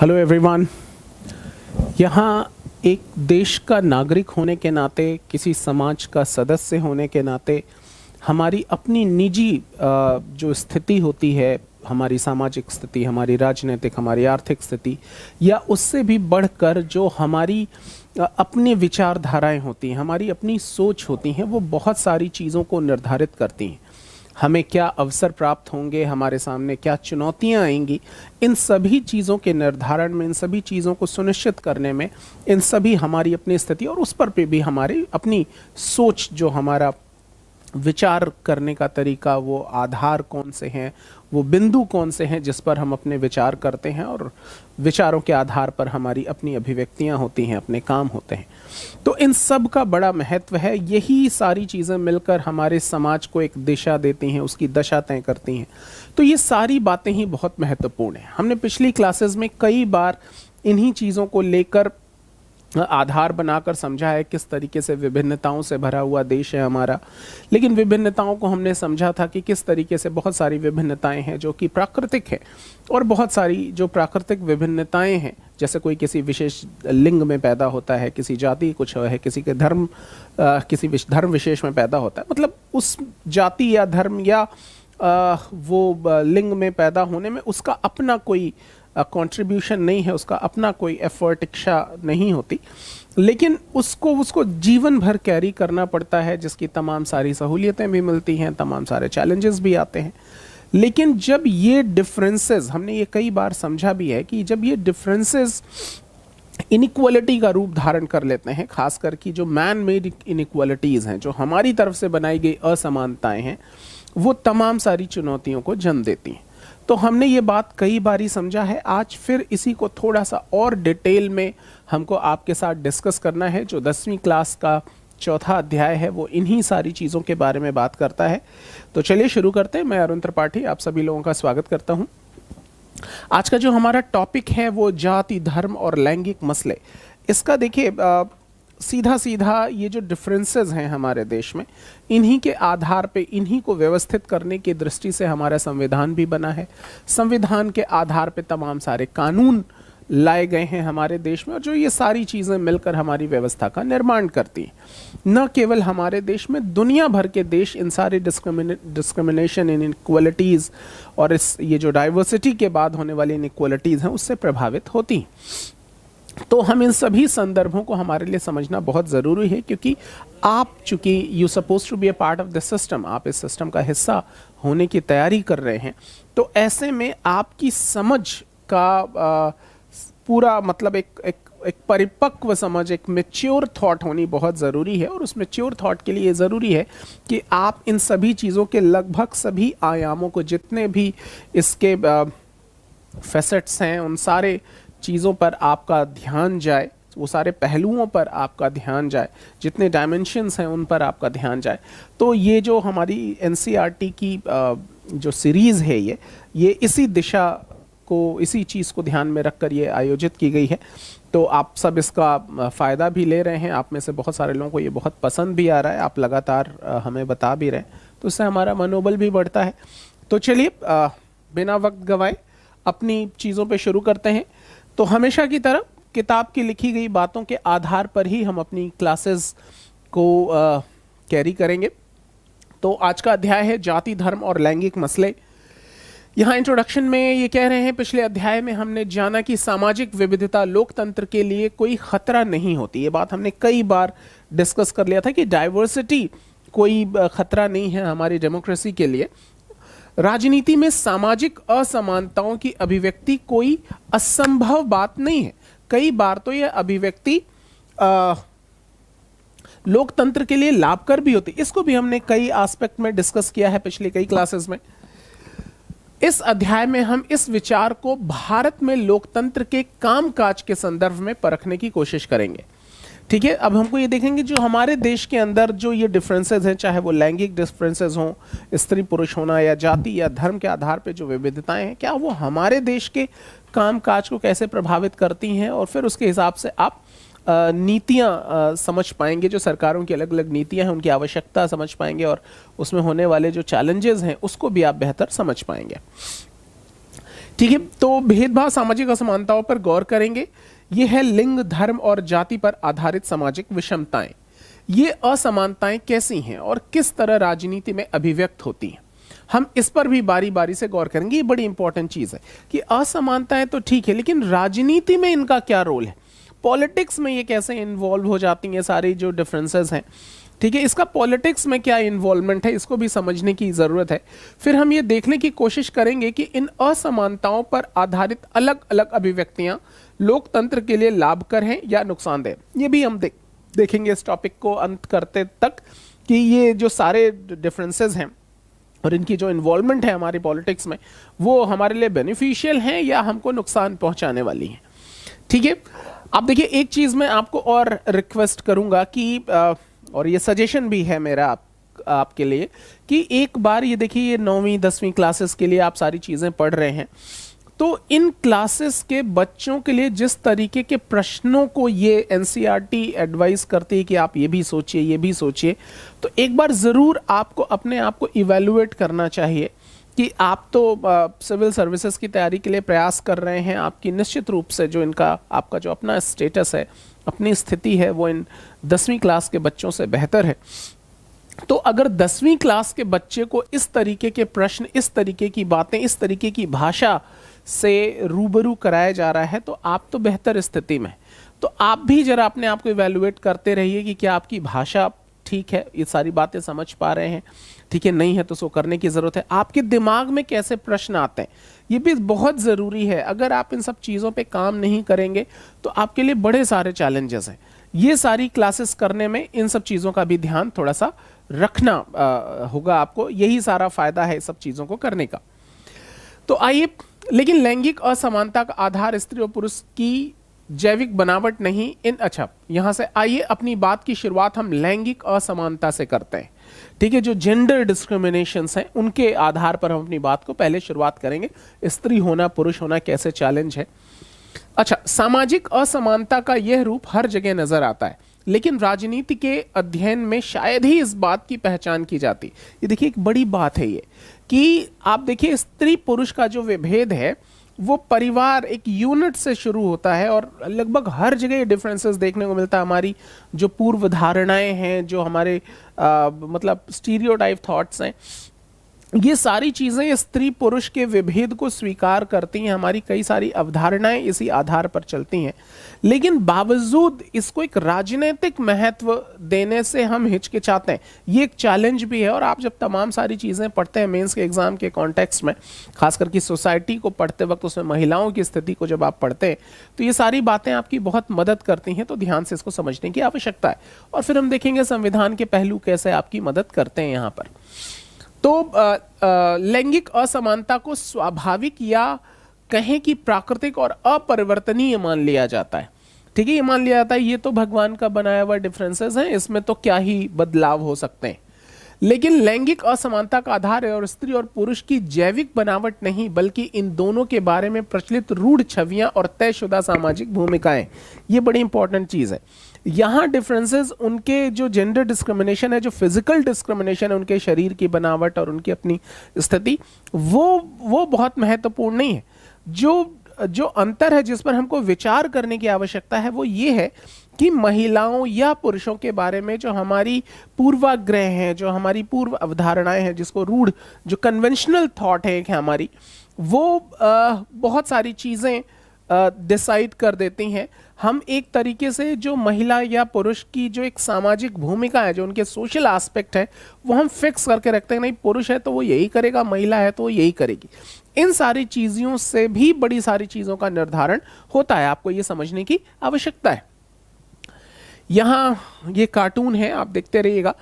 Hello everyone. यहाँ एक देश का नागरिक होने के नाते, किसी समाज का सदस्य होने के नाते हमारी अपनी निजी जो स्थिति होती है, हमारी सामाजिक स्थिति, हमारी राजनीतिक, हमारी आर्थिक स्थिति, या उससे भी बढ़कर जो हमारी अपनी विचारधाराएं होती हैं, हमारी अपनी सोच होती हैं, वो बहुत सारी चीज़ों को निर्धारित करती हैं। हमें क्या अवसर प्राप्त होंगे, हमारे सामने क्या चुनौतियां आएंगी, इन सभी चीज़ों के निर्धारण में, इन सभी चीज़ों को सुनिश्चित करने में, इन सभी हमारी अपनी स्थिति और उस पर भी हमारी अपनी सोच, जो हमारा विचार करने का तरीका, वो आधार कौन से हैं, वो बिंदु कौन से हैं जिस पर हम अपने विचार करते हैं, और विचारों के आधार पर हमारी अपनी अभिव्यक्तियां होती हैं, अपने काम होते हैं। तो इन सब का बड़ा महत्व है। यही सारी चीज़ें मिलकर हमारे समाज को एक दिशा देती हैं, उसकी दशा तय करती हैं। तो ये सारी बातें ही बहुत महत्वपूर्ण हैं। हमने पिछली क्लासेस में कई बार इन्हीं चीज़ों को लेकर आधार बनाकर समझा है किस तरीके से विभिन्नताओं से भरा हुआ देश है हमारा। लेकिन विभिन्नताओं को हमने समझा था कि किस तरीके से बहुत सारी विभिन्नताएं हैं जो कि प्राकृतिक है, और बहुत सारी जो प्राकृतिक विभिन्नताएं हैं, जैसे कोई किसी विशेष लिंग में पैदा होता है, किसी जाति कुछ है, किसी के धर्म किसी धर्म विशेष में पैदा होता है, मतलब उस जाति या धर्म या वो लिंग में पैदा होने में उसका अपना कोई कंट्रीब्यूशन नहीं है, उसका अपना कोई एफर्ट, इच्छा नहीं होती, लेकिन उसको जीवन भर कैरी करना पड़ता है, जिसकी तमाम सारी सहूलियतें भी मिलती हैं, तमाम सारे चैलेंजेस भी आते हैं। लेकिन जब ये डिफरेंसेस, हमने ये कई बार समझा भी है कि जब ये डिफरेंसेस इनइक्वालिटी का रूप धारण कर लेते हैं, खासकर कि जो मैन मेड इनइक्वालिटीज़ हैं, जो हमारी तरफ से बनाई गई असमानताएं हैं, वो तमाम सारी चुनौतियों को जन्म देती हैं। तो हमने ये बात कई बारी समझा है। आज फिर इसी को थोड़ा सा और डिटेल में हमको आपके साथ डिस्कस करना है। जो 10वीं क्लास का चौथा अध्याय है वो इन्हीं सारी चीज़ों के बारे में बात करता है। तो चलिए शुरू करते हैं। मैं अरुण त्रिपाठी आप सभी लोगों का स्वागत करता हूँ। आज का जो हमारा टॉपिक है वो जाति, धर्म और लैंगिक मसले। इसका देखिए सीधा सीधा ये जो डिफरेंसेस हैं हमारे देश में, इन्हीं के आधार पे, इन्हीं को व्यवस्थित करने की दृष्टि से हमारा संविधान भी बना है। संविधान के आधार पे तमाम सारे कानून लाए गए हैं हमारे देश में, और जो ये सारी चीज़ें मिलकर हमारी व्यवस्था का निर्माण करती हैं। न केवल हमारे देश में, दुनिया भर के देश इन सारे डिस्क्रिमिनेशन, इन इनइक्वालिटीज़ और ये जो डाइवर्सिटी के बाद होने वाली इनइक्वालिटीज़ हैं उससे प्रभावित होती हैं। तो हम इन सभी संदर्भों को हमारे लिए समझना बहुत ज़रूरी है, क्योंकि आप चूंकि you suppose to be a part of the system, आप इस सिस्टम का हिस्सा होने की तैयारी कर रहे हैं, तो ऐसे में आपकी समझ का पूरा मतलब एक परिपक्व समझ, एक मैच्योर थॉट होनी बहुत ज़रूरी है। और उस मैच्योर थॉट के लिए ये ज़रूरी है कि आप इन सभी चीज़ों के लगभग सभी आयामों को, जितने भी इसके फैसेट्स हैं, उन सारे चीज़ों पर आपका ध्यान जाए, वो सारे पहलुओं पर आपका ध्यान जाए, जितने डायमेंशंस हैं उन पर आपका ध्यान जाए। तो ये जो हमारी एनसीईआरटी की जो सीरीज़ है, ये इसी दिशा को, इसी चीज़ को ध्यान में रखकर ये आयोजित की गई है। तो आप सब इसका फ़ायदा भी ले रहे हैं। आप में से बहुत सारे लोगों को ये बहुत पसंद भी आ रहा है, आप लगातार हमें बता भी रहे हैं, तो इससे हमारा मनोबल भी बढ़ता है। तो चलिए बिना वक्त गंवाए अपनी चीज़ों पे शुरू करते हैं। तो हमेशा की तरह किताब की लिखी गई बातों के आधार पर ही हम अपनी क्लासेस को कैरी करेंगे। तो आज का अध्याय है जाति, धर्म और लैंगिक मसले। यहाँ इंट्रोडक्शन में ये कह रहे हैं, पिछले अध्याय में हमने जाना कि सामाजिक विविधता लोकतंत्र के लिए कोई खतरा नहीं होती। ये बात हमने कई बार डिस्कस कर लिया था कि डाइवर्सिटी कोई खतरा नहीं है हमारी डेमोक्रेसी के लिए। राजनीति में सामाजिक असमानताओं की अभिव्यक्ति कोई असंभव बात नहीं है। कई बार तो यह अभिव्यक्ति लोकतंत्र के लिए लाभकर भी होती। इसको भी हमने कई एस्पेक्ट में डिस्कस किया है पिछले कई क्लासेस में। इस अध्याय में हम इस विचार को भारत में लोकतंत्र के कामकाज के संदर्भ में परखने की कोशिश करेंगे। ठीक है, अब हमको ये देखेंगे जो हमारे देश के अंदर जो ये डिफरेंसेस हैं, चाहे वो लैंगिक डिफरेंसेस हों, स्त्री पुरुष होना, या जाति या धर्म के आधार पे जो विविधताएं हैं, क्या वो हमारे देश के कामकाज को कैसे प्रभावित करती हैं, और फिर उसके हिसाब से आप नीतियां समझ पाएंगे। जो सरकारों की अलग अलग नीतियां हैं उनकी आवश्यकता समझ पाएंगे, और उसमें होने वाले जो चैलेंजेस हैं उसको भी आप बेहतर समझ पाएंगे। ठीक है, तो भेदभाव सामाजिक असमानताओं पर गौर करेंगे। ये है लिंग, धर्म और जाति पर आधारित सामाजिक विषमताएं। ये असमानताएं कैसी हैं और किस तरह राजनीति में अभिव्यक्त होती हैं, हम इस पर भी बारी बारी से गौर करेंगे। ये बड़ी इंपॉर्टेंट चीज है कि असमानताएं तो ठीक है, लेकिन राजनीति में इनका क्या रोल है, पॉलिटिक्स में ये कैसे इन्वॉल्व हो जाती हैं सारी जो डिफरेंसेस हैं। ठीक है, इसका पॉलिटिक्स में क्या इन्वॉल्वमेंट है, इसको भी समझने की ज़रूरत है। फिर हम ये देखने की कोशिश करेंगे कि इन असमानताओं पर आधारित अलग अलग अभिव्यक्तियां लोकतंत्र के लिए लाभकर हैं या नुकसानदेह। ये भी हम देखेंगे इस टॉपिक को अंत करते तक कि ये जो सारे डिफरेंसेस हैं और इनकी जो इन्वॉल्वमेंट है हमारी पॉलिटिक्स में, वो हमारे लिए बेनिफिशियल हैं या हमको नुकसान पहुंचाने वाली हैं। ठीक है, अब देखिए एक चीज़ मैं आपको और रिक्वेस्ट करूंगा कि और ये सजेशन भी है मेरा आपके लिए कि एक बार ये देखिए, ये 9वीं 10वीं क्लासेस के लिए आप सारी चीज़ें पढ़ रहे हैं, तो इन क्लासेस के बच्चों के लिए जिस तरीके के प्रश्नों को ये एनसीईआरटी एडवाइस करती है कि आप ये भी सोचिए ये भी सोचिए, तो एक बार ज़रूर आपको अपने आप को इवेलुएट करना चाहिए कि आप तो सिविल सर्विसेज की तैयारी के लिए प्रयास कर रहे हैं, आपकी निश्चित रूप से जो इनका आपका जो अपना स्टेटस है, अपनी स्थिति है, वो इन 10वीं क्लास के बच्चों से बेहतर है। तो अगर 10वीं क्लास के बच्चे को इस तरीके के प्रश्न, इस तरीके की बातें, इस तरीके की भाषा से रूबरू कराया जा रहा है, तो आप तो बेहतर स्थिति में। तो आप भी जरा अपने आप को इवेलुएट करते रहिए कि क्या आपकी भाषा ठीक है, ये सारी बातें समझ पा रहे हैं, ठीक है, नहीं है तो उसको करने की ज़रूरत है। आपके दिमाग में कैसे प्रश्न आते हैं, ये भी बहुत ज़रूरी है। अगर आप इन सब चीज़ों पे काम नहीं करेंगे तो आपके लिए बड़े सारे चैलेंजेस हैं। ये सारी क्लासेस करने में इन सब चीज़ों का भी ध्यान थोड़ा सा रखना होगा आपको, यही सारा फायदा है इस सब चीज़ों को करने का। तो आइए, लेकिन लैंगिक असमानता का आधार स्त्री और पुरुष की जैविक बनावट नहीं, इन अच्छा यहां से आइए अपनी बात की शुरुआत हम लैंगिक असमानता से करते हैं। ठीक है, जो जेंडर डिस्क्रिमिनेशंस हैं उनके आधार पर हम अपनी बात को पहले शुरुआत करेंगे। स्त्री होना पुरुष होना कैसे चैलेंज है। अच्छा, सामाजिक असमानता का यह रूप हर जगह नजर आता है, लेकिन राजनीति के अध्ययन में शायद ही इस बात की पहचान की जाती। ये देखिए एक बड़ी बात है ये कि आप देखिए स्त्री पुरुष का जो विभेद है वो परिवार एक यूनिट से शुरू होता है और लगभग हर जगह ये डिफरेंसेस देखने को मिलता है। हमारी जो पूर्व धारणाएं हैं, जो हमारे मतलब स्टीरियोटाइप थॉट्स हैं, ये सारी चीज़ें स्त्री पुरुष के विभेद को स्वीकार करती हैं। हमारी कई सारी अवधारणाएं इसी आधार पर चलती हैं, लेकिन बावजूद इसको एक राजनीतिक महत्व देने से हम हिचकिचाते हैं। ये एक चैलेंज भी है। और आप जब तमाम सारी चीज़ें पढ़ते हैं मेंस के एग्ज़ाम के कॉन्टेक्स्ट में, खासकर कि सोसाइटी को पढ़ते वक्त उसमें महिलाओं की स्थिति को जब आप पढ़ते हैं, तो ये सारी बातें आपकी बहुत मदद करती हैं। तो ध्यान से इसको समझने की आवश्यकता है। और फिर हम देखेंगे संविधान के पहलू कैसे आपकी मदद करते हैं यहाँ पर। तो लैंगिक असमानता को स्वाभाविक या कहें कि प्राकृतिक और अपरिवर्तनीय मान लिया जाता है। ठीक है, ये मान लिया जाता है ये तो भगवान का बनाया हुआ डिफरेंसेस हैं, इसमें तो क्या ही बदलाव हो सकते हैं। लेकिन लैंगिक असमानता का आधार है और स्त्री और पुरुष की जैविक बनावट नहीं, बल्कि इन दोनों के बारे में प्रचलित रूढ़ छवियां और तयशुदा सामाजिक भूमिकाएं। ये बड़ी इंपॉर्टेंट चीज़ है। यहाँ डिफरेंसेस उनके जो जेंडर डिस्क्रिमिनेशन है, जो फिजिकल डिस्क्रिमिनेशन है, उनके शरीर की बनावट और उनकी अपनी स्थिति, वो बहुत महत्वपूर्ण नहीं है। जो अंतर है जिस पर हमको विचार करने की आवश्यकता है वो ये है कि महिलाओं या पुरुषों के बारे में जो हमारी पूर्वाग्रह हैं, जो हमारी पूर्व अवधारणाएं हैं, जिसको रूढ़ जो कन्वेंशनल थॉट है कि हमारी, वो बहुत सारी चीज़ें डिसाइड कर देती हैं। हम एक तरीके से जो महिला या पुरुष की जो एक सामाजिक भूमिका है, जो उनके सोशल एस्पेक्ट है, वो हम फिक्स करके रखते हैं। नहीं, पुरुष है तो वो यही करेगा, महिला है तो वो यही करेगी। इन सारी चीज़ों से भी बड़ी सारी चीज़ों का निर्धारण होता है, आपको ये समझने की आवश्यकता है। यहाँ ये कार्टून है, आप देखते रहिएगा।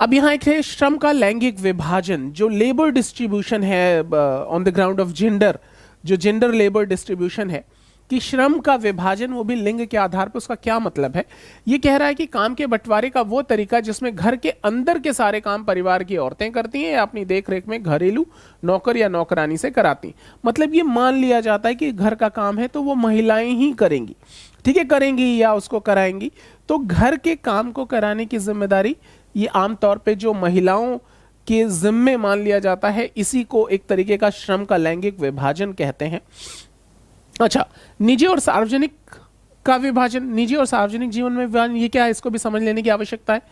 अब यहाँ एक है श्रम का लैंगिक विभाजन, जो लेबर डिस्ट्रीब्यूशन है on the ground of gender, जो जेंडर लेबर डिस्ट्रीब्यूशन है कि श्रम का विभाजन वो भी लिंग के आधार पर। उसका क्या मतलब है? ये कह रहा है कि काम के बंटवारे का वो तरीका जिसमें घर के अंदर के सारे काम परिवार की औरतें करती हैं या अपनी देख रेख में घरेलू नौकर या नौकरानी से कराती। मतलब ये मान लिया जाता है कि घर का काम है तो वो महिलाएं ही करेंगी, ठीक है, करेंगी या उसको कराएंगी। तो घर के काम को कराने की जिम्मेदारी ये आमतौर पे जो महिलाओं के जिम्मे मान लिया जाता है। इसी को एक तरीके का श्रम का लैंगिक विभाजन कहते हैं। अच्छा, निजी और सार्वजनिक का विभाजन, निजी और सार्वजनिक जीवन में विभाजन, ये क्या है, इसको भी समझ लेने की आवश्यकता है।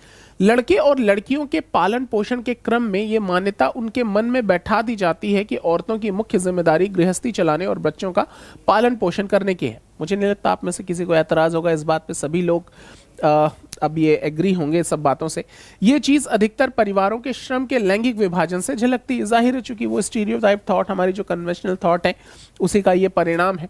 लड़के और लड़कियों के पालन पोषण के क्रम में ये मान्यता उनके मन में बैठा दी जाती है कि औरतों की मुख्य जिम्मेदारी गृहस्थी चलाने और बच्चों का पालन पोषण करने की है। मुझे नहीं लगता आप में से किसी को एतराज होगा इस बात पे, सभी लोग अब ये एग्री होंगे सब बातों से। ये चीज अधिकतर परिवारों के श्रम के लैंगिक विभाजन से झलकती है। जाहिर है, चूंकि वो स्टीरियोटाइप थॉट, हमारी जो कन्वेंशनल थॉट है, उसी का ये परिणाम है।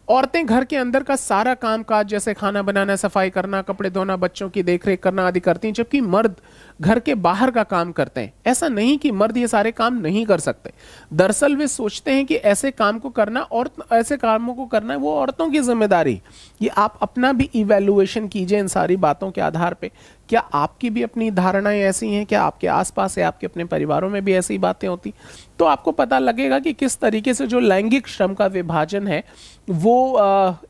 औरतें घर के अंदर का सारा काम काज जैसे खाना बनाना, सफाई करना, कपड़े धोना, बच्चों की देखरेख करना आदि करती हैं, जबकि मर्द घर के बाहर का काम करते हैं। ऐसा नहीं कि मर्द ये सारे काम नहीं कर सकते, दरअसल वे सोचते हैं कि ऐसे काम को करना और ऐसे कामों को करना वो औरतों की जिम्मेदारी। ये आप अपना भी इवैल्यूएशन कीजिए इन सारी बातों के आधार पे। क्या आपकी भी अपनी धारणाएं ऐसी हैं? क्या आपके आसपास है, आपके अपने परिवारों में भी ऐसी बातें होती? तो आपको पता लगेगा कि किस तरीके से जो लैंगिक श्रम का विभाजन है वो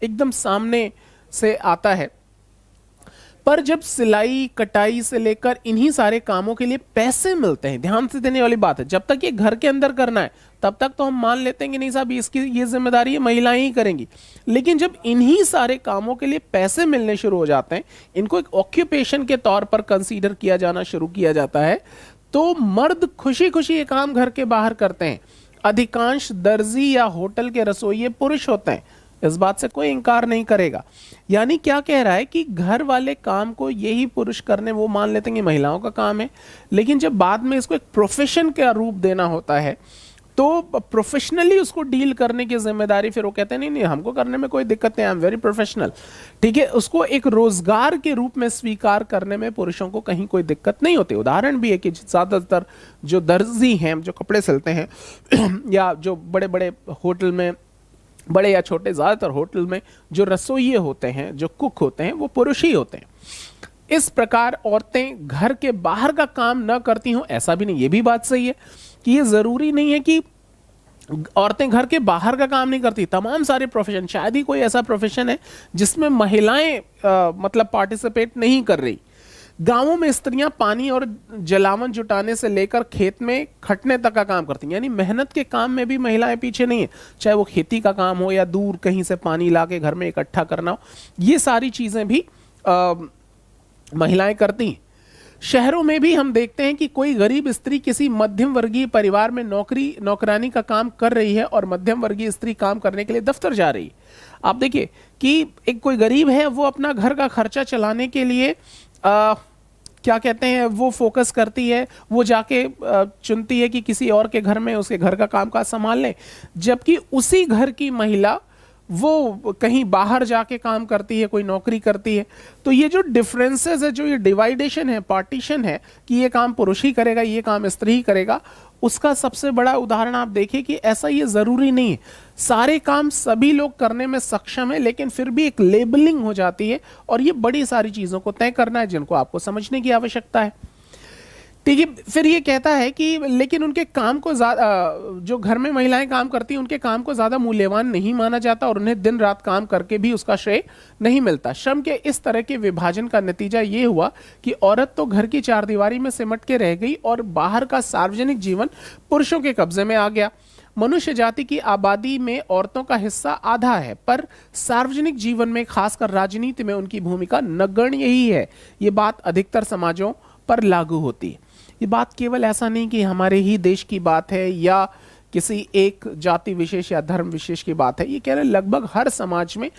एकदम सामने से आता है। पर जब सिलाई कटाई से लेकर इन्हीं सारे कामों के लिए पैसे मिलते हैं, ध्यान से देने वाली बात है, जब तक ये घर के अंदर करना है तब तक तो हम मान लेते हैं कि नहीं साहब इसकी ये जिम्मेदारी है, महिलाएं ही करेंगी। लेकिन जब इन्हीं सारे कामों के लिए पैसे मिलने शुरू हो जाते हैं, इनको एक ऑक्यूपेशन के तौर पर कंसीडर किया जाना शुरू किया जाता है, तो मर्द खुशी खुशी ये काम घर के बाहर करते हैं। अधिकांश दर्जी या होटल के रसोइये पुरुष होते हैं, इस बात से कोई इंकार नहीं करेगा। यानी क्या कह रहा है कि घर वाले काम को यही पुरुष करने, वो मान लेते हैं कि महिलाओं का काम है। लेकिन जब बाद में इसको एक प्रोफेशन का रूप देना होता है तो प्रोफेशनली उसको डील करने की जिम्मेदारी फिर वो कहते हैं नहीं नहीं हमको करने में कोई दिक्कत नहीं, आई एम वेरी प्रोफेशनल, ठीक है। उसको एक रोजगार के रूप में स्वीकार करने में पुरुषों को कहीं कोई दिक्कत नहीं होती। उदाहरण भी है कि ज्यादातर जो दर्जी हैं, जो कपड़े सिलते हैं या जो बड़े बड़े होटल में, बड़े या छोटे, ज्यादातर होटल में जो रसोइये होते हैं, जो कुक होते हैं, वो पुरुष ही होते हैं। इस प्रकार औरतें घर के बाहर का काम न करती हों ऐसा भी नहीं। ये भी बात सही है कि ये जरूरी नहीं है कि औरतें घर के बाहर का काम नहीं करती। तमाम सारे प्रोफेशन, शायद ही कोई ऐसा प्रोफेशन है जिसमें महिलाएं मतलब पार्टिसिपेट नहीं कर रही। गांवों में स्त्रियां पानी और जलावन जुटाने से लेकर खेत में खटने तक का काम करती हैं, यानी मेहनत के काम में भी महिलाएं पीछे नहीं है। चाहे वो खेती का काम हो या दूर कहीं से पानी लाके घर में इकट्ठा करना हो, ये सारी चीजें भी महिलाएं करती हैं। शहरों में भी हम देखते हैं कि कोई गरीब स्त्री किसी मध्यम वर्गीय परिवार में नौकरानी का काम कर रही है और मध्यम वर्गीय स्त्री काम करने के लिए दफ्तर जा रही है। आप देखिए कि एक कोई गरीब है, वो अपना घर का खर्चा चलाने के लिए क्या कहते हैं, वो फोकस करती है, वो जाके चुनती है कि किसी और के घर में उसके घर का कामकाज संभाल लें, जबकि उसी घर की महिला वो कहीं बाहर जाके काम करती है, कोई नौकरी करती है। तो ये जो डिफरेंसेस है, जो ये डिवाइडेशन है, पार्टीशन है कि ये काम पुरुष ही करेगा, ये काम स्त्री ही करेगा, उसका सबसे बड़ा उदाहरण आप देखिए कि ऐसा ये जरूरी नहीं है। सारे काम सभी लोग करने में सक्षम है, लेकिन फिर भी एक लेबलिंग हो जाती है और ये बड़ी सारी चीजों को तय करना है जिनको आपको समझने की आवश्यकता है। ठीक है, फिर ये कहता है कि लेकिन उनके काम को ज्यादा, जो घर में महिलाएं काम करती हैं उनके काम को ज्यादा मूल्यवान नहीं माना जाता और उन्हें दिन रात काम करके भी उसका श्रेय नहीं मिलता। श्रम के इस तरह के विभाजन का नतीजा ये हुआ कि औरत तो घर की चारदीवारी में सिमट के रह गई और बाहर का सार्वजनिक जीवन पुरुषों के कब्जे में आ गया। मनुष्य जाति की आबादी में औरतों का हिस्सा आधा है, पर सार्वजनिक जीवन में खासकर राजनीति में उनकी भूमिका नगण्य ही है। ये बात अधिकतर समाजों पर लागू होती है। ये बात केवल ऐसा नहीं कि हमारे ही देश की बात है या किसी एक जाति विशेष या धर्म विशेष की बात है, ये कह रहे लगभग हर समाज में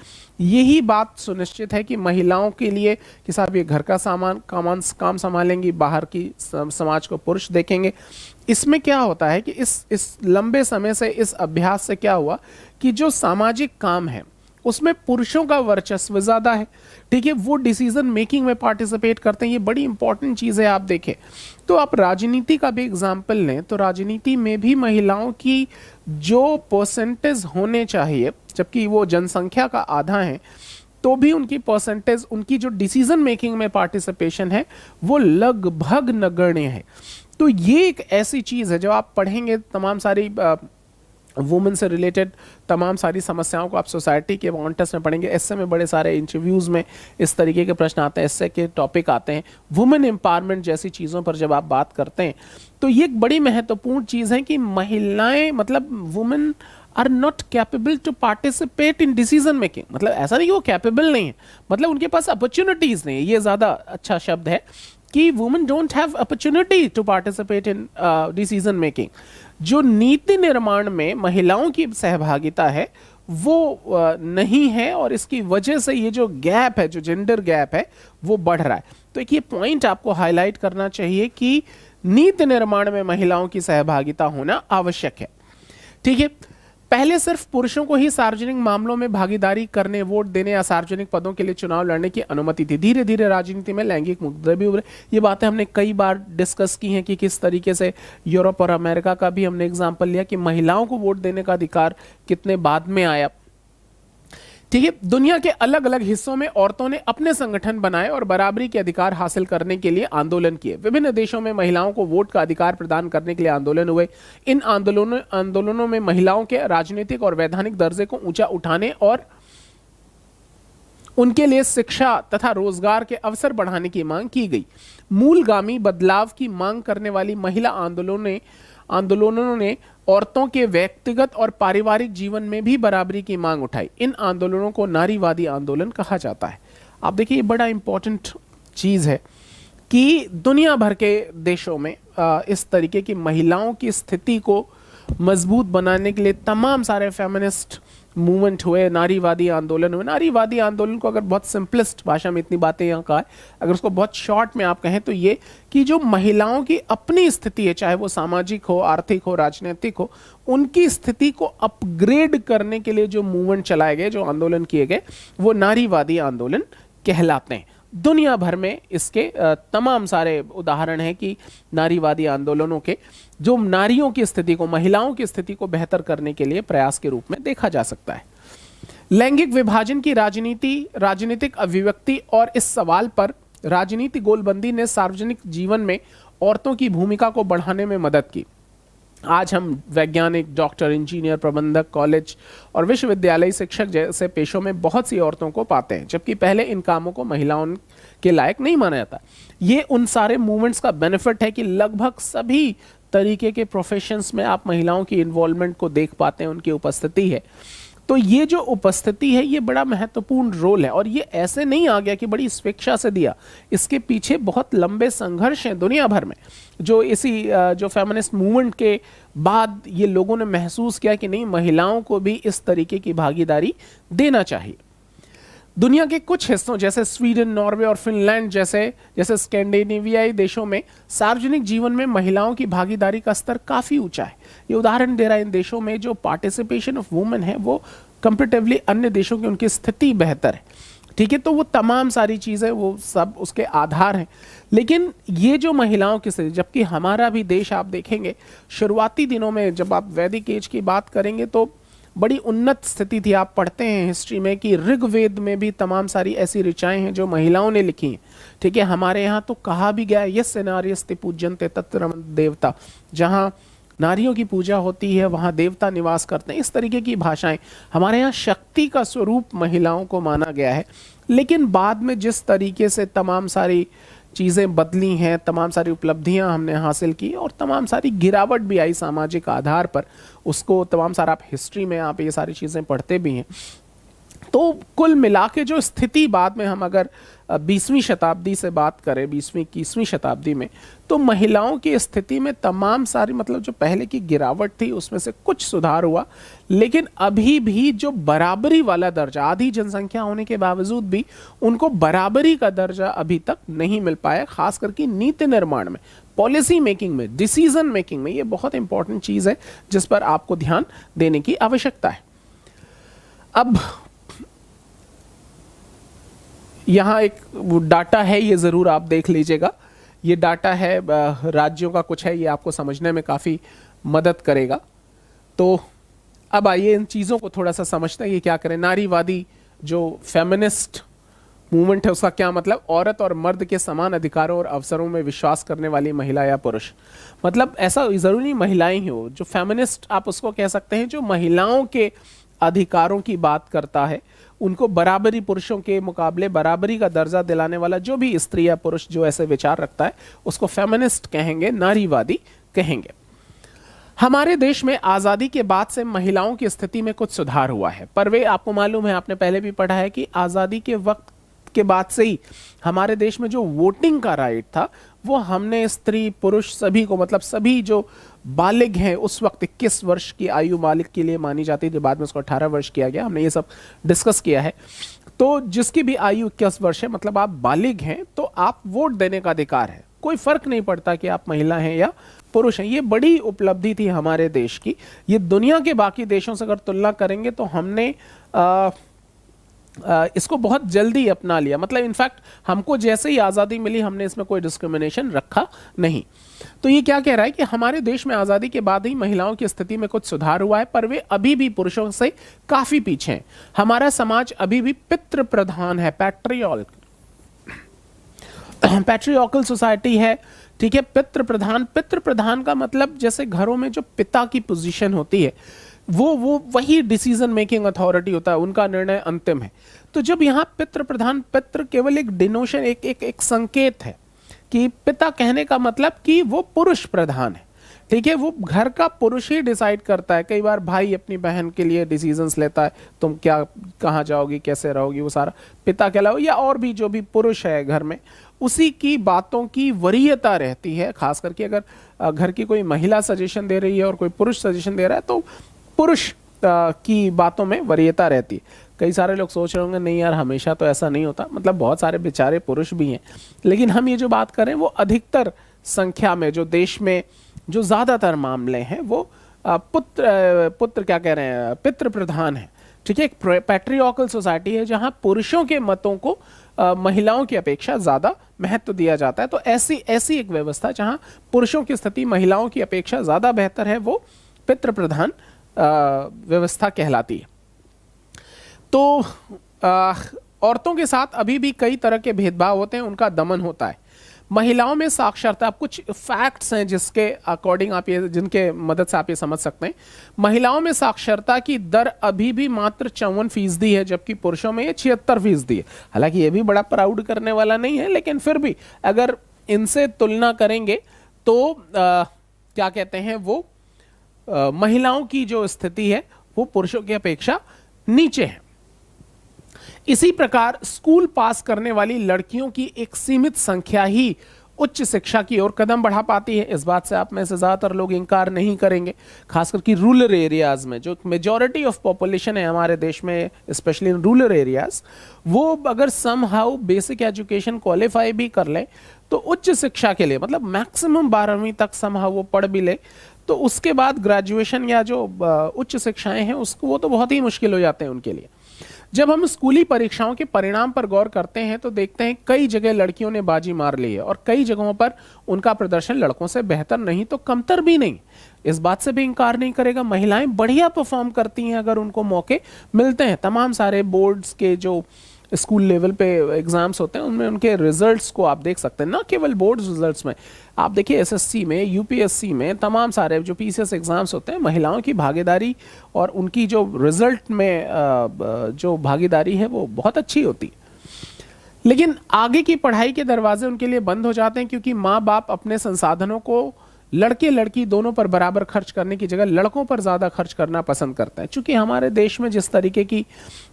यही बात सुनिश्चित है कि महिलाओं के लिए कि साहब ये घर का काम संभालेंगी, बाहर की समाज को पुरुष देखेंगे। इसमें क्या होता है कि इस लंबे समय से इस अभ्यास से क्या हुआ कि जो सामाजिक काम है उसमें पुरुषों का वर्चस्व ज्यादा है। ठीक है, वो डिसीजन मेकिंग में पार्टिसिपेट करते हैं, ये बड़ी इंपॉर्टेंट चीज है। आप देखें तो आप राजनीति का भी एग्जाम्पल लें तो राजनीति में भी महिलाओं की जो परसेंटेज होने चाहिए, जबकि वो जनसंख्या का आधा है, तो भी उनकी परसेंटेज, उनकी जो डिसीजन मेकिंग में पार्टिसिपेशन है वो लगभग नगण्य है। तो ये एक ऐसी चीज है जो आप पढ़ेंगे तमाम सारी वुमेन से रिलेटेड तमाम सारी समस्याओं को आप सोसाइटी के वॉन्टर्स में पढ़ेंगे। एस्से में बड़े सारे इंटरव्यूज़ में इस तरीके के प्रश्न आते हैं, एस्से के टॉपिक आते हैं। वुमेन एम्पावरमेंट जैसी चीज़ों पर जब आप बात करते हैं तो ये एक बड़ी महत्वपूर्ण चीज़ है कि महिलाएं, मतलब women are not capable to participate in decision making. मतलब ऐसा नहीं कि वो कैपेबल नहीं है, मतलब उनके पास अपॉर्चुनिटीज़ नहीं है, ये ज़्यादा अच्छा शब्द है कि women don't have opportunity to participate in decision making. जो नीति निर्माण में महिलाओं की सहभागिता है वो नहीं है, और इसकी वजह से ये जो गैप है, जो जेंडर गैप है, वो बढ़ रहा है। तो एक ये पॉइंट आपको हाईलाइट करना चाहिए कि नीति निर्माण में महिलाओं की सहभागिता होना आवश्यक है। ठीक है, पहले सिर्फ पुरुषों को ही सार्वजनिक मामलों में भागीदारी करने, वोट देने या सार्वजनिक पदों के लिए चुनाव लड़ने की अनुमति थी। धीरे धीरे राजनीति में लैंगिक मुद्दे भी उभरे। ये बातें हमने कई बार डिस्कस की हैं कि किस तरीके से यूरोप और अमेरिका का भी हमने एग्जाम्पल लिया कि महिलाओं को वोट देने का अधिकार कितने बाद में आया। ठीक है, दुनिया के अलग अलग हिस्सों में औरतों ने अपने संगठन बनाए और बराबरी के अधिकार हासिल करने के लिए आंदोलन किए। विभिन्न देशों में महिलाओं को वोट का अधिकार प्रदान करने के लिए आंदोलन हुए। इन आंदोलनों में महिलाओं के राजनीतिक और वैधानिक दर्जे को ऊंचा उठाने और उनके लिए शिक्षा तथा रोजगार के अवसर बढ़ाने की मांग की गई। मूलगामी बदलाव की मांग करने वाली महिला आंदोलनों ने औरतों के व्यक्तिगत और पारिवारिक जीवन में भी बराबरी की मांग उठाई। इन आंदोलनों को नारीवादी आंदोलन कहा जाता है। आप देखिए, ये बड़ा इंपॉर्टेंट चीज है कि दुनिया भर के देशों में इस तरीके की महिलाओं की स्थिति को मजबूत बनाने के लिए तमाम सारे फेमिनिस्ट मूवमेंट हुए, नारीवादी आंदोलन हुए। नारीवादी आंदोलन को अगर बहुत सिंपलेस्ट भाषा में, इतनी बातें यहाँ कहा है, अगर उसको बहुत शॉर्ट में आप कहें तो ये कि जो महिलाओं की अपनी स्थिति है, चाहे वो सामाजिक हो, आर्थिक हो, राजनीतिक हो, उनकी स्थिति को अपग्रेड करने के लिए जो मूवमेंट चलाए गए, जो आंदोलन किए गए, वो नारीवादी आंदोलन कहलाते हैं। दुनिया भर में इसके तमाम सारे उदाहरण हैं कि नारीवादी आंदोलनों के जो नारियों की स्थिति को, महिलाओं की स्थिति को बेहतर करने के लिए प्रयास के रूप में देखा जा सकता है। लैंगिक विभाजन की राजनीतिक अभिव्यक्ति और इस सवाल पर राजनीति गोलबंदी ने सार्वजनिक जीवन में औरतों की भूमिका को बढ़ाने में मदद की। आज हम वैज्ञानिक, डॉक्टर, इंजीनियर, प्रबंधक, कॉलेज और विश्वविद्यालय शिक्षक जैसे पेशों में बहुत सी औरतों को पाते हैं, जबकि पहले इन कामों को महिलाओं के लायक नहीं माना जाता। ये उन सारे मूवमेंट्स का बेनिफिट है कि लगभग सभी तरीके के प्रोफेशंस में आप महिलाओं की इन्वॉल्वमेंट को देख पाते हैं, उनकी उपस्थिति है। तो ये जो उपस्थिति है, ये बड़ा महत्वपूर्ण रोल है, और ये ऐसे नहीं आ गया कि बड़ी स्वेच्छा से दिया। इसके पीछे बहुत लंबे संघर्ष हैं दुनिया भर में, जो जो फेमिनिस्ट मूवमेंट के बाद ये लोगों ने महसूस किया कि नहीं, महिलाओं को भी इस तरीके की भागीदारी देना चाहिए। दुनिया के कुछ हिस्सों जैसे स्वीडन, नॉर्वे और फिनलैंड जैसे स्कैंडिनेवियाई देशों में सार्वजनिक जीवन में महिलाओं की भागीदारी का स्तर काफी ऊंचा है। ये उदाहरण दे रहा है, इन देशों में जो पार्टिसिपेशन ऑफ वुमेन है वो कंपैरेटिवली अन्य देशों की उनकी स्थिति बेहतर है। ठीक है, तो वो तमाम सारी चीजें, वो सब उसके आधार हैं। लेकिन ये जो महिलाओं की स्थिति, जबकि हमारा भी देश आप देखेंगे शुरुआती दिनों में, जब आप वैदिक एज की बात करेंगे तो बड़ी उन्नत स्थिति थी। आप पढ़ते हैं हिस्ट्री में कि ऋग्वेद में भी तमाम सारी ऐसी ऋचाएं हैं जो महिलाओं ने लिखी हैं। ठीक है, हमारे यहाँ तो कहा भी गया है, यस्य नार्यस्ते पूज्यन्ते तत्र देवता, जहाँ नारियों की पूजा होती है वहाँ देवता निवास करते हैं। इस तरीके की भाषाएं, हमारे यहाँ शक्ति का स्वरूप महिलाओं को माना गया है। लेकिन बाद में जिस तरीके से तमाम सारी चीज़ें बदली हैं, तमाम सारी उपलब्धियां हमने हासिल की और तमाम सारी गिरावट भी आई सामाजिक आधार पर, उसको तमाम सारा आप हिस्ट्री में आप ये सारी चीज़ें पढ़ते भी हैं। तो कुल मिला के जो स्थिति बाद में, हम अगर 20वीं शताब्दी से बात करें, 20वीं 21वीं शताब्दी में, तो महिलाओं की स्थिति में तमाम सारी, मतलब जो पहले की गिरावट थी उसमें से कुछ सुधार हुआ। लेकिन अभी भी जो बराबरी वाला दर्जा, आधी जनसंख्या होने के बावजूद भी उनको बराबरी का दर्जा अभी तक नहीं मिल पाया, खास करके नीति निर्माण में, पॉलिसी मेकिंग में, डिसीजन मेकिंग में। ये बहुत इंपॉर्टेंट चीज़ है जिस पर आपको ध्यान देने की आवश्यकता है। अब यहाँ एक डाटा है, ये ज़रूर आप देख लीजिएगा। ये डाटा है राज्यों का कुछ है, ये आपको समझने में काफ़ी मदद करेगा। तो अब आइए इन चीज़ों को थोड़ा सा समझते हैं, ये क्या करें। नारीवादी जो फेमिनिस्ट मूवमेंट है उसका क्या मतलब, औरत और मर्द के समान अधिकारों और अवसरों में विश्वास करने वाली महिला या पुरुष। मतलब ऐसा जरूरी नहीं महिलाएं ही हो, जो फेमिनिस्ट आप उसको कह सकते हैं, जो महिलाओं के अधिकारों की बात करता है, उनको बराबरी, पुरुषों के मुकाबले बराबरी का दर्जा दिलाने वाला जो भी स्त्री या पुरुष जो ऐसे विचार रखता है उसको फेमिनिस्ट कहेंगे, नारीवादी कहेंगे। हमारे देश में आज़ादी के बाद से महिलाओं की स्थिति में कुछ सुधार हुआ है, पर वे, आपको मालूम है, आपने पहले भी पढ़ा है कि आज़ादी के वक्त के बाद से ही हमारे देश में जो वोटिंग का राइट था वो हमने स्त्री पुरुष सभी को, मतलब सभी जो बालिग हैं, उस वक्त 21 वर्ष की आयु बालिग के लिए मानी जाती थी, बाद में उसको 18 वर्ष किया गया, हमने ये सब डिस्कस किया है। तो जिसकी भी आयु 21 वर्ष है, मतलब आप बालिग हैं, तो आप वोट देने का अधिकार है, कोई फर्क नहीं पड़ता कि आप महिला हैं या पुरुष हैं। ये बड़ी उपलब्धि थी हमारे देश की। ये दुनिया के बाकी देशों से अगर तुलना करेंगे तो हमने इसको बहुत जल्दी अपना लिया, मतलब इनफैक्ट हमको जैसे ही आज़ादी मिली हमने इसमें कोई डिस्क्रिमिनेशन रखा नहीं। तो ये क्या कह रहा है कि हमारे देश में आज़ादी के बाद ही महिलाओं की स्थिति में कुछ सुधार हुआ है, पर वे अभी भी पुरुषों से काफ़ी पीछे हैं। हमारा समाज अभी भी पितृ प्रधान है, पैट्रियार्कल सोसाइटी है, ठीक है। पितृ प्रधान का मतलब जैसे घरों में जो पिता की पोजीशन होती है वो वही डिसीजन मेकिंग अथॉरिटी होता है, उनका निर्णय अंतिम है। तो जब यहाँ पितृ प्रधान, पितृ केवल एक डिनोशन, एक संकेत है कि पिता कहने का मतलब कि वो पुरुष प्रधान है, ठीक है, वो घर का पुरुष ही डिसाइड करता है। कई बार भाई अपनी बहन के लिए डिसीजंस लेता है, तुम क्या, कहाँ जाओगी, कैसे रहोगी, वो सारा पिता कहलाओ, या और भी जो भी पुरुष है घर में, उसी की बातों की वरीयता रहती है। खास करके अगर घर की कोई महिला सजेशन दे रही है और कोई पुरुष सजेशन दे रहा है तो पुरुष की बातों में वरीयता रहती है। कई सारे लोग सोच रहे होंगे नहीं यार हमेशा तो ऐसा नहीं होता, मतलब बहुत सारे बेचारे पुरुष भी हैं, लेकिन हम ये जो बात कर रहे हैं वो अधिकतर संख्या में, जो देश में जो ज़्यादातर मामले हैं वो पुत्र क्या कह रहे हैं, पितृ प्रधान है, ठीक है। एक पैट्रियार्कल सोसाइटी है जहाँ पुरुषों के मतों को महिलाओं की अपेक्षा ज़्यादा महत्व दिया जाता है। तो ऐसी एक व्यवस्था जहाँ पुरुषों की स्थिति महिलाओं की अपेक्षा ज़्यादा बेहतर है, वो पितृ प्रधान व्यवस्था कहलाती है। तो औरतों के साथ अभी भी कई तरह के भेदभाव होते हैं, उनका दमन होता है। महिलाओं में साक्षरता, कुछ फैक्ट्स हैं जिसके अकॉर्डिंग आप ये, जिनके मदद से आप ये समझ सकते हैं। महिलाओं में साक्षरता की दर अभी भी मात्र 54% है, जबकि पुरुषों में ये 76% है। हालांकि ये भी बड़ा प्राउड करने वाला नहीं है, लेकिन फिर भी अगर इनसे तुलना करेंगे तो क्या कहते हैं वो महिलाओं की जो स्थिति है वो पुरुषों की अपेक्षा नीचे है। इसी प्रकार स्कूल पास करने वाली लड़कियों की एक सीमित संख्या ही उच्च शिक्षा की ओर कदम बढ़ा पाती है। इस बात से आप में से ज्यादातर लोग इंकार नहीं करेंगे, खासकर कि रूरल एरियाज में जो मेजॉरिटी ऑफ पॉपुलेशन है हमारे देश में, स्पेशली इन रूरल एरियाज, वो अगर समहाउ बेसिक एजुकेशन क्वालिफाई भी कर ले तो उच्च शिक्षा के लिए, मतलब मैक्सिमम 12वीं तक समहाउ वो पढ़ भी ले, तो उसके बाद ग्रेजुएशन या जो उच्च शिक्षाएं हैं उसको, वो तो बहुत ही मुश्किल हो जाते हैं उनके लिए। जब हम स्कूली परीक्षाओं के परिणाम पर गौर करते हैं तो देखते हैं कई जगह लड़कियों ने बाजी मार ली है और कई जगहों पर उनका प्रदर्शन लड़कों से बेहतर नहीं तो कमतर भी नहीं। इस बात से भी इंकार नहीं करेगा, महिलाएं बढ़िया परफॉर्म करती हैं अगर उनको मौके मिलते हैं। तमाम सारे बोर्ड्स के जो स्कूल लेवल पे एग्जाम्स होते हैं उनमें उनके रिजल्ट्स को आप देख सकते हैं, ना केवल बोर्ड रिजल्ट्स में, आप देखिए एसएससी में, यूपीएससी में, तमाम सारे जो पीसीएस एग्जाम्स होते हैं, महिलाओं की भागीदारी और उनकी जो रिजल्ट में जो भागीदारी है वो बहुत अच्छी होती है। लेकिन आगे की पढ़ाई के दरवाजे उनके लिए बंद हो जाते हैं क्योंकि माँ बाप अपने संसाधनों को लड़के लड़की दोनों पर बराबर खर्च करने की जगह लड़कों पर ज़्यादा खर्च करना पसंद करते हैं। चूँकि हमारे देश में जिस तरीके की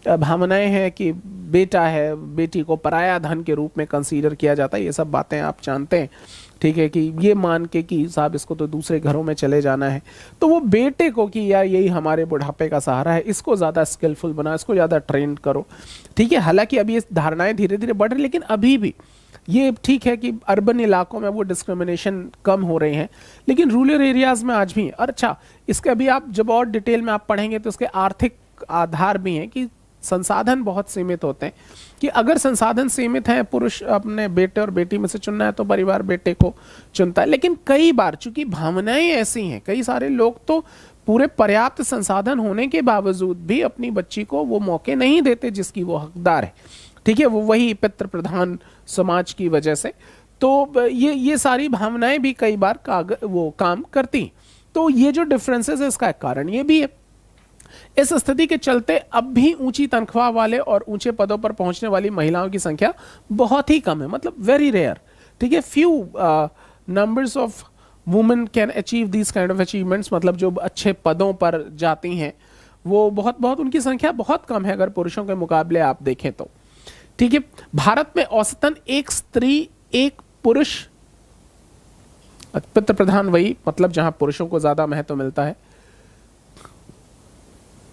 भावनाएं हैं कि बेटा है, बेटी को पराया धन के रूप में कंसीडर किया जाता है, ये सब बातें आप जानते हैं, ठीक है, कि ये मान के कि साहब इसको तो दूसरे घरों में चले जाना है, तो वो बेटे को कि यार यही हमारे बुढ़ापे का सहारा है, इसको ज़्यादा स्किलफुल बनाओ, इसको ज़्यादा ट्रेन करो, ठीक है। हालांकि अभी ये धारणाएं धीरे धीरे बढ़ रही, लेकिन अभी भी ये ठीक है कि अर्बन इलाकों में वो डिस्क्रिमिनेशन कम हो रहे हैं, लेकिन रूरल एरियाज में आज भी। और अच्छा, इसके अभी आप जब और डिटेल में आप पढ़ेंगे तो इसके आर्थिक आधार भी हैं कि संसाधन बहुत सीमित होते हैं, कि अगर संसाधन सीमित हैं, पुरुष अपने बेटे और बेटी में से चुनना है तो परिवार बेटे को चुनता है। लेकिन कई बार चूंकि भावनाएं ऐसी हैं, कई सारे लोग तो पूरे पर्याप्त संसाधन होने के बावजूद भी अपनी बच्ची को वो मौके नहीं देते जिसकी वो हकदार है, ठीक है, वो वही पितृ प्रधान समाज की वजह से। तो ये सारी भावनाएं भी कई बार वो काम करती। तो ये जो डिफरेंसेस है इसका एक कारण ये भी है। इस स्थिति के चलते अब भी ऊंची तनख्वाह वाले और ऊंचे पदों पर पहुंचने वाली महिलाओं की संख्या बहुत ही कम है, मतलब वेरी रेयर। ठीक है, few numbers of women can achieve these kind of achievements, मतलब जो अच्छे पदों पर जाती हैं वो बहुत उनकी संख्या बहुत कम है अगर पुरुषों के मुकाबले आप देखें तो। ठीक है, भारत में औसतन एक स्त्री एक पुरुष, पितृ प्रधान वही, मतलब जहां पुरुषों को ज्यादा महत्व मिलता है।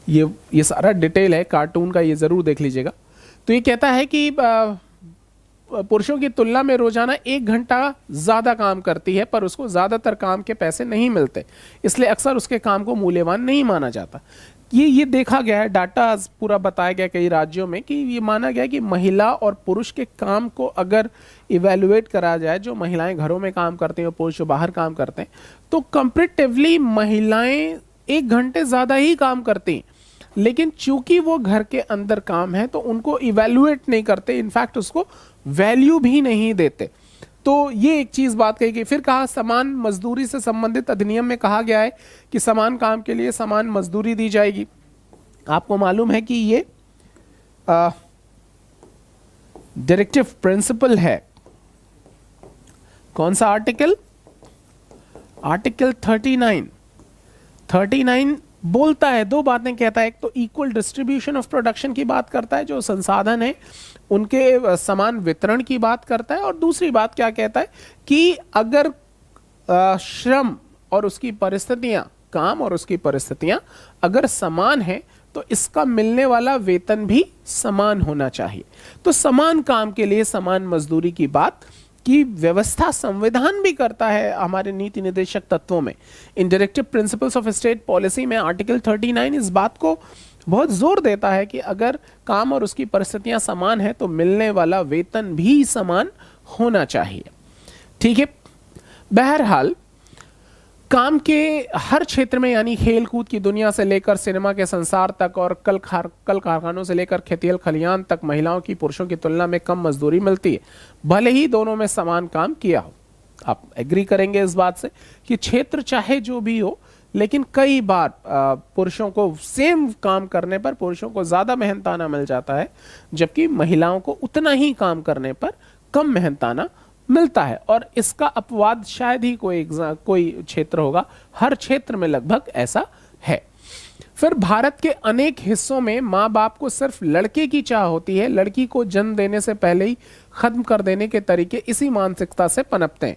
ये सारा डिटेल है कार्टून का, ये जरूर देख लीजिएगा। तो ये कहता है कि पुरुषों की तुलना में रोजाना 1 घंटा ज्यादा काम करती है, पर उसको ज्यादातर काम के पैसे नहीं मिलते, इसलिए अक्सर उसके काम को मूल्यवान नहीं माना जाता। ये देखा गया है, डाटा पूरा बताया गया कई राज्यों में कि ये माना गया कि महिला और पुरुष के काम को अगर इवेलुएट करा जाए, जो महिलाएं घरों में काम करते हैं और पुरुष जो बाहर काम करते हैं, तो कंपैरेटिवली महिलाएं 1 घंटे ज्यादा ही काम करती हैं। लेकिन चूंकि वो घर के अंदर काम है तो उनको इवेलुएट नहीं करते, इनफैक्ट उसको वैल्यू भी नहीं देते। तो ये एक चीज बात कही गई। फिर कहा समान मजदूरी से संबंधित अधिनियम में कहा गया है कि समान काम के लिए समान मजदूरी दी जाएगी। आपको मालूम है कि ये डायरेक्टिव प्रिंसिपल है। कौन सा आर्टिकल? आर्टिकल 39 बोलता है, 2 बातें कहता है। एक तो इक्वल डिस्ट्रीब्यूशन ऑफ प्रोडक्शन की बात करता है, जो संसाधन है उनके समान वितरण की बात करता है, और दूसरी बात क्या कहता है कि अगर श्रम और उसकी परिस्थितियां, काम और उसकी परिस्थितियां अगर समान है तो इसका मिलने वाला वेतन भी समान होना चाहिए। तो समान काम के लिए समान मजदूरी की बात की व्यवस्था संविधान भी करता है हमारे नीति निर्देशक तत्वों में। In directive principles of state policy में आर्टिकल 39 इस बात को बहुत जोर देता है कि अगर काम और उसकी परिस्थितियां समान है तो मिलने वाला वेतन भी समान होना चाहिए। ठीक है, बहरहाल काम के हर क्षेत्र में, यानी खेल कूद की दुनिया से लेकर सिनेमा के संसार तक और कल कारखानों से लेकर खेतिहर खलियान तक महिलाओं की पुरुषों की तुलना में कम मजदूरी मिलती है, भले ही दोनों में समान काम किया हो। आप एग्री करेंगे इस बात से कि क्षेत्र चाहे जो भी हो, लेकिन कई बार पुरुषों को सेम काम करने पर पुरुषों को ज्यादा मेहनताना मिल जाता है, जबकि महिलाओं को उतना ही काम करने पर कम मेहनताना मिलता है। और इसका अपवाद शायद ही कोई क्षेत्र होगा, हर क्षेत्र में लगभग ऐसा है। फिर भारत के अनेक हिस्सों में माँ बाप को सिर्फ लड़के की चाह होती है, लड़की को जन्म देने से पहले ही खत्म कर देने के तरीके इसी मानसिकता से पनपते हैं।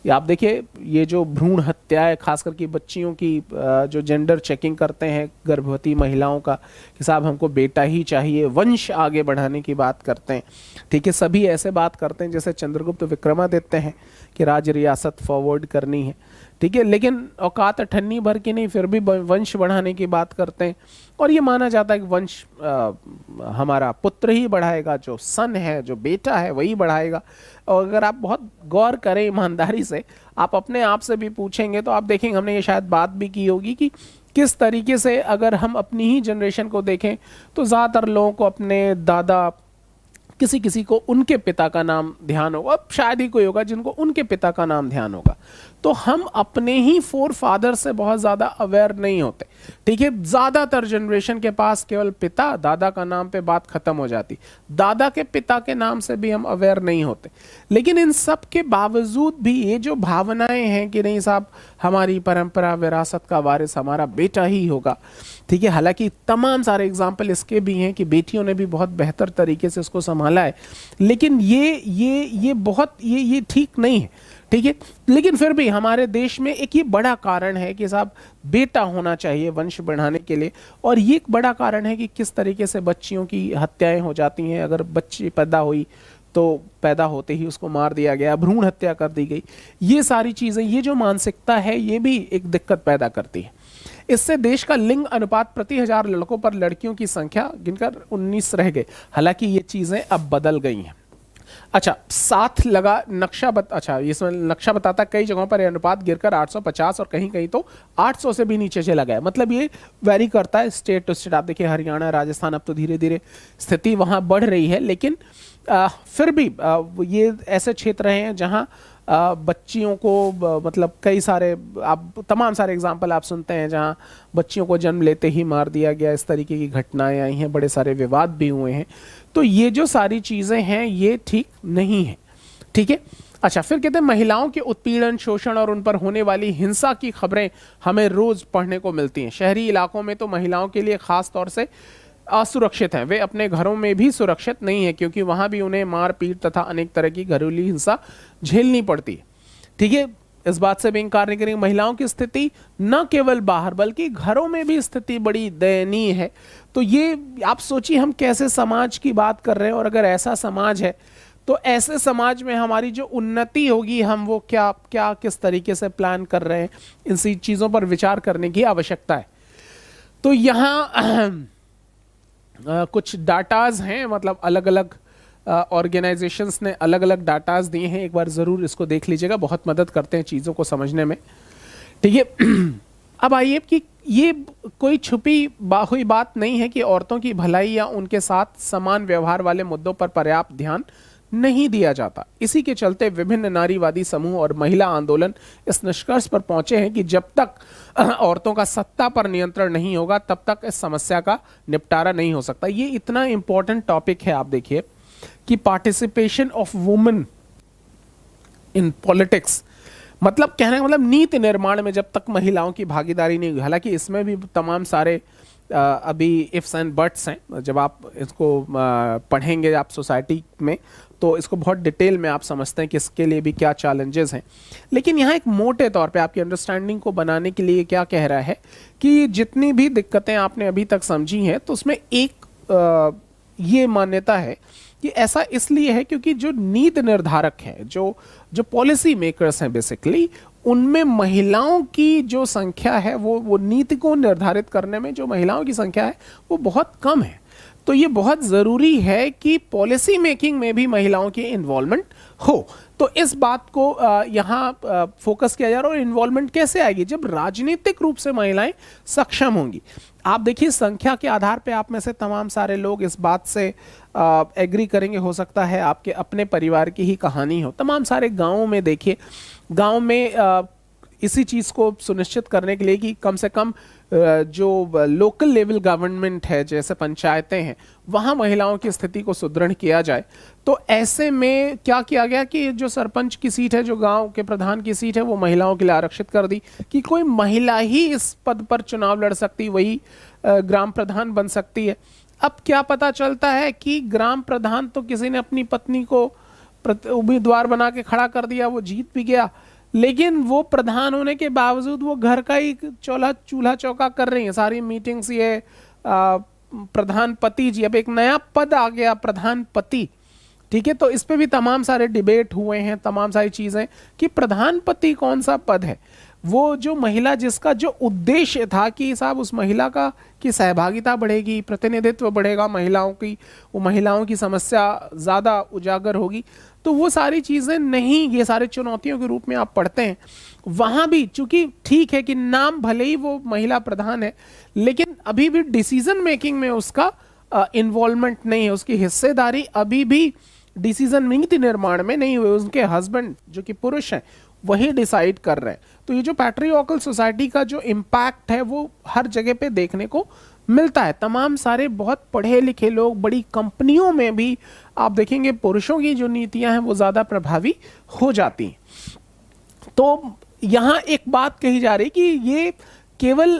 आप देखिए, ये जो भ्रूण हत्या है, खास करके बच्चियों की जो जेंडर चेकिंग करते हैं गर्भवती महिलाओं का कि साहब हमको बेटा ही चाहिए, वंश आगे बढ़ाने की बात करते हैं। ठीक है, सभी ऐसे बात करते हैं जैसे चंद्रगुप्त विक्रमादित्य हैं कि राज रियासत फॉरवर्ड करनी है। ठीक है, लेकिन औकात अठन्नी भर की नहीं, फिर भी वंश बढ़ाने की बात करते हैं। और ये माना जाता है कि वंश हमारा पुत्र ही बढ़ाएगा, जो सन है, जो बेटा है वही बढ़ाएगा। और अगर आप बहुत गौर करें ईमानदारी से, आप अपने आप से भी पूछेंगे तो आप देखेंगे, हमने ये शायद बात भी की होगी कि किस तरीके से अगर हम अपनी ही जनरेशन को देखें तो ज़्यादातर लोगों को अपने दादा, किसी किसी को उनके पिता का नाम ध्यान होगा, अब शायद ही कोई होगा जिनको उनके पिता का नाम ध्यान होगा। तो हम अपने ही फोर फादर से बहुत ज़्यादा अवेयर नहीं होते। ठीक है, ज़्यादातर जनरेशन के पास केवल पिता, दादा का नाम पे बात खत्म हो जाती, दादा के पिता के नाम से भी हम अवेयर नहीं होते। लेकिन इन सब के बावजूद भी ये जो भावनाएं हैं कि नहीं साहब हमारी परंपरा विरासत का वारिस हमारा बेटा ही होगा। ठीक है, हालांकि तमाम सारे एग्जाम्पल इसके भी हैं कि बेटियों ने भी बहुत बेहतर तरीके से इसको संभाला है, लेकिन ये बहुत ये ठीक नहीं है। ठीक है, लेकिन फिर भी हमारे देश में एक ये बड़ा कारण है कि साहब बेटा होना चाहिए वंश बढ़ाने के लिए। और ये एक बड़ा कारण है कि किस तरीके से बच्चियों की हत्याएं हो जाती हैं। अगर बच्ची पैदा हुई तो पैदा होते ही उसको मार दिया गया, भ्रूण हत्या कर दी गई। ये सारी चीजें, ये जो मानसिकता है, ये भी एक दिक्कत पैदा करती है। इससे देश का लिंग अनुपात प्रति 1000 लड़कों पर लड़कियों की संख्या गिनकर 19 रह गए। हालांकि ये चीजें अब बदल गई हैं। अच्छा, साथ लगा नक्शा अच्छा, इसमें नक्शा बताता कई जगहों पर यह अनुपात गिरकर 850 और कहीं कहीं तो 800 से भी नीचे चला गया। मतलब ये वेरी करता है स्टेट टू स्टेट। आप देखिए हरियाणा, राजस्थान, अब तो धीरे धीरे स्थिति वहाँ बढ़ रही है, लेकिन फिर भी ये ऐसे क्षेत्र हैं जहाँ बच्चियों को मतलब कई सारे, आप तमाम सारे एग्जाम्पल आप सुनते हैं जहाँ बच्चियों को जन्म लेते ही मार दिया गया, इस तरीके की घटनाएं आई हैं, बड़े सारे विवाद भी हुए हैं। तो ये जो सारी चीज़ें हैं ये ठीक नहीं है, ठीक है। अच्छा, फिर कहते हैं महिलाओं के उत्पीड़न, शोषण और उन पर होने वाली हिंसा की खबरें हमें रोज पढ़ने को मिलती हैं। शहरी इलाकों में तो महिलाओं के लिए खास तौर से असुरक्षित हैं, वे अपने घरों में भी सुरक्षित नहीं है, क्योंकि वहां भी उन्हें मार पीट तथा अनेक तरह की घरेलू हिंसा झेलनी पड़ती है, ठीक है। इस बात से भी इंकार नहीं करेंगे, महिलाओं की स्थिति न केवल बाहर बल्कि घरों में भी स्थिति बड़ी दयनीय है। तो ये आप सोचिए हम कैसे समाज की बात कर रहे हैं, और अगर ऐसा समाज है तो ऐसे समाज में हमारी जो उन्नति होगी, हम वो क्या क्या किस तरीके से प्लान कर रहे हैं, इन सी चीज़ों पर विचार करने की आवश्यकता है। तो यहाँ कुछ डाटाज हैं, मतलब अलग अलग ऑर्गेनाइजेशंस ने अलग अलग डाटाज दिए हैं, एक बार ज़रूर इसको देख लीजिएगा, बहुत मदद करते हैं चीज़ों को समझने में, ठीक है। अब आइए कि ये कोई छुपी हुई बात नहीं है कि औरतों की भलाई या उनके साथ समान व्यवहार वाले मुद्दों पर पर्याप्त ध्यान नहीं दिया जाता। इसी के चलते विभिन्न नारीवादी समूह और महिला आंदोलन इस निष्कर्ष पर पहुंचे हैं कि जब तक औरतों का सत्ता पर नियंत्रण नहीं होगा तब तक इस समस्या का निपटारा नहीं हो सकता। ये इतना इंपॉर्टेंट टॉपिक है, आप देखिए कि participation of women in politics, मतलब कहने का मतलब नीति निर्माण में जब तक महिलाओं की भागीदारी नहीं हुई। हालांकि इसमें भी तमाम सारे अभी इफ्स एंड बट्स हैं, जब आप इसको पढ़ेंगे आप सोसाइटी में तो इसको बहुत डिटेल में आप समझते हैं कि इसके लिए भी क्या चैलेंजेस हैं। लेकिन यहाँ एक मोटे तौर पे आपकी अंडरस्टैंडिंग को बनाने के लिए क्या कह रहा है कि जितनी भी दिक्कतें आपने अभी तक समझी हैं तो उसमें एक ये मान्यता है कि ऐसा इसलिए है क्योंकि जो नीति निर्धारक हैं, जो पॉलिसी मेकर्स हैं बेसिकली, उनमें महिलाओं की जो संख्या है वो नीति को निर्धारित करने में जो महिलाओं की संख्या है वो बहुत कम है। तो ये बहुत ज़रूरी है कि पॉलिसी मेकिंग में भी महिलाओं की इन्वॉल्वमेंट हो। तो इस बात को यहाँ फोकस किया जा रहा है। और इन्वॉल्वमेंट कैसे आएगी? जब राजनीतिक रूप से महिलाएं सक्षम होंगी। आप देखिए संख्या के आधार पे आप में से तमाम सारे लोग इस बात से एग्री करेंगे, हो सकता है आपके अपने परिवार की ही कहानी हो। तमाम सारे गाँवों में देखिए, गाँव में इसी चीज़ को सुनिश्चित करने के लिए कि कम से कम जो लोकल लेवल गवर्नमेंट है, जैसे पंचायतें हैं, वहाँ महिलाओं की स्थिति को सुदृढ़ किया जाए। तो ऐसे में क्या किया गया कि जो सरपंच की सीट है, जो गांव के प्रधान की सीट है, वो महिलाओं के लिए आरक्षित कर दी कि कोई महिला ही इस पद पर चुनाव लड़ सकती, वही ग्राम प्रधान बन सकती है। अब क्या पता चलता है कि ग्राम प्रधान तो किसी ने अपनी पत्नी को उम्मीदवार बना के खड़ा कर दिया, वो जीत भी गया, लेकिन वो प्रधान होने के बावजूद वो घर का ही चूल्हा चौका कर रही है, सारी मीटिंग्स ये प्रधान पति जी। अब एक नया पद आ गया, प्रधान पति, ठीक है। तो इस पे भी तमाम सारे डिबेट हुए हैं, तमाम सारी चीजें कि प्रधान पति कौन सा पद है। वो जो महिला, जिसका जो उद्देश्य था कि साहब उस महिला का की सहभागिता बढ़ेगी, प्रतिनिधित्व बढ़ेगा महिलाओं की, वो महिलाओं की समस्या ज़्यादा उजागर होगी, तो वो सारी चीज़ें नहीं, ये सारे चुनौतियों के रूप में आप पढ़ते हैं। वहाँ भी चूंकि ठीक है कि नाम भले ही वो महिला प्रधान है, लेकिन अभी भी डिसीजन मेकिंग में उसका इन्वॉल्वमेंट नहीं है, उसकी हिस्सेदारी अभी भी डिसीजन नीति निर्माण में नहीं हुए। उनके हस्बैंड जो कि पुरुष हैं वही डिसाइड कर रहे हैं। तो ये जो पैट्रियार्कल सोसाइटी का जो इम्पैक्ट है वो हर जगह पे देखने को मिलता है। तमाम सारे बहुत पढ़े लिखे लोग, बड़ी कंपनियों में भी आप देखेंगे पुरुषों की जो नीतियां हैं वो ज़्यादा प्रभावी हो जाती हैं। तो यहाँ एक बात कही जा रही कि ये केवल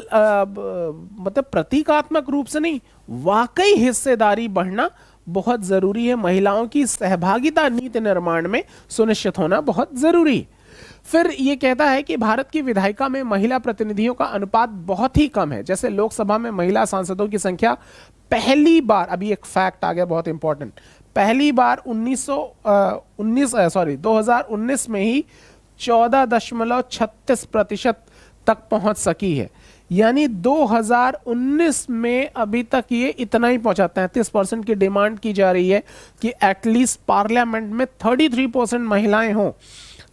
मतलब प्रतीकात्मक रूप से नहीं, वाकई हिस्सेदारी बढ़ना बहुत ज़रूरी है। महिलाओं की सहभागिता नीति निर्माण में सुनिश्चित होना बहुत ज़रूरी है। फिर ये कहता है कि भारत की विधायिका में महिला प्रतिनिधियों का अनुपात बहुत ही कम है। जैसे लोकसभा में महिला सांसदों की संख्या पहली बार, अभी एक फैक्ट आ गया बहुत इंपॉर्टेंट, पहली बार 2019 में ही 14.36% तक पहुंच सकी है। यानी 2019 में अभी तक ये इतना ही पहुंचा। 33% की डिमांड की जा रही है कि एटलीस्ट पार्लियामेंट में 33% महिलाएं हों।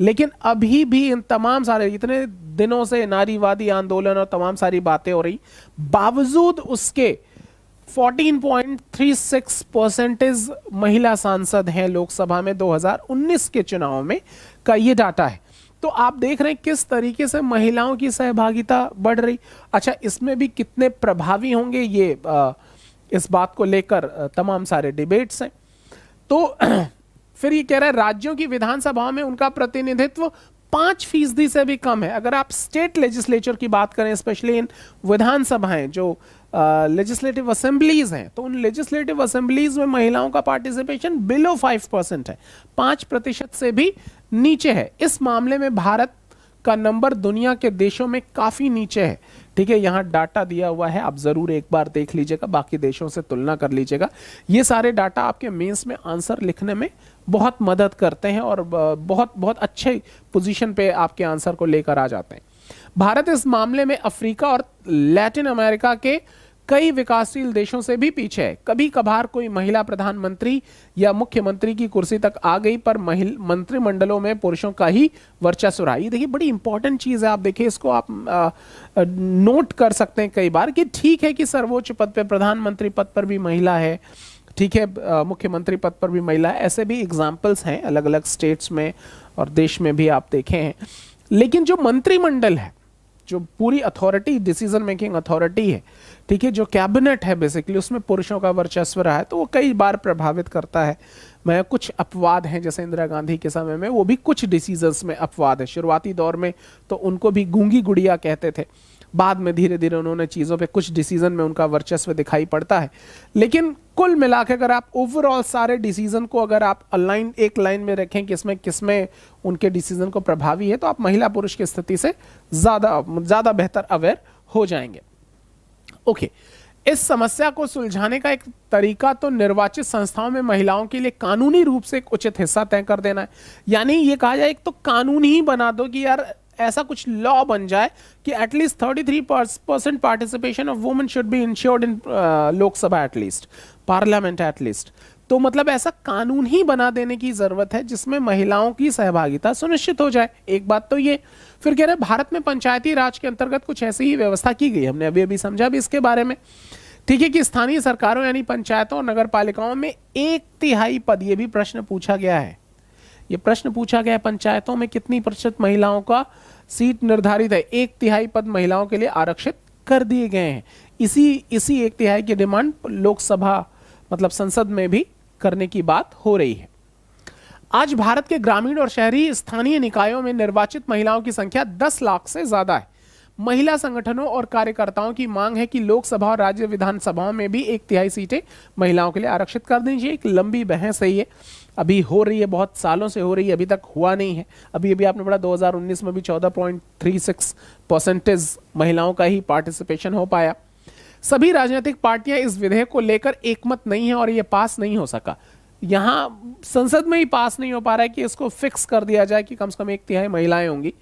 लेकिन अभी भी इन तमाम सारे इतने दिनों से नारीवादी आंदोलन और तमाम सारी बातें हो रही, बावजूद उसके 14.36% महिला सांसद हैं लोकसभा में 2019 के चुनाव में का ये डाटा है। तो आप देख रहे हैं किस तरीके से महिलाओं की सहभागिता बढ़ रही। अच्छा, इसमें भी कितने प्रभावी होंगे ये इस बात को लेकर तमाम सारे डिबेट्स हैं। तो फिर ये कह रहा है राज्यों की विधानसभाओं में उनका प्रतिनिधित्व 5% से भी कम है। अगर आप स्टेट लेजिस्लेचर की बात करें, स्पेशली इन विधानसभाएं जो लेजिस्लेटिव असेंबलीज हैं, तो उन लेजिस्लेटिव असेंबलीज में महिलाओं का पार्टिसिपेशन बिलो 5% है, 5% से भी नीचे है। इस मामले में भारत का नंबर दुनिया के देशों में काफी नीचे है। ठीक है, यहां डाटा दिया हुआ है, आप जरूर एक बार देख लीजिएगा, बाकी देशों से तुलना कर लीजिएगा। ये सारे डाटा आपके मेंस में आंसर लिखने में बहुत मदद करते हैं और बहुत बहुत अच्छे पोजीशन पे आपके आंसर को लेकर आ जाते हैं। भारत इस मामले में अफ्रीका और लैटिन अमेरिका के कई विकासशील देशों से भी पीछे है। कभी कभार कोई महिला प्रधानमंत्री या मुख्यमंत्री की कुर्सी तक आ गई, पर मंत्रिमंडलों में पुरुषों का ही वर्चस्व रहा। ये देखिए बड़ी इंपॉर्टेंट चीज है, आप देखिए इसको आप नोट कर सकते हैं कई बार कि ठीक है कि सर्वोच्च पद पे प्रधानमंत्री पद पर भी महिला है, ठीक है, मुख्यमंत्री पद पर भी महिला है। ऐसे भी एग्जाम्पल्स हैं अलग अलग स्टेट्स में और देश में भी आप देखे हैं। लेकिन जो मंत्रिमंडल है, जो पूरी अथॉरिटी, डिसीजन मेकिंग अथॉरिटी है, ठीक है, जो कैबिनेट है बेसिकली, उसमें पुरुषों का वर्चस्व रहा है, तो वो कई बार प्रभावित करता है। मैं कुछ अपवाद हैं, जैसे इंदिरा गांधी के समय में वो भी कुछ डिसीजंस में अपवाद है। शुरुआती दौर में तो उनको भी गूंगी गुड़िया कहते थे, बाद में धीरे धीरे उन्होंने चीज़ों पे कुछ डिसीजन में उनका वर्चस्व दिखाई पड़ता है। लेकिन कुल मिलाकर अगर आप ओवरऑल सारे डिसीजन को अगर आप अलाइन एक लाइन में रखें कि किसमें उनके डिसीजन को प्रभावी है, तो आप महिला पुरुष की स्थिति से ज़्यादा बेहतर अवेयर हो जाएंगे। ओके, इस समस्या को सुलझाने का एक तरीका तो निर्वाचित संस्थाओं में महिलाओं के लिए कानूनी रूप से एक उचित हिस्सा तय कर देना है। यानी ये कहा जाए, एक तो कानून ही बना दो कि यार ऐसा कुछ लॉ बन जाए कि at least 33% participation of women should be insured in Lok Sabha at least, parliament at least. तो मतलब ऐसा कानून ही बना देने की जरूरत है जिसमें महिलाओं की सहभागिता सुनिश्चित हो जाए। एक बात तो ये। फिर कह रहे भारत में पंचायती राज के अंतर्गत कुछ ऐसी ही व्यवस्था की गई, हमने अभी अभी समझा भी इसके बारे में, ठीक है, कि स्थानीय सरकारों यानी पंचायतों और नगर पालिकाओं में 1/3 पद, ये भी प्रश्न पूछा गया है, ये प्रश्न पूछा गया है, पंचायतों में कितनी प्रतिशत महिलाओं का सीट निर्धारित है। 1/3 पद महिलाओं के लिए आरक्षित कर दिए गए हैं। इसी 1/3 की डिमांड लोकसभा मतलब संसद में भी करने की बात हो रही है। आज भारत के ग्रामीण और शहरी स्थानीय निकायों में निर्वाचित महिलाओं की संख्या 10 लाख से ज्यादा है। महिला संगठनों और कार्यकर्ताओं की मांग है कि लोकसभा और राज्य विधानसभाओं में भी 1/3 सीटें महिलाओं के लिए आरक्षित कर देनी चाहिए। एक लंबी बहस है ये, अभी हो रही है, बहुत सालों से हो रही है, अभी तक हुआ नहीं है। अभी अभी आपने पढ़ा 2019 में भी 14.36% महिलाओं का ही पार्टिसिपेशन हो पाया। सभी राजनीतिक पार्टियां इस विधेयक को लेकर एकमत नहीं है और ये पास नहीं हो सका। यहां संसद में ही पास नहीं हो पा रहा है कि इसको फिक्स कर दिया जाए कि कम से कम 1/3 महिलाएं होंगी।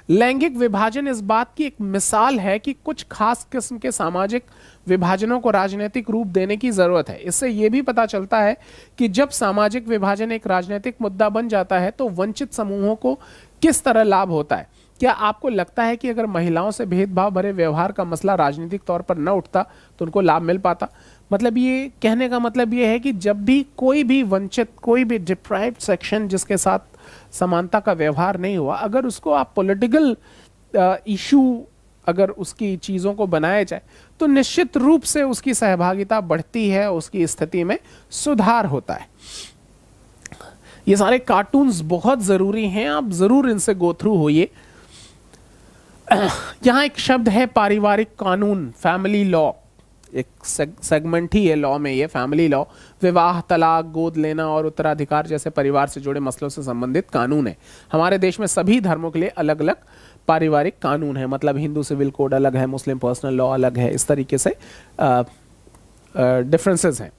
लैंगिक विभाजन इस बात की एक मिसाल है कि कुछ खास किस्म के सामाजिक विभाजनों को राजनीतिक रूप देने की जरूरत है। इससे यह भी पता चलता है कि जब सामाजिक विभाजन एक राजनीतिक मुद्दा बन जाता है तो वंचित समूहों को किस तरह लाभ होता है। क्या आपको लगता है कि अगर महिलाओं से भेदभाव भरे व्यवहार का मसला राजनीतिक तौर पर न उठता तो उनको लाभ मिल पाता? मतलब ये कहने का मतलब ये है कि जब भी कोई भी वंचित, कोई भी डिप्राइव्ड सेक्शन जिसके साथ समानता का व्यवहार नहीं हुआ, अगर उसको आप पॉलिटिकल इशू अगर उसकी चीज़ों को बनाया जाए तो निश्चित रूप से उसकी सहभागिता बढ़ती है, उसकी स्थिति में सुधार होता है। ये सारे कार्टून्स बहुत ज़रूरी हैं, आप ज़रूर इनसे गो थ्रू होइए। यहाँ एक शब्द है पारिवारिक कानून, फैमिली लॉ, एक सेगमेंट ही है लॉ में, ये फैमिली लॉ। विवाह, तलाक, गोद लेना और उत्तराधिकार जैसे परिवार से जुड़े मसलों से संबंधित कानून है। हमारे देश में सभी धर्मों के लिए अलग अलग पारिवारिक कानून है, मतलब हिंदू सिविल कोड अलग है, मुस्लिम पर्सनल लॉ अलग है, इस तरीके से डिफरेंसेस हैं।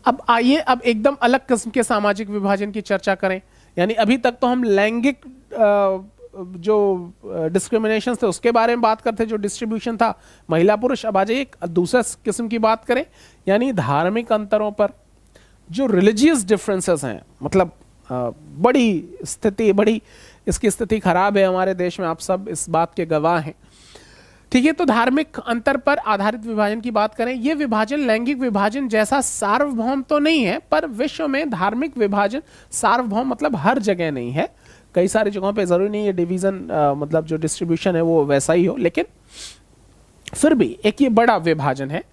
अब आइए अब एकदम अलग किस्म के सामाजिक विभाजन की चर्चा करें। यानी अभी तक तो हम लैंगिक जो डिस्क्रिमिनेशन थे उसके बारे में बात करते, जो डिस्ट्रीब्यूशन था महिला पुरुष। अब आ जाइए एक दूसरा किस्म की बात करें, यानी धार्मिक अंतरों पर, जो रिलीजियस डिफरेंसेस हैं, मतलब बड़ी इसकी स्थिति खराब है हमारे देश में, आप सब इस बात के गवाह हैं। ठीक है, तो धार्मिक अंतर पर आधारित विभाजन की बात करें, यह विभाजन लैंगिक विभाजन जैसा सार्वभौम तो नहीं है, पर विश्व में धार्मिक विभाजन सार्वभौम मतलब हर जगह नहीं है। कई सारी जगहों पे जरूरी नहीं है डिवीजन, मतलब जो डिस्ट्रीब्यूशन है वो वैसा ही हो, लेकिन फिर भी एक ये बड़ा विभाजन है।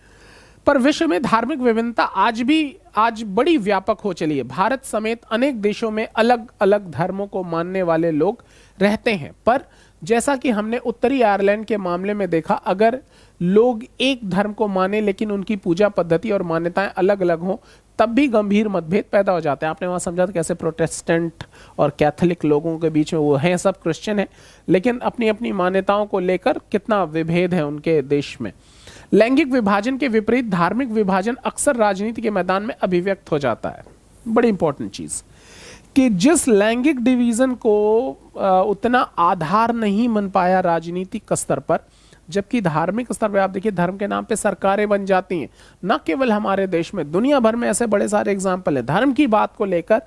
पर विश्व में धार्मिक विभिन्नता आज बड़ी व्यापक हो चली है। भारत समेत अनेक देशों में अलग अलग धर्मों को मानने वाले लोग रहते हैं, पर जैसा कि हमने उत्तरी आयरलैंड के मामले में देखा, अगर लोग एक धर्म को माने लेकिन उनकी पूजा पद्धति और मान्यताएं अलग अलग हों, तब भी गंभीर मतभेद पैदा हो जाते हैं। आपने वहां समझा था कैसे प्रोटेस्टेंट और कैथोलिक लोगों के बीच में, वो हैं सब क्रिश्चियन हैं, लेकिन अपनी अपनी मान्यताओं को लेकर कितना विभेद है उनके देश में। लैंगिक विभाजन के विपरीत धार्मिक विभाजन अक्सर राजनीति के मैदान में अभिव्यक्त हो जाता है। बड़ी इंपॉर्टेंट चीज कि जिस लैंगिक डिवीजन को उतना आधार नहीं बन पाया राजनीतिक स्तर पर, जबकि धार्मिक स्तर पर आप देखिए धर्म के नाम पे सरकारें बन जाती हैं। न केवल हमारे देश में, दुनिया भर में ऐसे बड़े सारे एग्जाम्पल है। धर्म की बात को लेकर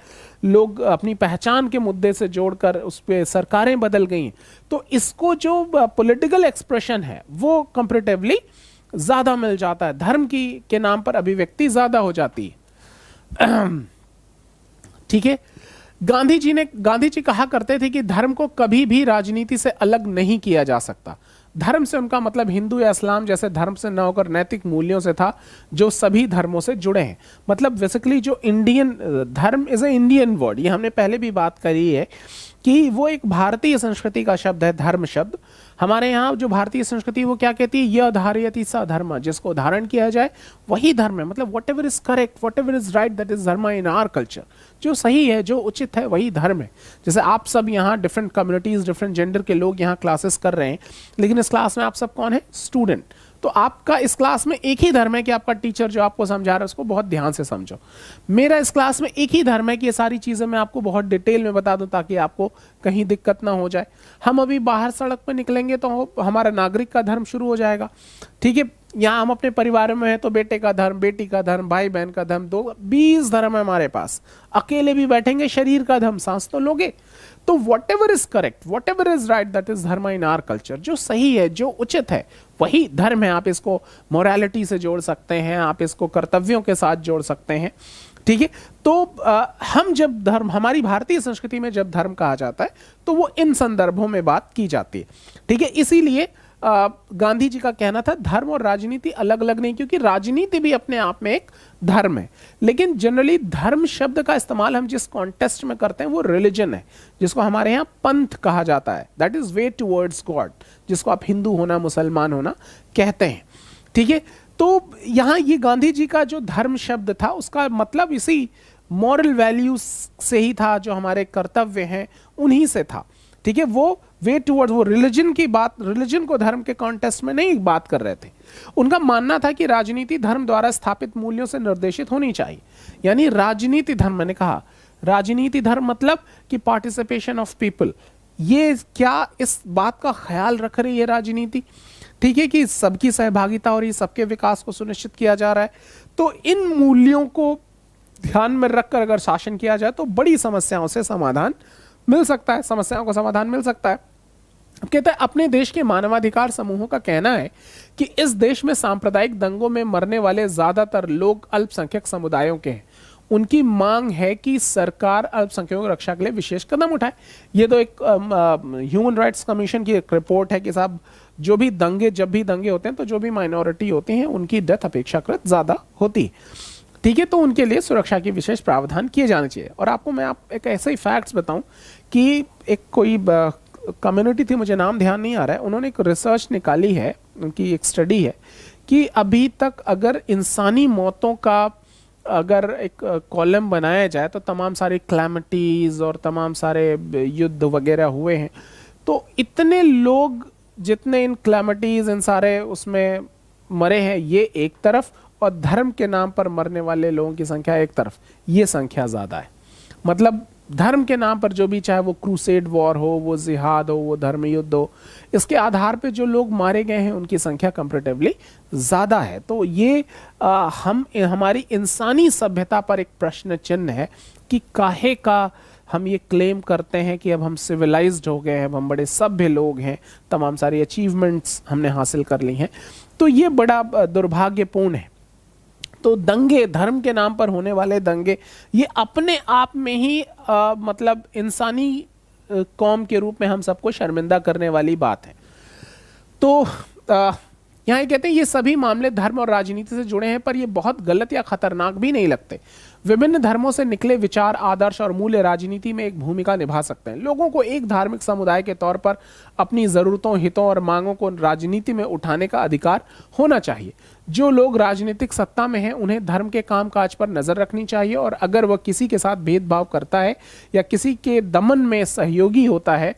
लोग अपनी पहचान के मुद्दे से जोड़कर उस पर सरकारें बदल गई हैं। तो इसको जो पॉलिटिकल एक्सप्रेशन है वो कंपैरेटिवली ज्यादा मिल जाता है, धर्म की के नाम पर अभिव्यक्ति ज्यादा हो जाती है। ठीक है, गांधी जी कहा करते थे कि धर्म को कभी भी राजनीति से अलग नहीं किया जा सकता। धर्म से उनका मतलब हिंदू या इस्लाम जैसे धर्म से न होकर नैतिक मूल्यों से था, जो सभी धर्मों से जुड़े हैं। मतलब बेसिकली जो इंडियन धर्म इज ए इंडियन वर्ड, ये हमने पहले भी बात करी है कि वो एक भारतीय संस्कृति का शब्द है, धर्म शब्द। हमारे यहाँ जो भारतीय संस्कृति वो क्या कहती है, यह धारयति स धर्म, जिसको धारण किया जाए वही धर्म है। मतलब what ever is correct, what ever is right, that is धर्म इन आवर कल्चर। जो सही है, जो उचित है, वही धर्म है। जैसे आप सब यहाँ डिफरेंट कम्युनिटीज, डिफरेंट जेंडर के लोग यहाँ क्लासेस कर रहे हैं, लेकिन इस क्लास में आप सब कौन है, स्टूडेंट। तो आपका इस क्लास में एक ही धर्म है कि आपका टीचर जो आपको समझा रहा है उसको बहुत ध्यान से समझो। मेरा इस क्लास में एक ही धर्म है कि ये सारी चीजें मैं आपको बहुत डिटेल में बता दूं ताकि आपको कहीं दिक्कत ना हो जाए। हम अभी बाहर सड़क पर निकलेंगे तो हमारा नागरिक का धर्म शुरू हो जाएगा। ठीक है, यहाँ हम अपने परिवार में हैं तो बेटे का धर्म, बेटी का धर्म, भाई बहन का धर्म, 20 धर्म है हमारे पास। अकेले भी बैठेंगे, शरीर का धर्म, सांस तो लोगे। तो what ever is correct, what ever is right, that is धर्म इन आवर कल्चर। जो सही है, जो उचित है, वही धर्म है। आप इसको मोरालिटी से जोड़ सकते हैं, आप इसको कर्तव्यों के साथ जोड़ सकते हैं। ठीक है, तो हम जब धर्म, हमारी भारतीय संस्कृति में जब धर्म कहा जाता है तो वो इन संदर्भों में बात की जाती है। ठीक है, इसीलिए गांधी जी का कहना था धर्म और राजनीति अलग अलग नहीं, क्योंकि राजनीति भी अपने आप में एक धर्म है। लेकिन जनरली धर्म शब्द का इस्तेमाल हम जिस कॉन्टेक्स्ट में करते हैं वो रिलीजन है, जिसको हमारे यहाँ पंथ कहा जाता है, that is way towards God, जिसको आप हिंदू होना, मुसलमान होना कहते हैं। ठीक है, तो यहाँ ये गांधी जी का जो धर्म शब्द था उसका मतलब इसी मॉरल वैल्यूज से ही था, जो हमारे कर्तव्य हैं उन्हीं से था। ठीक है, वो वे टुवर्ड्स, वो रिलीजन की बात, रिलीजन को धर्म के कॉन्टेक्स्ट में नहीं बात कर रहे थे। उनका मानना था कि राजनीति धर्म द्वारा स्थापित मूल्यों से निर्देशित होनी चाहिए। यानी राजनीति धर्म, मैंने कहा राजनीति धर्म मतलब कि पार्टिसिपेशन ऑफ पीपल। ये क्या इस बात का ख्याल रख रही है राजनीति, ठीक है, कि सबकी सहभागिता और ये सबके विकास को सुनिश्चित किया जा रहा है। तो इन मूल्यों को ध्यान में रखकर अगर शासन किया जाए तो बड़ी समस्याओं से समाधान मिल सकता है, समस्याओं का समाधान मिल सकता है। कहता है अपने देश के मानवाधिकार समूहों का कहना है कि इस देश में सांप्रदायिक दंगों में मरने वाले ज्यादातर लोग अल्पसंख्यक समुदायों के हैं। उनकी मांग है कि सरकार अल्पसंख्यकों की रक्षा के लिए विशेष कदम उठाए। ये तो एक ह्यूमन राइट्स कमीशन की एक रिपोर्ट है कि साहब जो भी दंगे, जब भी दंगे होते हैं तो जो भी माइनॉरिटी होती हैं उनकी डेथ अपेक्षाकृत ज्यादा होती है। ठीक है, तो उनके लिए सुरक्षा की विशेष प्रावधान किए जाने चाहिए। और आपको मैं एक ऐसे ही फैक्ट्स बताऊं कि एक कोई कम्युनिटी थी, मुझे नाम ध्यान नहीं आ रहा है, उन्होंने एक रिसर्च निकाली है, उनकी एक स्टडी है कि अभी तक अगर इंसानी मौतों का अगर एक कॉलम बनाया जाए तो तमाम सारे क्लैमिटीज और तमाम सारे युद्ध वगैरह हुए हैं, तो इतने लोग जितने इन क्लैमिटीज, इन सारे उसमें मरे हैं, ये एक तरफ, और धर्म के नाम पर मरने वाले लोगों की संख्या एक तरफ, ये संख्या ज्यादा है। मतलब धर्म के नाम पर जो भी, चाहे वो क्रूसेड वॉर हो, वो जिहाद हो, वो धर्म युद्ध हो, इसके आधार पे जो लोग मारे गए हैं उनकी संख्या कंपैरेटिवली ज़्यादा है। तो ये हमारी इंसानी सभ्यता पर एक प्रश्न चिन्ह है कि काहे का हम ये क्लेम करते हैं कि अब हम सिविलाइज्ड हो गए हैं, अब हम बड़े सभ्य लोग हैं, तमाम सारी अचीवमेंट्स हमने हासिल कर ली हैं। तो ये बड़ा दुर्भाग्यपूर्ण है। तो दंगे, धर्म के नाम पर होने वाले दंगे, ये अपने आप में ही मतलब इंसानी कौम के रूप में हम सबको शर्मिंदा करने वाली बात है। तो यहाँ ये कहते हैं ये सभी मामले धर्म और राजनीति से जुड़े हैं, पर ये बहुत गलत या खतरनाक भी नहीं लगते। विभिन्न धर्मों से निकले विचार, आदर्श और मूल्य राजनीति में एक भूमिका निभा सकते हैं। लोगों को एक धार्मिक समुदाय के तौर पर अपनी जरूरतों, हितों और मांगों को राजनीति में उठाने का अधिकार होना चाहिए। जो लोग राजनीतिक सत्ता में हैं उन्हें धर्म के कामकाज पर नजर रखनी चाहिए, और अगर वह किसी के साथ भेदभाव करता है या किसी के दमन में सहयोगी होता है,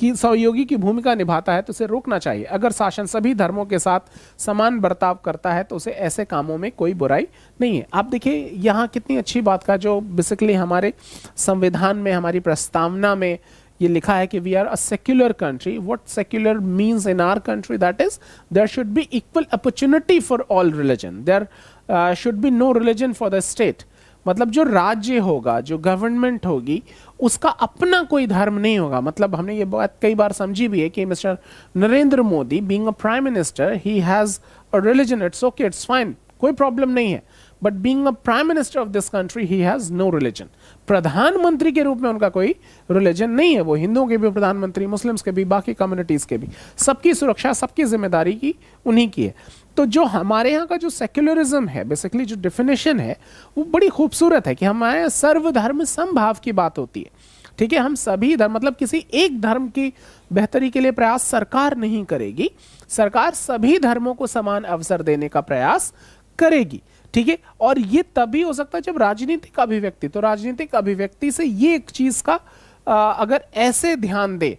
कि सहयोगी की भूमिका निभाता है, तो उसे रोकना चाहिए। अगर शासन सभी धर्मों के साथ समान बर्ताव करता है तो उसे ऐसे कामों में कोई बुराई नहीं है। आप देखिए यहाँ कितनी अच्छी बात का जो बेसिकली हमारे संविधान में, हमारी प्रस्तावना में ये लिखा है कि we are a secular country. What secular means in our country, that is there should be equal opportunity for all religion, there should be no religion for the state. मतलब जो राज्य होगा, जो गवर्नमेंट होगी, उसका अपना कोई धर्म नहीं होगा। मतलब हमने ये बात कई बार समझी भी है कि mister Narendra Modi being a prime minister, he has a religion, it's okay, it's fine, कोई प्रॉब्लम नहीं है। But being a prime minister of this country, he has no religion. प्रधानमंत्री के रूप में उनका कोई रिलीजन नहीं है। वो हिंदुओं के भी प्रधानमंत्री, मुस्लिम्स के भी, बाकी कम्युनिटीज के भी, सबकी सुरक्षा, सबकी जिम्मेदारी की उन्हीं की है। तो जो हमारे यहाँ का जो सेक्युलरिज्म है, बेसिकली जो डेफिनेशन है, वो बड़ी खूबसूरत है कि हमारे यहाँ सर्वधर्म समभाव की बात होती है। ठीक है, हम सभी धर्म, मतलब किसी एक धर्म की बेहतरी के लिए प्रयास सरकार नहीं करेगी, सरकार सभी धर्मों को समान अवसर देने का प्रयास करेगी। ठीक है, और ये तभी हो सकता है जब राजनीतिक अभिव्यक्ति, तो राजनीतिक अभिव्यक्ति से ये एक चीज का अगर ऐसे ध्यान दे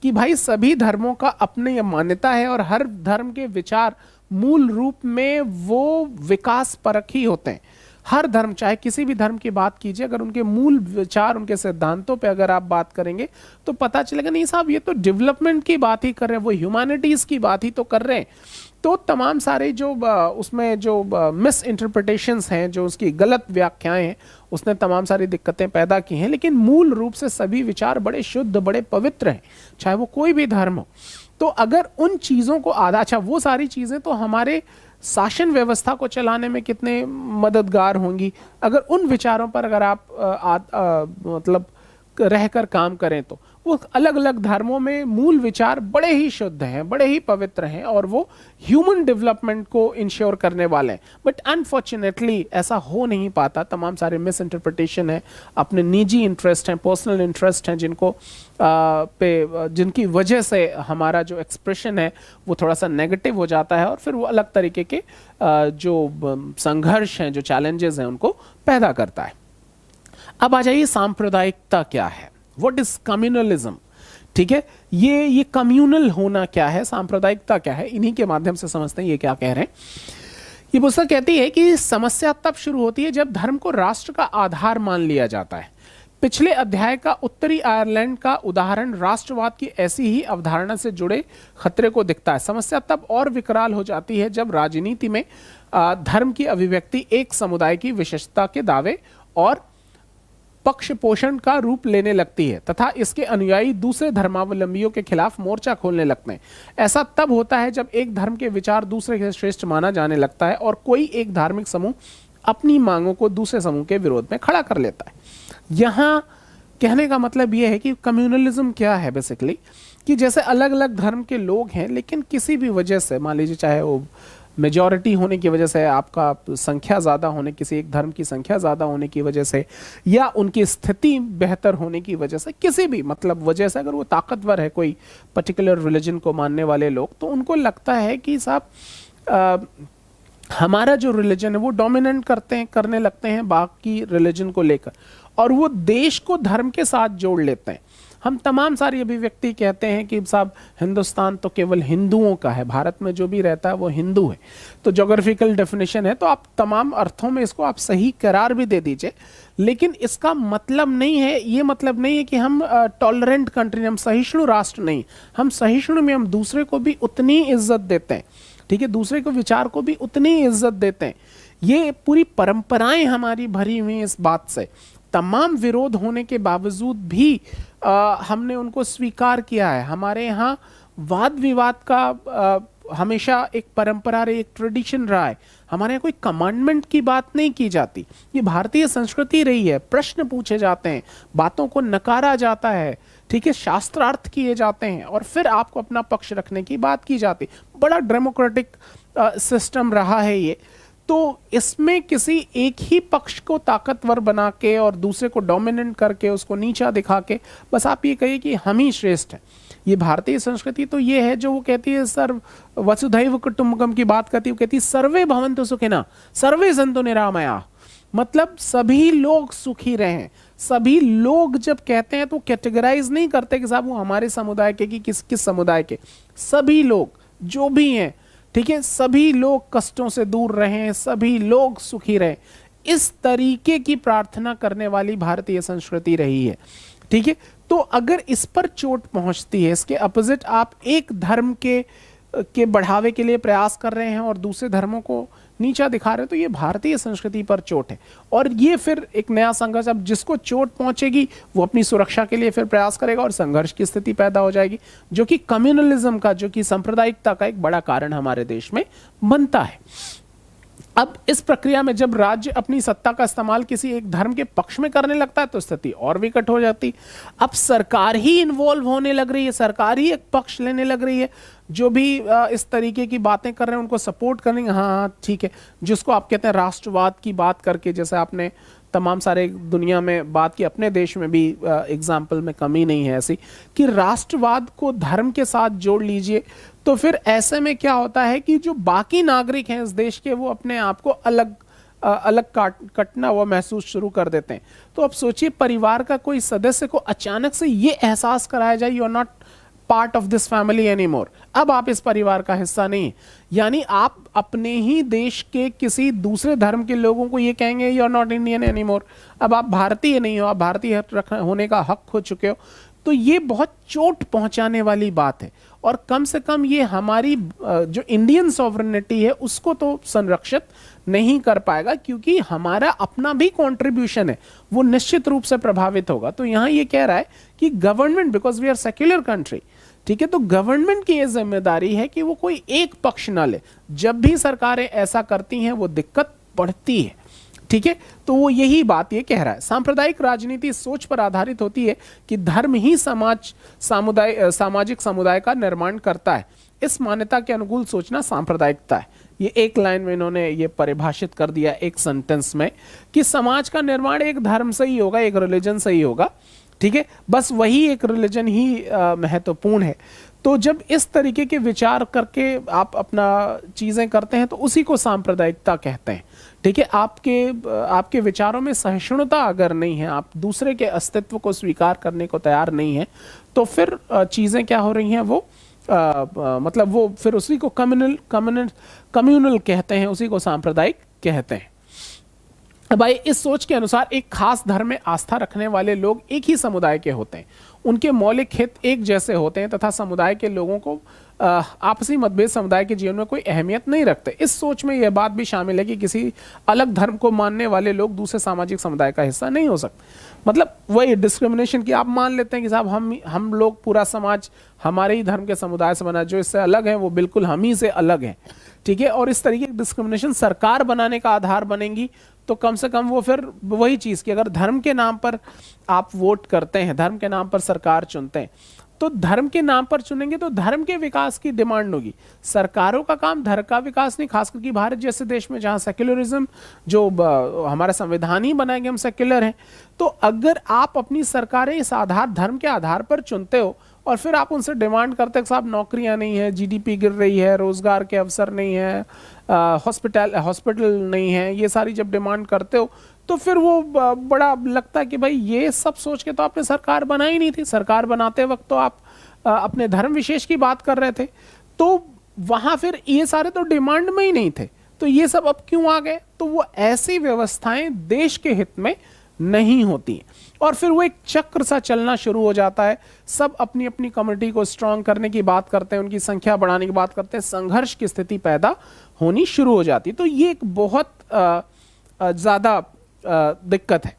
कि भाई सभी धर्मों का अपनी मान्यता है और हर धर्म के विचार मूल रूप में वो विकास परक ही होते हैं। हर धर्म, चाहे किसी भी धर्म की बात कीजिए, अगर उनके मूल विचार, उनके सिद्धांतों पे अगर आप बात करेंगे तो पता चलेगा नहीं साहब ये तो डेवलपमेंट की बात ही कर रहे हैं, वो ह्यूमैनिटीज की बात ही तो कर रहे हैं। तो तमाम सारे जो उसमें जो मिस इंटरप्रिटेशंस हैं, जो उसकी गलत व्याख्याएं हैं, उसने तमाम सारी दिक्कतें पैदा की हैं। लेकिन मूल रूप से सभी विचार बड़े शुद्ध, बड़े पवित्र हैं, चाहे वो कोई भी धर्म हो। तो अगर उन चीज़ों को अच्छा, वो सारी चीज़ें तो हमारे शासन व्यवस्था को चलाने में कितने मददगार होंगी अगर उन विचारों पर अगर आप मतलब रहकर काम करें। तो वो अलग अलग धर्मों में मूल विचार बड़े ही शुद्ध हैं, बड़े ही पवित्र हैं, और वो ह्यूमन डेवलपमेंट को इंश्योर करने वाले हैं। बट अनफॉर्चुनेटली ऐसा हो नहीं पाता। तमाम सारे मिस इंटरप्रिटेशन है, अपने निजी इंटरेस्ट हैं, पर्सनल इंटरेस्ट हैं, जिनकी वजह से हमारा जो एक्सप्रेशन है वो थोड़ा सा नेगेटिव हो जाता है, और फिर वो अलग तरीके के जो संघर्ष हैं, जो चैलेंजेस हैं, उनको पैदा करता है। अब आ जाइए सांप्रदायिकता क्या है, व्हाट इज कम्युनलिज्म। ठीक है, ये कम्युनल होना क्या है, सांप्रदायिकता क्या है, इन्हीं के माध्यम से समझते हैं ये क्या कह रहे हैं। ये पुस्तक कहती है कि समस्या तब शुरू होती है जब धर्म को राष्ट्र का आधार मान लिया जाता है। पिछले अध्याय का उत्तरी आयरलैंड का उदाहरण राष्ट्रवाद की ऐसी ही अवधारणा से जुड़े खतरे को दिखता है। समस्या तब और विकराल हो जाती है जब राजनीति में धर्म की अभिव्यक्ति एक समुदाय की विशेषता के दावे और पक्ष पोषण का रूप लेने लगती है तथा इसके अनुयायी दूसरे धर्मावलंबियों के खिलाफ मोर्चा खोलने लगते हैं। ऐसा तब होता है जब एक धर्म के विचार दूसरे के श्रेष्ठ माना जाने लगता है और कोई एक धार्मिक समूह अपनी मांगों को दूसरे समूह के विरोध में खड़ा कर लेता है। यहाँ कहने का मतलब यह है कि कम्युनलिज्म क्या है, बेसिकली कि जैसे अलग अलग धर्म के लोग हैं, लेकिन किसी भी वजह से, मान लीजिए चाहे वो मेजॉरिटी होने की वजह से, आपका संख्या ज़्यादा होने, किसी एक धर्म की संख्या ज़्यादा होने की वजह से, या उनकी स्थिति बेहतर होने की वजह से, किसी भी मतलब वजह से, अगर वो ताकतवर है कोई पर्टिकुलर रिलीजन को मानने वाले लोग, तो उनको लगता है कि साहब हमारा जो रिलीजन है वो डोमिनेट करने लगते हैं बाकी रिलीजन को लेकर, और वो देश को धर्म के साथ जोड़ लेते हैं। हम तमाम सारी अभिव्यक्ति कहते हैं कि साहब हिंदुस्तान तो केवल हिंदुओं का है, भारत में जो भी रहता है वो हिंदू है, तो ज्योग्राफिकल डेफिनेशन है, तो आप तमाम अर्थों में इसको आप सही करार भी दे दीजिए, लेकिन इसका मतलब नहीं है, ये मतलब नहीं है कि हम टॉलरेंट कंट्री, हम सहिष्णु राष्ट्र नहीं, हम सहिष्णु में हम दूसरे को भी उतनी इज्जत देते हैं, ठीक है, दूसरे को विचार को भी उतनी इज्जत देते हैं। ये पूरी परंपराएं हमारी भरी हुई इस बात से, तमाम विरोध होने के बावजूद भी हमने उनको स्वीकार किया है। हमारे यहाँ वाद विवाद का हमेशा एक परंपरा रही, एक ट्रेडिशन रहा है। हमारे यहाँ कोई कमांडमेंट की बात नहीं की जाती, ये भारतीय संस्कृति रही है। प्रश्न पूछे जाते हैं, बातों को नकारा जाता है, ठीक है, शास्त्रार्थ किए जाते हैं और फिर आपको अपना पक्ष रखने की बात की जाती। बड़ा डेमोक्रेटिक सिस्टम रहा है ये। तो इसमें किसी एक ही पक्ष को ताकतवर बना के और दूसरे को डोमिनेंट करके उसको नीचा दिखा के बस आप ये कहिए कि हम ही श्रेष्ठ हैं। ये भारतीय संस्कृति तो ये है जो वो कहती है सर्व वसुधैव कुटुंबकम की बात करती है, वो कहती है सर्वे भवन्तु सुखिनः सर्वे सन्तु निरामयाः, मतलब सभी लोग सुखी रहें। सभी लोग जब कहते हैं तो कैटेगराइज नहीं करते कि साहब वो हमारे समुदाय के कि किस समुदाय के, सभी लोग जो भी हैं, ठीक है, सभी लोग कष्टों से दूर रहें, सभी लोग सुखी रहें, इस तरीके की प्रार्थना करने वाली भारतीय संस्कृति रही है, ठीक है। तो अगर इस पर चोट पहुंचती है, इसके अपोजिट आप एक धर्म के बढ़ावे के लिए प्रयास कर रहे हैं और दूसरे धर्मों को नीचा दिखा रहे हैं, तो ये भारतीय संस्कृति पर चोट है। और ये फिर एक नया संघर्ष, अब जिसको चोट पहुंचेगी वो अपनी सुरक्षा के लिए फिर प्रयास करेगा और संघर्ष की स्थिति पैदा हो जाएगी, जो कि कम्युनलिज्म का, जो कि सांप्रदायिकता का एक बड़ा कारण हमारे देश में बनता है। अब इस प्रक्रिया में जब राज्य अपनी सत्ता का इस्तेमाल किसी एक धर्म के पक्ष में करने लगता है तो स्थिति और विकट हो जाती। अब सरकार ही इन्वॉल्व होने लग रही है, सरकार ही एक पक्ष लेने लग रही है, जो भी इस तरीके की बातें कर रहे हैं उनको सपोर्ट करेंगे, हाँ ठीक है, जिसको आप कहते हैं राष्ट्रवाद की बात करके, जैसे आपने तमाम सारे दुनिया में बात की, अपने देश में भी एग्जाम्पल में कमी नहीं है ऐसी कि राष्ट्रवाद को धर्म के साथ जोड़ लीजिए, तो फिर ऐसे में क्या होता है कि जो बाकी नागरिक हैं इस देश के वो अपने आप को अलग कटना वो महसूस शुरू कर देते हैं। तो अब सोचिए परिवार का कोई सदस्य को अचानक से ये एहसास कराया जाए you are not part of this family anymore, अब आप इस परिवार का हिस्सा नहीं, यानी आप अपने ही देश के किसी दूसरे धर्म के लोगों को ये कहेंगे you are not Indian anymore, अब आप भारतीय नहीं हो, आप भारतीय होने का हक खो चुके हो। तो ये बहुत चोट पहुंचाने वाली बात है और कम से कम ये हमारी जो इंडियन सॉवरेनिटी है उसको तो संरक्षित नहीं कर पाएगा, क्योंकि हमारा अपना भी कंट्रीब्यूशन है वो निश्चित रूप से प्रभावित होगा। तो यहाँ ये कह रहा है कि government, because we are secular country, ठीक है, तो गवर्नमेंट की ये जिम्मेदारी है कि वो कोई एक पक्ष ना ले। जब भी सरकारें ऐसा करती हैं वो दिक्कत बढ़ती है, ठीक है। तो वो यही बात ये कह रहा है। सांप्रदायिक राजनीति सोच पर आधारित होती है कि धर्म ही सामाजिक समुदाय का निर्माण करता है। इस मान्यता के अनुकूल सोचना सांप्रदायिकता है। ये एक लाइन में इन्होंने ये परिभाषित कर दिया एक सेंटेंस में कि समाज का निर्माण एक धर्म से ही होगा, एक रिलीजन से ही होगा, ठीक है, बस वही एक रिलीजन ही महत्वपूर्ण है। तो जब इस तरीके के विचार करके आप अपना चीजें करते हैं तो उसी को सांप्रदायिकता कहते हैं, ठीक है। आपके विचारों में सहिष्णुता अगर नहीं है, आप दूसरे के अस्तित्व को स्वीकार करने को तैयार नहीं है, तो फिर चीजें क्या हो रही हैं, वो मतलब वो फिर उसी को कम्युनल कहते हैं, उसी को सांप्रदायिक कहते हैं। भाई इस सोच के अनुसार एक खास धर्म में आस्था रखने वाले लोग एक ही समुदाय के होते हैं, उनके मौलिक हित एक जैसे होते हैं तथा समुदाय के लोगों को आपसी मतभेद समुदाय के जीवन में कोई अहमियत नहीं रखते। इस सोच में यह बात भी शामिल है कि किसी अलग धर्म को मानने वाले लोग दूसरे सामाजिक समुदाय का हिस्सा नहीं हो सकते। मतलब वही डिस्क्रिमिनेशन की आप मान लेते हैं कि साहब हम लोग पूरा समाज हमारे ही धर्म के समुदाय से बना, जो इससे अलग है वो बिल्कुल हम ही से अलग है, ठीक है। और इस तरीके की डिस्क्रिमिनेशन सरकार बनाने का आधार बनेंगी तो कम से कम वो फिर वही चीज कि अगर धर्म के नाम पर आप वोट करते हैं, धर्म के नाम पर सरकार चुनते हैं, तो धर्म के नाम पर चुनेंगे तो धर्म के विकास की डिमांड होगी। सरकारों का काम धर्म का विकास नहीं, खास करके भारत जैसे देश में जहां सेक्युलरिज्म, जो हमारा संविधान ही बनाया गया हम सेक्युलर हैं, तो अगर आप अपनी सरकारें इस आधार धर्म के आधार पर चुनते हो और फिर आप उनसे डिमांड करते हैं कि साहब नौकरियां नहीं है, जीडीपी गिर रही है, रोजगार के अवसर नहीं है, हॉस्पिटल नहीं है, ये सारी जब डिमांड करते हो तो फिर वो बड़ा लगता है कि भाई ये सब सोच के तो आपने सरकार बनाई नहीं थी, सरकार बनाते वक्त तो आप अपने धर्म विशेष की बात कर रहे थे, तो वहां फिर ये सारे तो डिमांड में ही नहीं थे, तो ये सब अब क्यों आ गए? तो वो ऐसी व्यवस्थाएं देश के हित में नहीं होती और फिर वो एक चक्र सा चलना शुरू हो जाता है। सब अपनी अपनी कम्युनिटी को स्ट्रांग करने की बात करते हैं, उनकी संख्या बढ़ाने की बात करते हैं, संघर्ष की स्थिति पैदा होनी शुरू हो जाती है। तो ये एक बहुत ज्यादा दिक्कत है।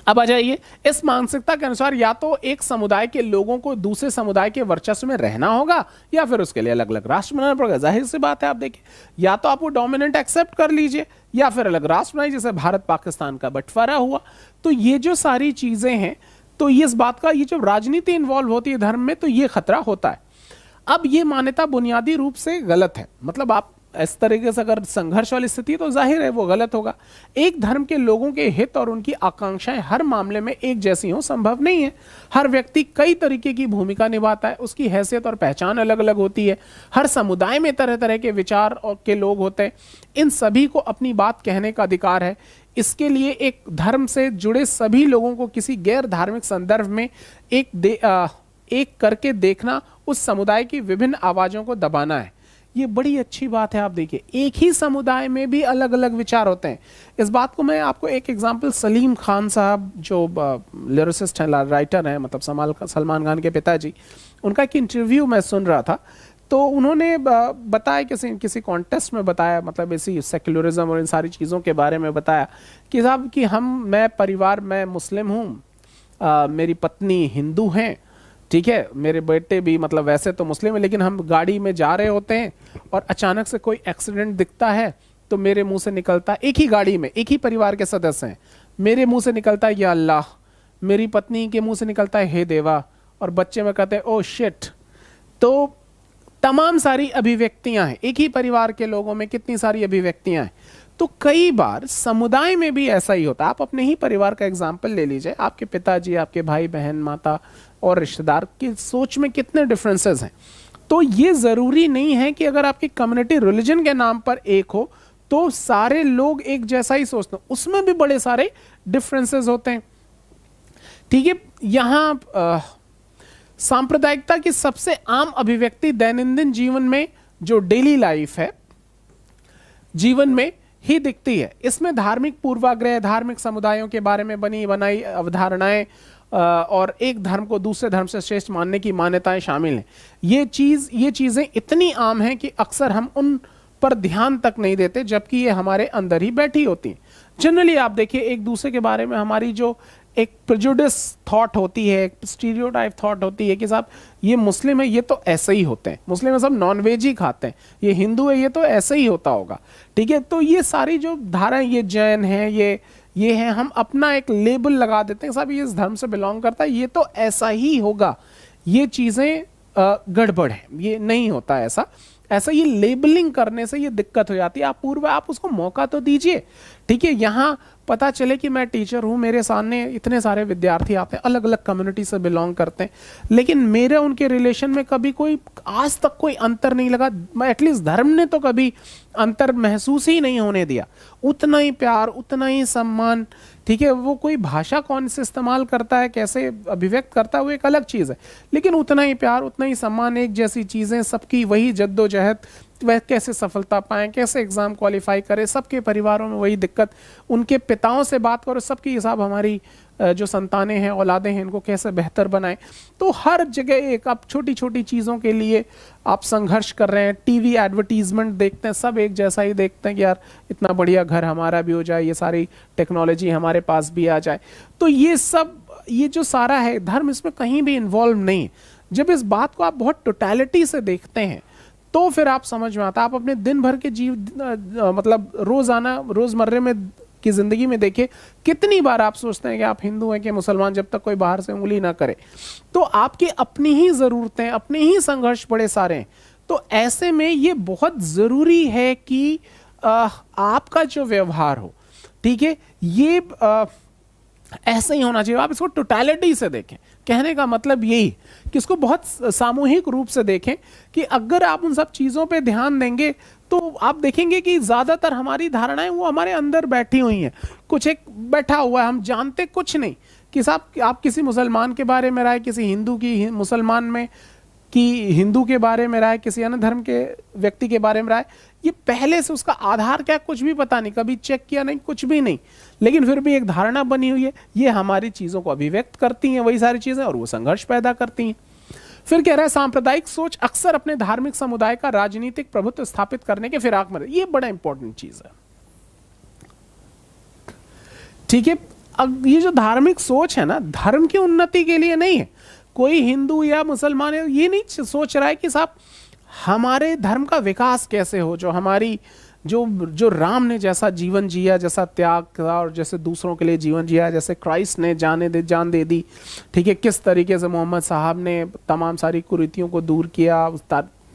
अब आ जाइए, इस मानसिकता के अनुसार या तो एक समुदाय के लोगों को दूसरे समुदाय के वर्चस्व में रहना होगा या फिर उसके लिए अलग अलग राष्ट्र बनाना पड़ेगा। जाहिर सी बात है, आप देखिए, या तो आप वो डोमिनेंट एक्सेप्ट कर लीजिए या फिर अलग राष्ट्र बनाइए, जैसे भारत पाकिस्तान का बंटवारा हुआ। तो ये जो सारी चीजें हैं, तो ये इस बात का, ये जब राजनीति इन्वॉल्व होती है धर्म में, तो ये खतरा होता है। अब ये मान्यता बुनियादी रूप से गलत है, मतलब आप इस तरीके से अगर संघर्ष वाली स्थिति है तो जाहिर है वो गलत होगा। एक धर्म के लोगों के हित और उनकी आकांक्षाएं हर मामले में एक जैसी हो संभव नहीं है। हर व्यक्ति कई तरीके की भूमिका निभाता है, उसकी हैसियत और पहचान अलग अलग होती है। हर समुदाय में तरह तरह के विचार और के लोग होते हैं। इन सभी को अपनी बात कहने का अधिकार है। इसके लिए एक धर्म से जुड़े सभी लोगों को किसी गैर धार्मिक संदर्भ में एक करके देखना, उस समुदाय की विभिन्न आवाजों को दबाना है। ये बड़ी अच्छी बात है। आप देखिए, एक ही समुदाय में भी अलग अलग विचार होते हैं। इस बात को मैं आपको एक एग्जांपल, सलीम खान साहब जो लिरिसिस्ट हैं, राइटर हैं, मतलब सलमान खान के पिताजी, उनका एक इंटरव्यू मैं सुन रहा था। तो उन्होंने बताया, किसी कॉन्टेस्ट में बताया, मतलब इसी सेक्युलरिज्म और इन सारी चीज़ों के बारे में बताया कि साहब कि मैं मुस्लिम हूँ, मेरी पत्नी हिंदू हैं, ठीक है, मेरे बेटे भी मतलब वैसे तो मुस्लिम है, लेकिन हम गाड़ी में जा रहे होते हैं और अचानक से कोई एक्सीडेंट दिखता है तो मेरे मुंह से निकलता है, एक ही गाड़ी में एक ही परिवार के सदस्य हैं, मेरे मुंह से निकलता है या अल्लाह, मेरी पत्नी के मुंह से निकलता है हे देवा, और बच्चे में कहते हैं ओ शिट। तो तमाम सारी अभिव्यक्तियां हैं, एक ही परिवार के लोगों में कितनी सारी अभिव्यक्तियां हैं। तो कई बार समुदाय में भी ऐसा ही होता है। आप अपने ही परिवार का एग्जाम्पल ले लीजिए, आपके पिताजी, आपके भाई बहन, माता और रिश्तेदार की सोच में कितने डिफरेंसेस हैं। तो ये जरूरी नहीं है कि अगर आपकी कम्युनिटी रिलीजन के नाम पर एक हो तो सारे लोग एक जैसा ही सोचते हैं, उसमें भी बड़े सारे डिफरेंसेस होते हैं, ठीक है। यहां सांप्रदायिकता की सबसे आम अभिव्यक्ति दैनंदिन जीवन में, जो डेली लाइफ है, जीवन में ही दिखती है। इसमें धार्मिक पूर्वाग्रह, धार्मिक समुदायों के बारे में बनी बनाई अवधारणाएं और एक धर्म को दूसरे धर्म से श्रेष्ठ मानने की मान्यताएं शामिल हैं। ये चीजें इतनी आम हैं कि अक्सर हम उन पर ध्यान तक नहीं देते, जबकि ये हमारे अंदर ही बैठी होती हैं। जनरली आप देखिए, एक दूसरे के बारे में हमारी जो एक प्रेजुडिस थॉट होती है, एक स्टीरियोटाइप थॉट होती है कि साहब ये मुस्लिम है, ये तो ऐसे ही होते हैं, मुस्लिम है सब नॉनवेज ही खाते हैं, ये हिंदू है, ये तो ऐसे ही होता होगा, ठीक है। तो ये सारी जो धाराएं, ये जैन है, ये है, हम अपना एक लेबल लगा देते हैं, साहब ये इस धर्म से बिलोंग करता है, ये तो ऐसा ही होगा। ये चीजें गड़बड़ है, ये नहीं होता ऐसा ये लेबलिंग करने से ये दिक्कत हो जाती है। आप उसको मौका तो दीजिए, ठीक है। यहाँ पता चले कि मैं टीचर हूँ, मेरे सामने इतने सारे विद्यार्थी आते हैं, अलग अलग कम्युनिटी से बिलोंग करते हैं, लेकिन मेरे उनके रिलेशन में कभी कोई आज तक कोई अंतर नहीं लगा। एटलीस्ट धर्म ने तो कभी अंतर महसूस ही नहीं होने दिया। उतना ही प्यार, उतना ही सम्मान, ठीक है। वो कोई भाषा कौन से इस्तेमाल करता है, कैसे अभिव्यक्त करता है, वो एक अलग चीज़ है, लेकिन उतना ही प्यार, उतना ही सम्मान, एक जैसी चीज़ें, सबकी वही जद्दोजहद, वह कैसे सफलता पाएं, कैसे एग्जाम क्वालिफाई करें, सबके परिवारों में वही दिक्कत। उनके पिताओं से बात करो, सबकी हिसाब हमारी जो संतानें हैं, औलादें हैं, इनको कैसे बेहतर बनाएं। तो हर जगह एक, आप छोटी छोटी चीज़ों के लिए आप संघर्ष कर रहे हैं। टीवी एडवर्टीजमेंट देखते हैं, सब एक जैसा ही देखते हैं कि यार इतना बढ़िया घर हमारा भी हो जाए, ये सारी टेक्नोलॉजी हमारे पास भी आ जाए। तो ये जो सारा है, धर्म इसमें कहीं भी इन्वॉल्व नहीं है। जब इस बात को आप बहुत टोटलिटी से देखते हैं तो फिर आप समझ में आता है। आप अपने दिन भर के मतलब रोजमर्रे में की जिंदगी में देखिए, कितनी बार आप सोचते हैं कि आप हिंदू हैं कि मुसलमान, जब तक कोई बाहर से उंगली ना करे। तो आपकी अपनी ही जरूरतें, अपने ही संघर्ष बड़े सारे हैं। तो ऐसे में ये बहुत जरूरी है कि आपका जो व्यवहार हो, ठीक है, ये ऐसा ही होना चाहिए। आप इसको टोटलिटी से देखें। कहने का मतलब यही कि इसको बहुत सामूहिक रूप से देखें कि अगर आप उन सब चीज़ों पे ध्यान देंगे तो आप देखेंगे कि ज्यादातर हमारी धारणाएं वो हमारे अंदर बैठी हुई हैं, कुछ एक बैठा हुआ है, हम जानते कुछ नहीं। कि साहब आप किसी मुसलमान के बारे में राय, किसी हिंदू की मुसलमान में कि हिंदू के बारे में राय, किसी अन्य धर्म के व्यक्ति के बारे में राय, ये पहले से उसका आधार क्या कुछ भी पता नहीं, कभी चेक किया नहीं, कुछ भी नहीं, लेकिन फिर भी एक धारणा बनी हुई है। ये हमारी चीजों को अभिव्यक्त करती हैं वही सारी चीजें, और वो संघर्ष पैदा करती हैं। फिर कह रहा है सांप्रदायिक सोच अक्सर अपने धार्मिक समुदाय का राजनीतिक प्रभुत्व स्थापित करने के फिराक में, ये बड़ा इंपॉर्टेंट चीज है। ठीक है, अब ये जो धार्मिक सोच है ना, धर्म की उन्नति के लिए नहीं है। कोई हिंदू या मुसलमान ये नहीं सोच रहा है कि साहब हमारे धर्म का विकास कैसे हो, जो हमारी जो राम ने जैसा जीवन जिया, जैसा त्याग किया और जैसे दूसरों के लिए जीवन जिया, जैसे क्राइस्ट ने जान दे दी, ठीक है, किस तरीके से मोहम्मद साहब ने तमाम सारी कुरीतियों को दूर किया,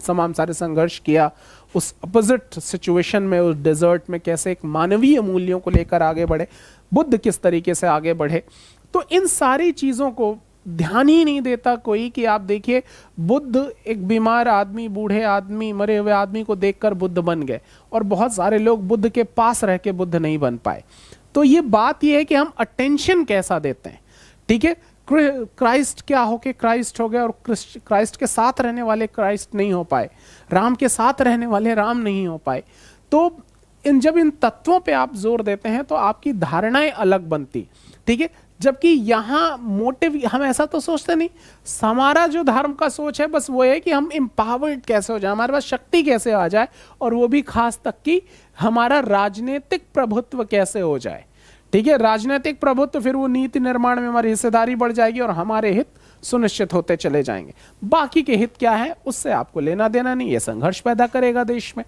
तमाम सारे संघर्ष किया, उस अपोजिट सिचुएशन में, उस डेजर्ट में कैसे एक मानवीय मूल्यों को लेकर आगे बढ़े, बुद्ध किस तरीके से आगे बढ़े। तो इन सारी चीज़ों को ध्यान ही नहीं देता कोई। कि आप देखिए, बुद्ध एक बीमार आदमी, बूढ़े आदमी, मरे हुए आदमी को देखकर बुद्ध बन गए, और बहुत सारे लोग बुद्ध के पास रह के बुद्ध नहीं बन पाए। तो ये बात ये है कि हम अटेंशन कैसा देते हैं। ठीक है, क्राइस्ट क्या हो के क्राइस्ट हो गए, और क्राइस्ट के साथ रहने वाले क्राइस्ट नहीं हो पाए, राम के साथ रहने वाले राम नहीं हो पाए। तो जब इन तत्वों पे आप जोर देते हैं तो आपकी धारणाएं अलग बनती। ठीक है, जबकि यहाँ मोटिव हम ऐसा तो सोचते नहीं। हमारा जो धर्म का सोच है बस वो है कि हम एम्पावर्ड कैसे हो जाए, हमारे पास शक्ति कैसे आ जाए, और वो भी खास तक कि हमारा राजनीतिक प्रभुत्व कैसे हो जाए। ठीक है, राजनीतिक प्रभुत्व, फिर वो नीति निर्माण में हमारी हिस्सेदारी बढ़ जाएगी और हमारे हित सुनिश्चित होते चले जाएंगे। बाकी के हित क्या है उससे आपको लेना देना नहीं, ये संघर्ष पैदा करेगा देश में।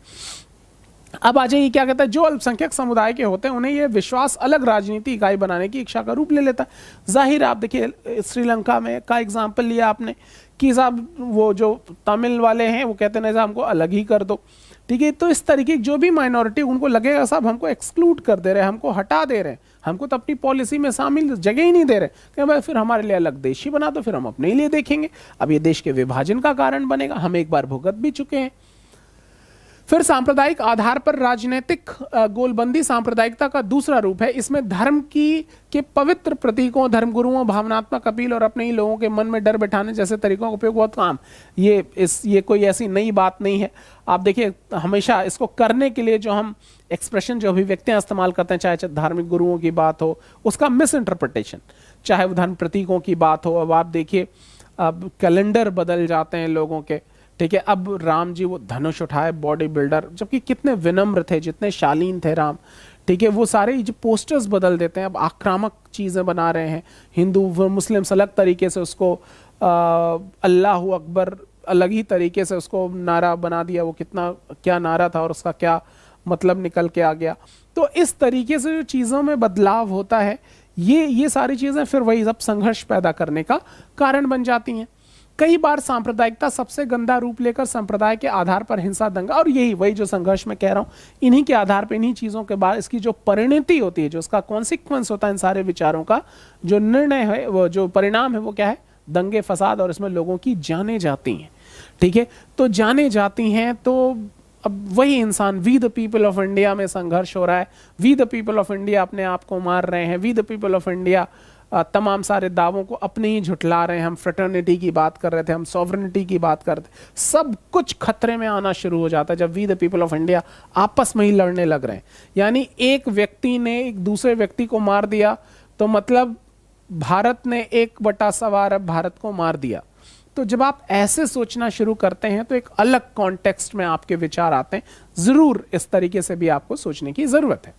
अब आ जाइए, क्या कहता है, जो अल्पसंख्यक समुदाय के होते हैं उन्हें यह विश्वास अलग राजनीति इकाई बनाने की इच्छा का रूप ले लेता है। जाहिर आप देखिए, श्रीलंका में का एग्जाम्पल लिया आपने कि साहब वो जो तमिल वाले हैं वो कहते हैं हमको अलग ही कर दो। ठीक है, तो इस तरीके की जो भी माइनॉरिटी, उनको लगेगा साहब हमको एक्सक्लूड कर दे रहे हैं, हमको हटा दे रहे हैं, हमको तो अपनी पॉलिसी में शामिल जगह ही नहीं दे रहे, कि भाई फिर हमारे लिए अलग देश ही बना दो, फिर हम अपने लिए देखेंगे। अब ये देश के विभाजन का कारण बनेगा, हम एक बार भुगत भी चुके हैं। फिर सांप्रदायिक आधार पर राजनीतिक गोलबंदी सांप्रदायिकता का दूसरा रूप है। इसमें धर्म के पवित्र प्रतीकों, धर्मगुरुओं, भावनात्मक अपील और अपने ही लोगों के मन में डर बैठाने जैसे तरीकों का उपयोग बहुत काम। ये कोई ऐसी नई बात नहीं है। आप देखिए, हमेशा इसको करने के लिए जो हम एक्सप्रेशन, जो अभिव्यक्तियां इस्तेमाल करते हैं, चाहे धार्मिक गुरुओं की बात हो, उसका मिस इंटरप्रिटेशन, चाहे वो धर्म प्रतीकों की बात हो। अब आप देखिए, अब कैलेंडर बदल जाते हैं लोगों के। ठीक है, अब राम जी वो धनुष उठाए, बॉडी बिल्डर, जबकि कितने विनम्र थे, जितने शालीन थे राम। ठीक है, वो सारे जो पोस्टर्स बदल देते हैं, अब आक्रामक चीज़ें बना रहे हैं। हिंदू मुस्लिम अलग तरीके से उसको अल्लाह अकबर अलग ही तरीके से उसको नारा बना दिया। वो कितना क्या नारा था और उसका क्या मतलब निकल के आ गया। तो इस तरीके से जो चीज़ों में बदलाव होता है, ये सारी चीज़ें फिर वही सब संघर्ष पैदा करने का कारण बन जाती हैं। कई बार सांप्रदायिकता सबसे गंदा रूप लेकर संप्रदाय के आधार पर हिंसा, दंगा, और यही वही जो संघर्ष में कह रहा हूं, इन्हीं के आधार पर, इन्हीं चीजों के बाद इसकी जो परिणति होती है, जो उसका कॉन्सिक्वेंस होता है, इन सारे विचारों का जो निर्णय है, वो जो परिणाम है, वो क्या है, दंगे फसाद, और इसमें लोगों की जाने जाती हैं। ठीक है, तो जाने जाती हैं, तो अब वही इंसान, we the people of India में संघर्ष हो रहा है। We the people of India अपने आप को मार रहे हैं। We the people of India तमाम सारे दावों को अपने ही झुठला रहे हैं। हम फ्रेटर्निटी की बात कर रहे थे, हम सॉवरेनिटी की बात कर रहे थे, सब कुछ खतरे में आना शुरू हो जाता है जब we the people of India आपस में ही लड़ने लग रहे हैं। यानी एक व्यक्ति ने एक दूसरे व्यक्ति को मार दिया, तो मतलब भारत ने 1/4 अरब भारत को मार दिया। तो जब आप ऐसे सोचना शुरू करते हैं तो एक अलग कॉन्टेक्स्ट में आपके विचार आते हैं। जरूर इस तरीके से भी आपको सोचने की जरूरत है।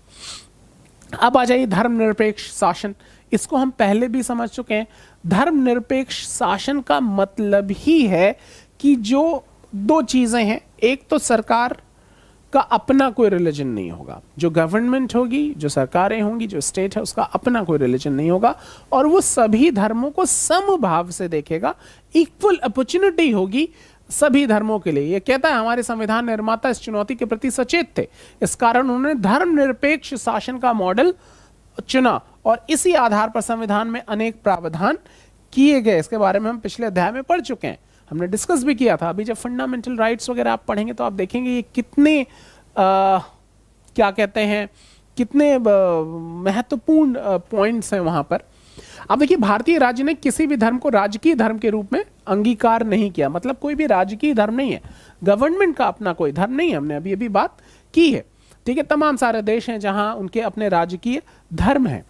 अब आ जाइए धर्मनिरपेक्ष शासन। इसको हम पहले भी समझ चुके हैं। धर्मनिरपेक्ष शासन का मतलब ही है कि जो दो चीजें हैं, एक तो सरकार का अपना कोई रिलीजन नहीं होगा, जो गवर्नमेंट होगी, जो सरकारें होंगी, जो स्टेट है, उसका अपना कोई रिलीजन नहीं होगा, और वो सभी धर्मों को समभाव से देखेगा। इक्वल अपॉर्चुनिटी होगी सभी धर्मों के लिए। ये कहता है, हमारे संविधान निर्माता इस चुनौती के प्रति सचेत थे, इस कारण उन्होंने धर्मनिरपेक्ष शासन का मॉडल चुना, और इसी आधार पर संविधान में अनेक प्रावधान किए गए। इसके बारे में हम पिछले अध्याय में पढ़ चुके हैं, हमने डिस्कस भी किया था। अभी जब फंडामेंटल राइट्स वगैरह आप पढ़ेंगे तो आप देखेंगे ये कितने क्या कहते हैं, कितने महत्वपूर्ण पॉइंट्स हैं वहां पर। अब देखिए, भारतीय राज्य ने किसी भी धर्म को राजकीय धर्म के रूप में अंगीकार नहीं किया, मतलब कोई भी राजकीय धर्म नहीं है, गवर्नमेंट का अपना कोई धर्म नहीं है, हमने अभी अभी बात की है। ठीक है, तमाम सारे देश हैं जहां उनके अपने राजकीय धर्म हैं।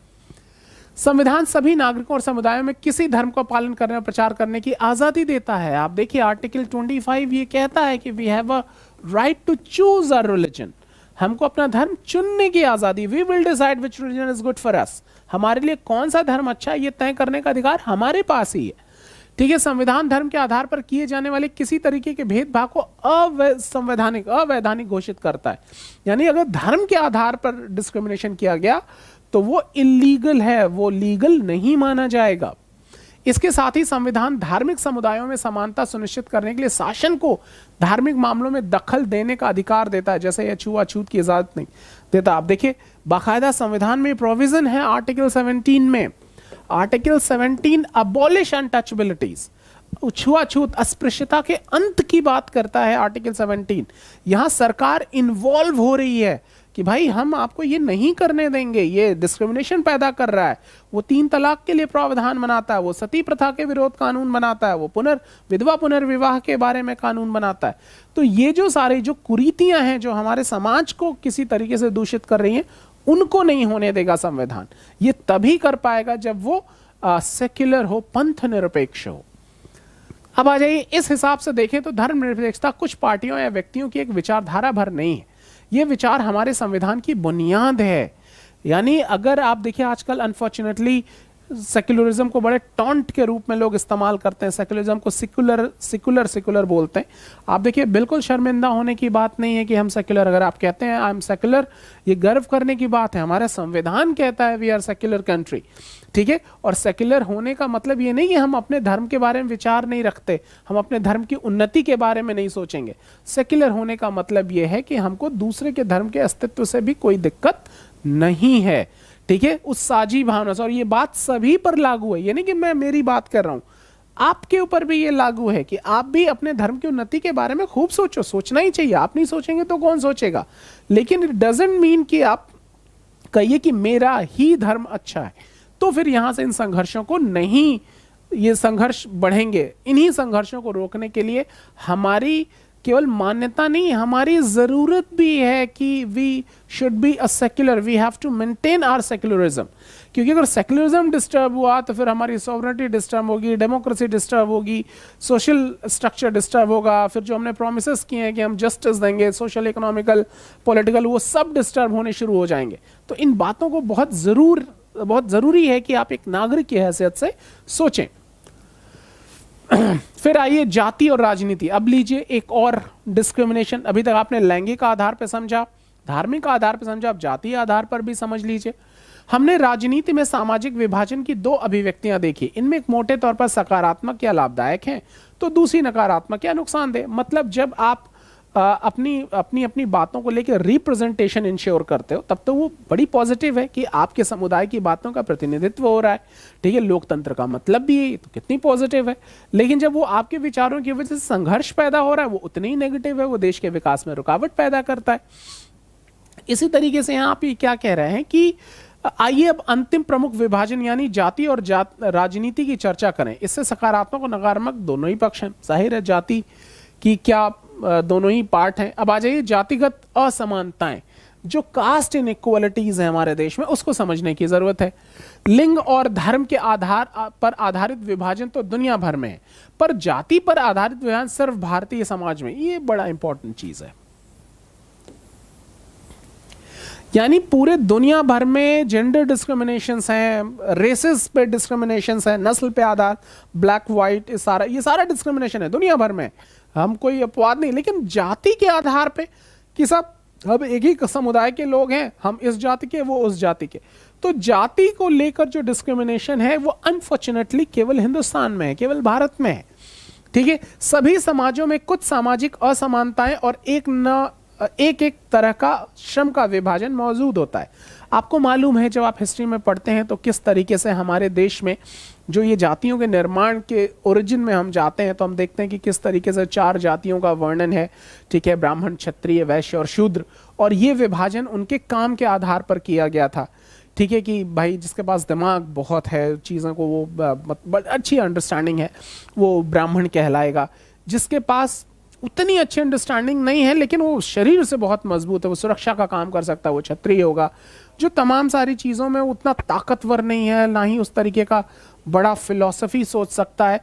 संविधान सभी नागरिकों और समुदायों में किसी धर्म का पालन करने और प्रचार करने की आजादी देता है। आप देखिए आर्टिकल 25 ये कहता है कि we have a right to choose our religion, हमको अपना धर्म चुनने की आजादी, we will decide which religion is good for us, हमारे लिए कौन सा धर्म अच्छा है ये तय करने का अधिकार हमारे पास ही है। ठीक है, संविधान धर्म के आधार पर किए जाने वाले किसी तरीके के भेदभाव को अवैधानिक घोषित करता है। यानी अगर धर्म के आधार पर डिस्क्रिमिनेशन किया गया तो वो इलीगल है, वो लीगल नहीं माना जाएगा। इसके साथ ही संविधान धार्मिक समुदायों में समानता सुनिश्चित करने के लिए शासन को धार्मिक मामलों में दखल देने का अधिकार देता है, जैसे यह छुआछूत की इजाजत नहीं देता। आप देखिए बाकायदा संविधान में प्रोविजन है आर्टिकल 17 में, आर्टिकल 17 अबॉलिश अनटचेबिलिटीज, छुआछूत अस्पृश्यता के अंत की बात करता है आर्टिकल 17। यहां सरकार इन्वॉल्व हो रही है कि भाई हम आपको ये नहीं करने देंगे, ये डिस्क्रिमिनेशन पैदा कर रहा है। वो 3 तलाक के लिए प्रावधान बनाता है, वो सती प्रथा के विरोध कानून बनाता है, वो विधवा पुनर्विवाह के बारे में कानून बनाता है। तो ये जो सारी जो कुरीतियां हैं जो हमारे समाज को किसी तरीके से दूषित कर रही हैं, उनको नहीं होने देगा संविधान। ये तभी कर पाएगा जब वो सेक्युलर हो, पंथ निरपेक्ष हो। अब आ जाइए, इस हिसाब से देखें तो धर्मनिरपेक्षता कुछ पार्टियों या व्यक्तियों की एक विचारधारा भर नहीं है, ये विचार हमारे संविधान की बुनियाद है। यानी अगर आप देखिए आजकल अनफॉर्चुनेटली सेक्युलरिज्म को बड़े टॉन्ट के रूप में लोग इस्तेमाल करते हैं, सेक्युलरिज्म को सिकुलर बोलते हैं। आप देखिए बिल्कुल शर्मिंदा होने की बात नहीं है कि हम सेक्युलर, अगर आप कहते हैं आई एम सेक्युलर, ये गर्व करने की बात है। हमारा संविधान कहता है वी आर सेक्युलर कंट्री। ठीक है, और सेक्युलर होने का मतलब ये नहीं कि हम अपने धर्म के बारे में विचार नहीं रखते, हम अपने धर्म की उन्नति के बारे में नहीं सोचेंगे। सेक्युलर होने का मतलब ये है कि हमको दूसरे के धर्म के अस्तित्व से भी कोई दिक्कत नहीं है। ठीक है, उस साझी भावना से, और ये बात सभी पर लागू है, ये नहीं कि मैं मेरी बात कर रहा हूं, आपके ऊपर भी ये लागू है कि आप भी अपने धर्म की उन्नति के बारे में खूब सोचो, सोचना ही चाहिए। आप नहीं सोचेंगे तो कौन सोचेगा। लेकिन इट डजंट मीन कि आप कहिए कि मेरा ही धर्म अच्छा है, तो फिर यहां से इन संघर्षों को नहीं, ये संघर्ष बढ़ेंगे। इन्हीं संघर्षों को रोकने के लिए हमारी केवल मान्यता नहीं, हमारी जरूरत भी है कि we should be a secular, we have to maintain our secularism. क्योंकि अगर सेक्युलरिज्म डिस्टर्ब हुआ तो फिर हमारी सॉवरेनिटी डिस्टर्ब होगी, डेमोक्रेसी डिस्टर्ब होगी, सोशल स्ट्रक्चर डिस्टर्ब होगा, फिर जो हमने प्रोमिसेस किए हैं कि हम जस्टिस देंगे, सोशल, इकोनॉमिकल, पॉलिटिकल, वो सब डिस्टर्ब होने शुरू हो जाएंगे। तो इन बातों को बहुत ज़रूरी है कि आप एक नागरिक की हैसियत से सोचें। फिर आइए जाति और राजनीति। अब लीजिए एक और डिस्क्रिमिनेशन। अभी तक आपने लैंगिक आधार पर समझा, धार्मिक आधार पर समझा, अब जातीय आधार पर भी समझ लीजिए। हमने राजनीति में सामाजिक विभाजन की 2 अभिव्यक्तियां देखी। इनमें एक मोटे तौर पर सकारात्मक या लाभदायक है, तो दूसरी नकारात्मक या नुकसानदेह। मतलब जब आप अपनी बातों को लेकर रिप्रेजेंटेशन इंश्योर करते हो, तब तो वो बड़ी पॉजिटिव है कि आपके समुदाय की बातों का प्रतिनिधित्व हो रहा है। ठीक है, लोकतंत्र का मतलब भी है, तो कितनी पॉजिटिव है। लेकिन जब वो आपके विचारों की वजह से संघर्ष पैदा हो रहा है, वो उतनी ही नेगेटिव है, वो देश के विकास में रुकावट पैदा करता है। इसी तरीके से यहाँ आप ये क्या कह रहे हैं कि आइए अब अंतिम प्रमुख विभाजन यानी जाति और राजनीति की चर्चा करें। इससे सकारात्मक और नकारात्मक दोनों ही पक्ष हैं। जाहिर है जाति की क्या दोनों ही पार्ट हैं। अब आ जाइए जातिगत असमानताएं, जो कास्ट इनइक्वालिटीज हैं हमारे देश में, उसको समझने की जरूरत है। लिंग और धर्म के आधार पर आधारित विभाजन तो दुनिया भर में है, पर जाति पर आधारित विभाजन सिर्फ भारतीय समाज में, ये बड़ा इंपॉर्टेंट चीज है। यानी पूरे दुनिया भर में जेंडर डिस्क्रिमिनेशंस हैं, रेसेस पे डिस्क्रिमिनेशंस हैं, नस्ल पे आधार, ब्लैक व्हाइट, ये सारा डिस्क्रिमिनेशन है दुनिया भर में। हम कोई अपवाद नहीं। लेकिन जाति के आधार पे कि सब अब एक ही समुदाय के लोग हैं, हम इस जाति के, वो उस जाति के, तो जाति को लेकर जो डिस्क्रिमिनेशन है वो अनफॉर्चुनेटली केवल हिंदुस्तान में है, केवल भारत में है। ठीक है, सभी समाजों में कुछ सामाजिक असमानताएं और एक तरह का श्रम का विभाजन मौजूद होता है। आपको मालूम है जब आप हिस्ट्री में पढ़ते हैं तो किस तरीके से हमारे देश में जो ये जातियों के निर्माण के ओरिजिन में हम जाते हैं तो हम देखते हैं कि किस तरीके से 4 जातियों का वर्णन है, ठीक है, ब्राह्मण, क्षत्रिय, वैश्य और शूद्र, और ये विभाजन उनके काम के आधार पर किया गया था, ठीक है, कि भाई जिसके पास दिमाग बहुत है, चीज़ों को वो अच्छी अंडरस्टैंडिंग है, वो ब्राह्मण कहलाएगा। जिसके पास उतनी अच्छी अंडरस्टैंडिंग नहीं है लेकिन वो शरीर से बहुत मजबूत है, वो सुरक्षा का काम कर सकता है, वो क्षत्रिय होगा। जो तमाम सारी चीज़ों में उतना ताकतवर नहीं है, ना ही उस तरीके का बड़ा फिलॉसफी सोच सकता है,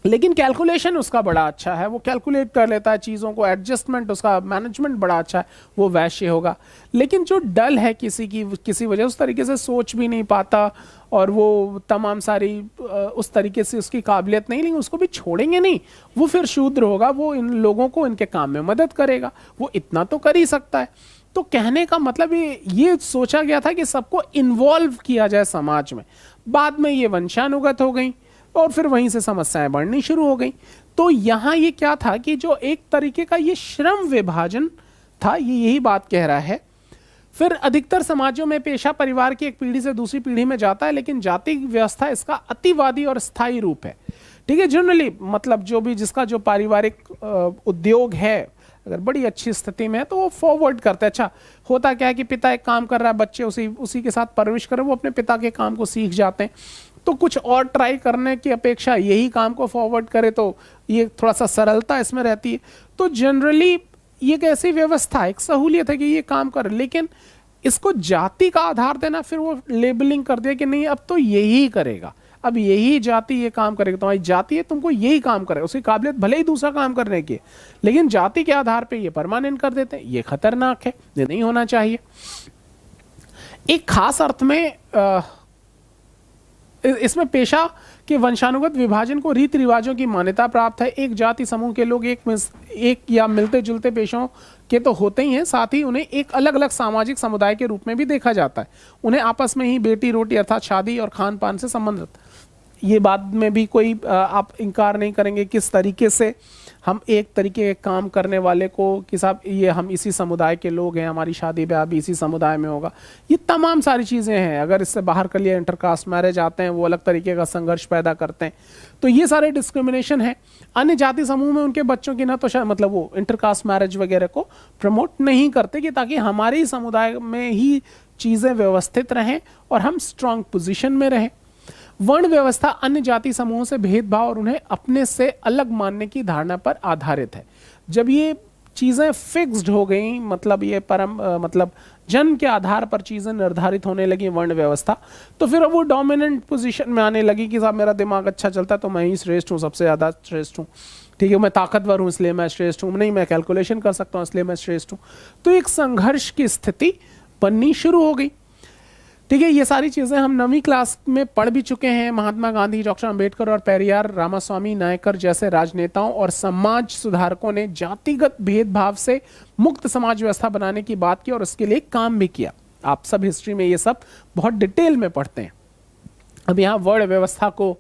लेकिन कैलकुलेशन उसका बड़ा अच्छा है, वो कैलकुलेट कर लेता है चीज़ों को, एडजस्टमेंट उसका, मैनेजमेंट बड़ा अच्छा है, वो वैश्य होगा। लेकिन जो डल है किसी वजह उस तरीके से सोच भी नहीं पाता और वो तमाम सारी उस तरीके से उसकी काबिलियत नहीं, लेकिन उसको भी छोड़ेंगे नहीं, वो फिर शूद्र होगा, वो इन लोगों को इनके काम में मदद करेगा, वो इतना तो कर ही सकता है। तो कहने का मतलब ये सोचा गया था कि सबको इन्वॉल्व किया जाए समाज में। बाद में ये वंशानुगत हो गई और फिर वहीं से समस्याएं बढ़नी शुरू हो गई। तो यहाँ ये क्या था कि जो एक तरीके का ये श्रम विभाजन था, ये यही बात कह रहा है। फिर अधिकतर समाजों में पेशा परिवार की एक पीढ़ी से दूसरी पीढ़ी में जाता है, लेकिन जाति व्यवस्था इसका अतिवादी और स्थायी रूप है, ठीक है। जनरली मतलब जो भी जिसका जो पारिवारिक उद्योग है अगर बड़ी अच्छी स्थिति में है तो वो फॉरवर्ड करते हैं। अच्छा होता क्या है कि पिता एक काम कर रहा है, बच्चे उसी के साथ परवरिश कर रहे हैं, वो अपने पिता के काम को सीख जाते हैं। तो कुछ और ट्राई करने की अपेक्षा यही काम को फॉरवर्ड करे तो ये थोड़ा सा सरलता इसमें रहती है। तो जनरली ये एक ऐसी व्यवस्था है, एक सहूलियत है कि ये काम कर, लेकिन इसको जाति का आधार देना, फिर वो लेबलिंग कर दिया कि नहीं अब तो यही करेगा, अब यही जाति ये काम करेगा, तुम्हारी जाति है तुमको यही काम करेगा, उसकी काबिलियत भले ही दूसरा काम करने की, लेकिन जाति के आधार पे ये परमानेंट कर देते हैं। ये खतरनाक है, ये नहीं होना चाहिए। एक खास अर्थ में इसमें के वंशानुगत विभाजन को रीति रिवाजों की मान्यता प्राप्त है। एक जाति समूह के लोग एक या मिलते जुलते पेशों के तो होते ही हैं, साथ ही उन्हें एक अलग अलग सामाजिक समुदाय के रूप में भी देखा जाता है। उन्हें आपस में ही बेटी रोटी अर्थात शादी और खान पान से संबंधित, ये बात में भी कोई आप इनकार नहीं करेंगे किस तरीके से हम एक तरीके के काम करने वाले को कि साहब ये हम इसी समुदाय के लोग हैं, हमारी शादी ब्याह भी इसी समुदाय में होगा, ये तमाम सारी चीज़ें हैं। अगर इससे बाहर कर लिया इंटरकास्ट मैरिज आते हैं, वो अलग तरीके का संघर्ष पैदा करते हैं। तो ये सारे डिस्क्रिमिनेशन है। अन्य जाति समूह में उनके बच्चों की ना तो शायद मतलब वो इंटरकास्ट मैरिज वगैरह को प्रमोट नहीं करते कि ताकि हमारे ही समुदाय में ही चीज़ें व्यवस्थित रहें और हम स्ट्रांग पोजिशन में रहें। वर्ण व्यवस्था अन्य जाति समूहों से भेदभाव और उन्हें अपने से अलग मानने की धारणा पर आधारित है। जब ये चीज़ें फिक्स्ड हो गई, मतलब ये मतलब जन्म के आधार पर चीज़ें निर्धारित होने लगी वर्ण व्यवस्था, तो फिर वो डोमिनेंट पोजीशन में आने लगी कि साहब मेरा दिमाग अच्छा चलता है तो मैं ही श्रेष्ठ हूँ, सबसे ज़्यादा श्रेष्ठ हूँ, ठीक है, मैं ताकतवर हूँ इसलिए मैं श्रेष्ठ हूँ, नहीं मैं कैलकुलेशन कर सकता हूँ इसलिए मैं श्रेष्ठ हूँ। तो एक संघर्ष की स्थिति बननी शुरू हो गई, ठीक है। ये सारी चीज़ें हम 9वीं क्लास में पढ़ भी चुके हैं। महात्मा गांधी, डॉक्टर अंबेडकर और पेरियार रामास्वामी नायकर जैसे राजनेताओं और समाज सुधारकों ने जातिगत भेदभाव से मुक्त समाज व्यवस्था बनाने की बात की और उसके लिए काम भी किया। आप सब हिस्ट्री में ये सब बहुत डिटेल में पढ़ते हैं। अब यहाँ वर्ण व्यवस्था को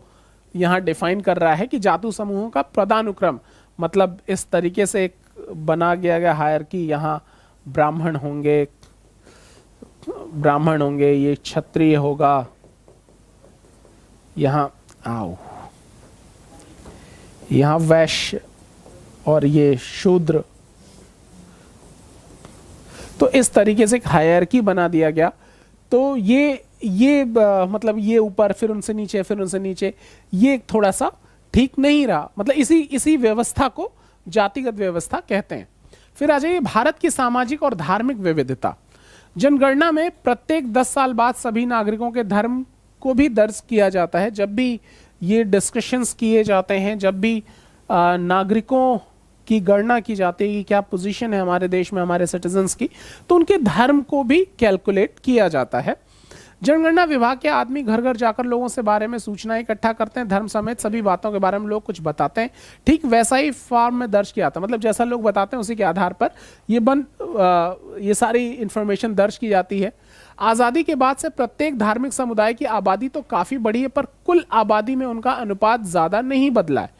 यहाँ डिफाइन कर रहा है कि जातु समूहों का पदानुक्रम, मतलब इस तरीके से एक बना गया हायरार्की, यहाँ ब्राह्मण होंगे, ये क्षत्रिय होगा, यहाँ वैश्य और ये शूद्र। तो इस तरीके से एक हायरार्की बना दिया गया। तो ये मतलब ये ऊपर फिर उनसे नीचे, फिर उनसे नीचे, ये थोड़ा सा ठीक नहीं रहा। मतलब इसी व्यवस्था को जातिगत व्यवस्था कहते हैं। फिर आ जाइए भारत की सामाजिक और धार्मिक विविधता। जनगणना में प्रत्येक 10 साल बाद सभी नागरिकों के धर्म को भी दर्ज किया जाता है। जब भी ये डिस्कशंस किए जाते हैं, जब भी नागरिकों की गणना की जाती है कि क्या पोजीशन है हमारे देश में हमारे सिटीजन्स की, तो उनके धर्म को भी कैलकुलेट किया जाता है। जनगणना विभाग के आदमी घर घर जाकर लोगों से बारे में सूचनाएं इकट्ठा करते हैं, धर्म समेत सभी बातों के बारे में लोग कुछ बताते हैं। ठीक वैसा ही फॉर्म में दर्ज किया था, मतलब जैसा लोग बताते हैं उसी के आधार पर ये सारी इंफॉर्मेशन दर्ज की जाती है। आज़ादी के बाद से प्रत्येक धार्मिक समुदाय की आबादी तो काफ़ी बढ़ी है, पर कुल आबादी में उनका अनुपात ज़्यादा नहीं बदला है।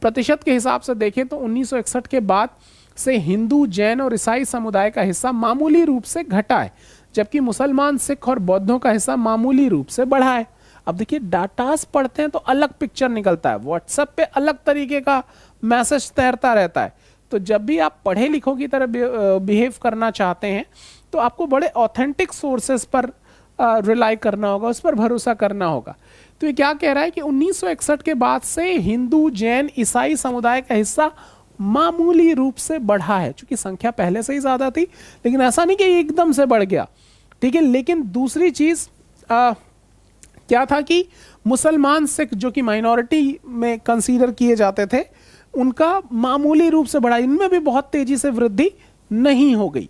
प्रतिशत के हिसाब से देखें तो 1961 के बाद से हिंदू, जैन और ईसाई समुदाय का हिस्सा मामूली रूप से घटा है, जबकि मुसलमान, सिख और बौद्धों का हिस्सा मामूली रूप से बढ़ा है। अब देखिए डाटास पढ़ते हैं तो अलग पिक्चर निकलता है, व्हाट्सएप पे अलग तरीके का मैसेज तैरता रहता है। तो जब भी आप पढ़े लिखों की तरह बिहेव करना चाहते हैं तो आपको बड़े ऑथेंटिक सोर्सेस पर रिलाई करना होगा, उस पर भरोसा करना होगा। तो ये क्या कह रहा है कि 1961 के बाद से हिंदू, जैन, ईसाई समुदाय का हिस्सा मामूली रूप से बढ़ा है, क्योंकि संख्या पहले से ही ज्यादा थी, लेकिन ऐसा नहीं कि एकदम से बढ़ गया, ठीक है। लेकिन दूसरी चीज क्या था कि मुसलमान, सिख जो कि माइनॉरिटी में कंसीडर किए जाते थे, उनका मामूली रूप से बढ़ा, इनमें भी बहुत तेजी से वृद्धि नहीं हो गई।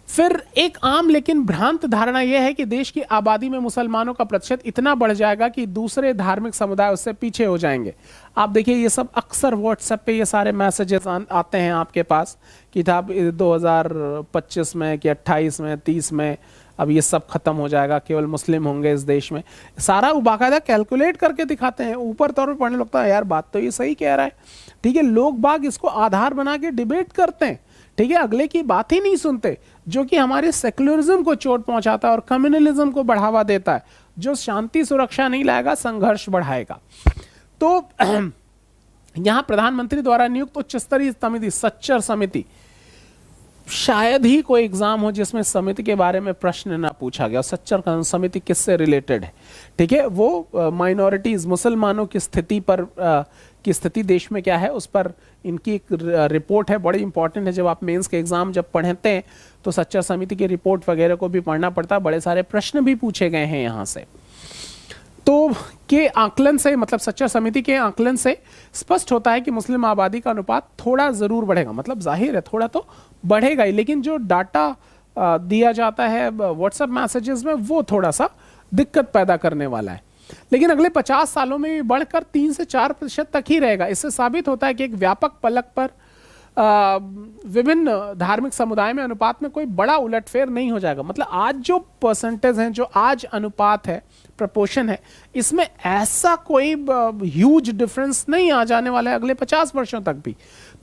फिर एक आम लेकिन भ्रांत धारणा यह है कि देश की आबादी में मुसलमानों का प्रतिशत इतना बढ़ जाएगा कि दूसरे धार्मिक समुदाय उससे पीछे हो जाएंगे। आप देखिए ये सब अक्सर व्हाट्सएप पे ये सारे मैसेजेस आते हैं आपके पास कि था 2025 में कि 28 में 30 में अब ये सब खत्म हो जाएगा, केवल मुस्लिम होंगे इस देश में। सारा वो बाकायदा कैलकुलेट करके दिखाते हैं, ऊपर तौर पर पढ़ने लगता है यार बात तो ये सही कह रहा है, ठीक है। लोग बाग इसको आधार बना के डिबेट करते हैं, ठीक है, अगले की बात ही नहीं सुनते, जो कि हमारे सेक्युलरिज्म को चोट पहुंचाता है और कम्युनलिज्म को बढ़ावा देता है, जो शांति सुरक्षा नहीं लाएगा, संघर्ष बढ़ाएगा। तो यहां प्रधानमंत्री द्वारा नियुक्त उच्च स्तरीय समिति, सच्चर समिति, शायद ही कोई एग्जाम हो जिसमें समिति के बारे में प्रश्न ना पूछा गया। सच्चर समिति किससे रिलेटेड है, ठीक है, वो माइनॉरिटीज, मुसलमानों की स्थिति पर की स्थिति देश में क्या है उस पर इनकी एक रिपोर्ट है, बड़ी इंपॉर्टेंट है। जब आप मेंस के एग्जाम जब पढ़ते हैं तो सच्चर समिति की रिपोर्ट वगैरह को भी पढ़ना पड़ता है, बड़े सारे प्रश्न भी पूछे गए हैं यहाँ से। तो के आकलन से, मतलब सच्चर समिति के आकलन से स्पष्ट होता है कि मुस्लिम आबादी का अनुपात थोड़ा जरूर बढ़ेगा, मतलब जाहिर है थोड़ा तो बढ़ेगा ही, लेकिन जो डाटा दिया जाता है व्हाट्सएप मैसेजेस में वो थोड़ा सा दिक्कत पैदा करने वाला है। लेकिन अगले 50 सालों में भी बढ़कर 3 से 4% तक ही रहेगा। इससे साबित होता है कि एक व्यापक पलक पर विभिन्न धार्मिक समुदाय में अनुपात में कोई बड़ा उलटफेर नहीं हो जाएगा। मतलब आज जो परसेंटेज है, जो आज अनुपात है, प्रपोर्शन है, इसमें ऐसा कोई ह्यूज डिफरेंस नहीं आ जाने वाला है अगले 50 वर्षों तक भी।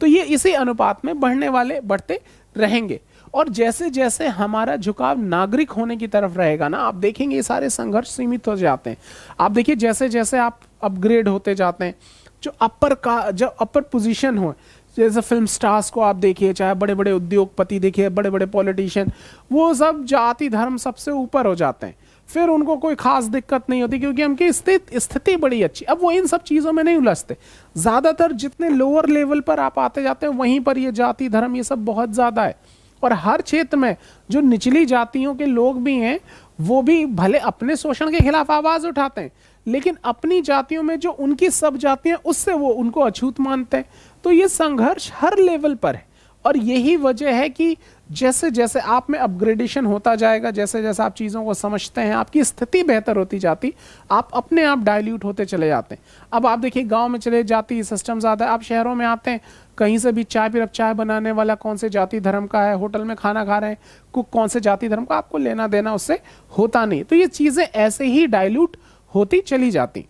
तो ये इसी अनुपात में बढ़ते रहेंगे। और जैसे जैसे हमारा झुकाव नागरिक होने की तरफ रहेगा ना, आप देखेंगे ये सारे संघर्ष सीमित हो जाते हैं। आप देखिए जैसे जैसे आप अपग्रेड होते जाते हैं, जो अपर पोजीशन हो, जैसे फिल्म स्टार्स को आप देखिए, चाहे बड़े बड़े उद्योगपति देखिए, बड़े बड़े पॉलिटिशियन, वो सब जाति धर्म सबसे ऊपर हो जाते हैं, फिर उनको कोई खास दिक्कत नहीं होती क्योंकि उनकी स्थिति बड़ी अच्छी। अब वो इन सब चीज़ों में नहीं उलझते। ज़्यादातर जितने लोअर लेवल पर आप आते जाते हैं वहीं पर ये जाति धर्म ये सब बहुत ज़्यादा है। और हर क्षेत्र में जो निचली जातियों के लोग भी हैं वो भी भले अपने शोषण के खिलाफ आवाज़ उठाते हैं, लेकिन अपनी जातियों में जो उनकी सब जातियां उससे वो उनको अछूत मानते हैं। तो ये संघर्ष हर लेवल पर है। और यही वजह है कि जैसे जैसे आप में अपग्रेडेशन होता जाएगा, जैसे जैसे आप चीज़ों को समझते हैं, आपकी स्थिति बेहतर होती जाती, आप अपने आप डाइल्यूट होते चले जाते हैं। अब आप देखिए गांव में चले जाती सिस्टम ज़्यादा है, आप शहरों में आते हैं, कहीं से भी चाय पी, चाय बनाने वाला कौन से जाति धर्म का है, होटल में खाना खा रहे हैं कुक कौन से जाति धर्म का, आपको लेना देना उससे होता नहीं। तो ये चीज़ें ऐसे ही डाइल्यूट होती चली जाती।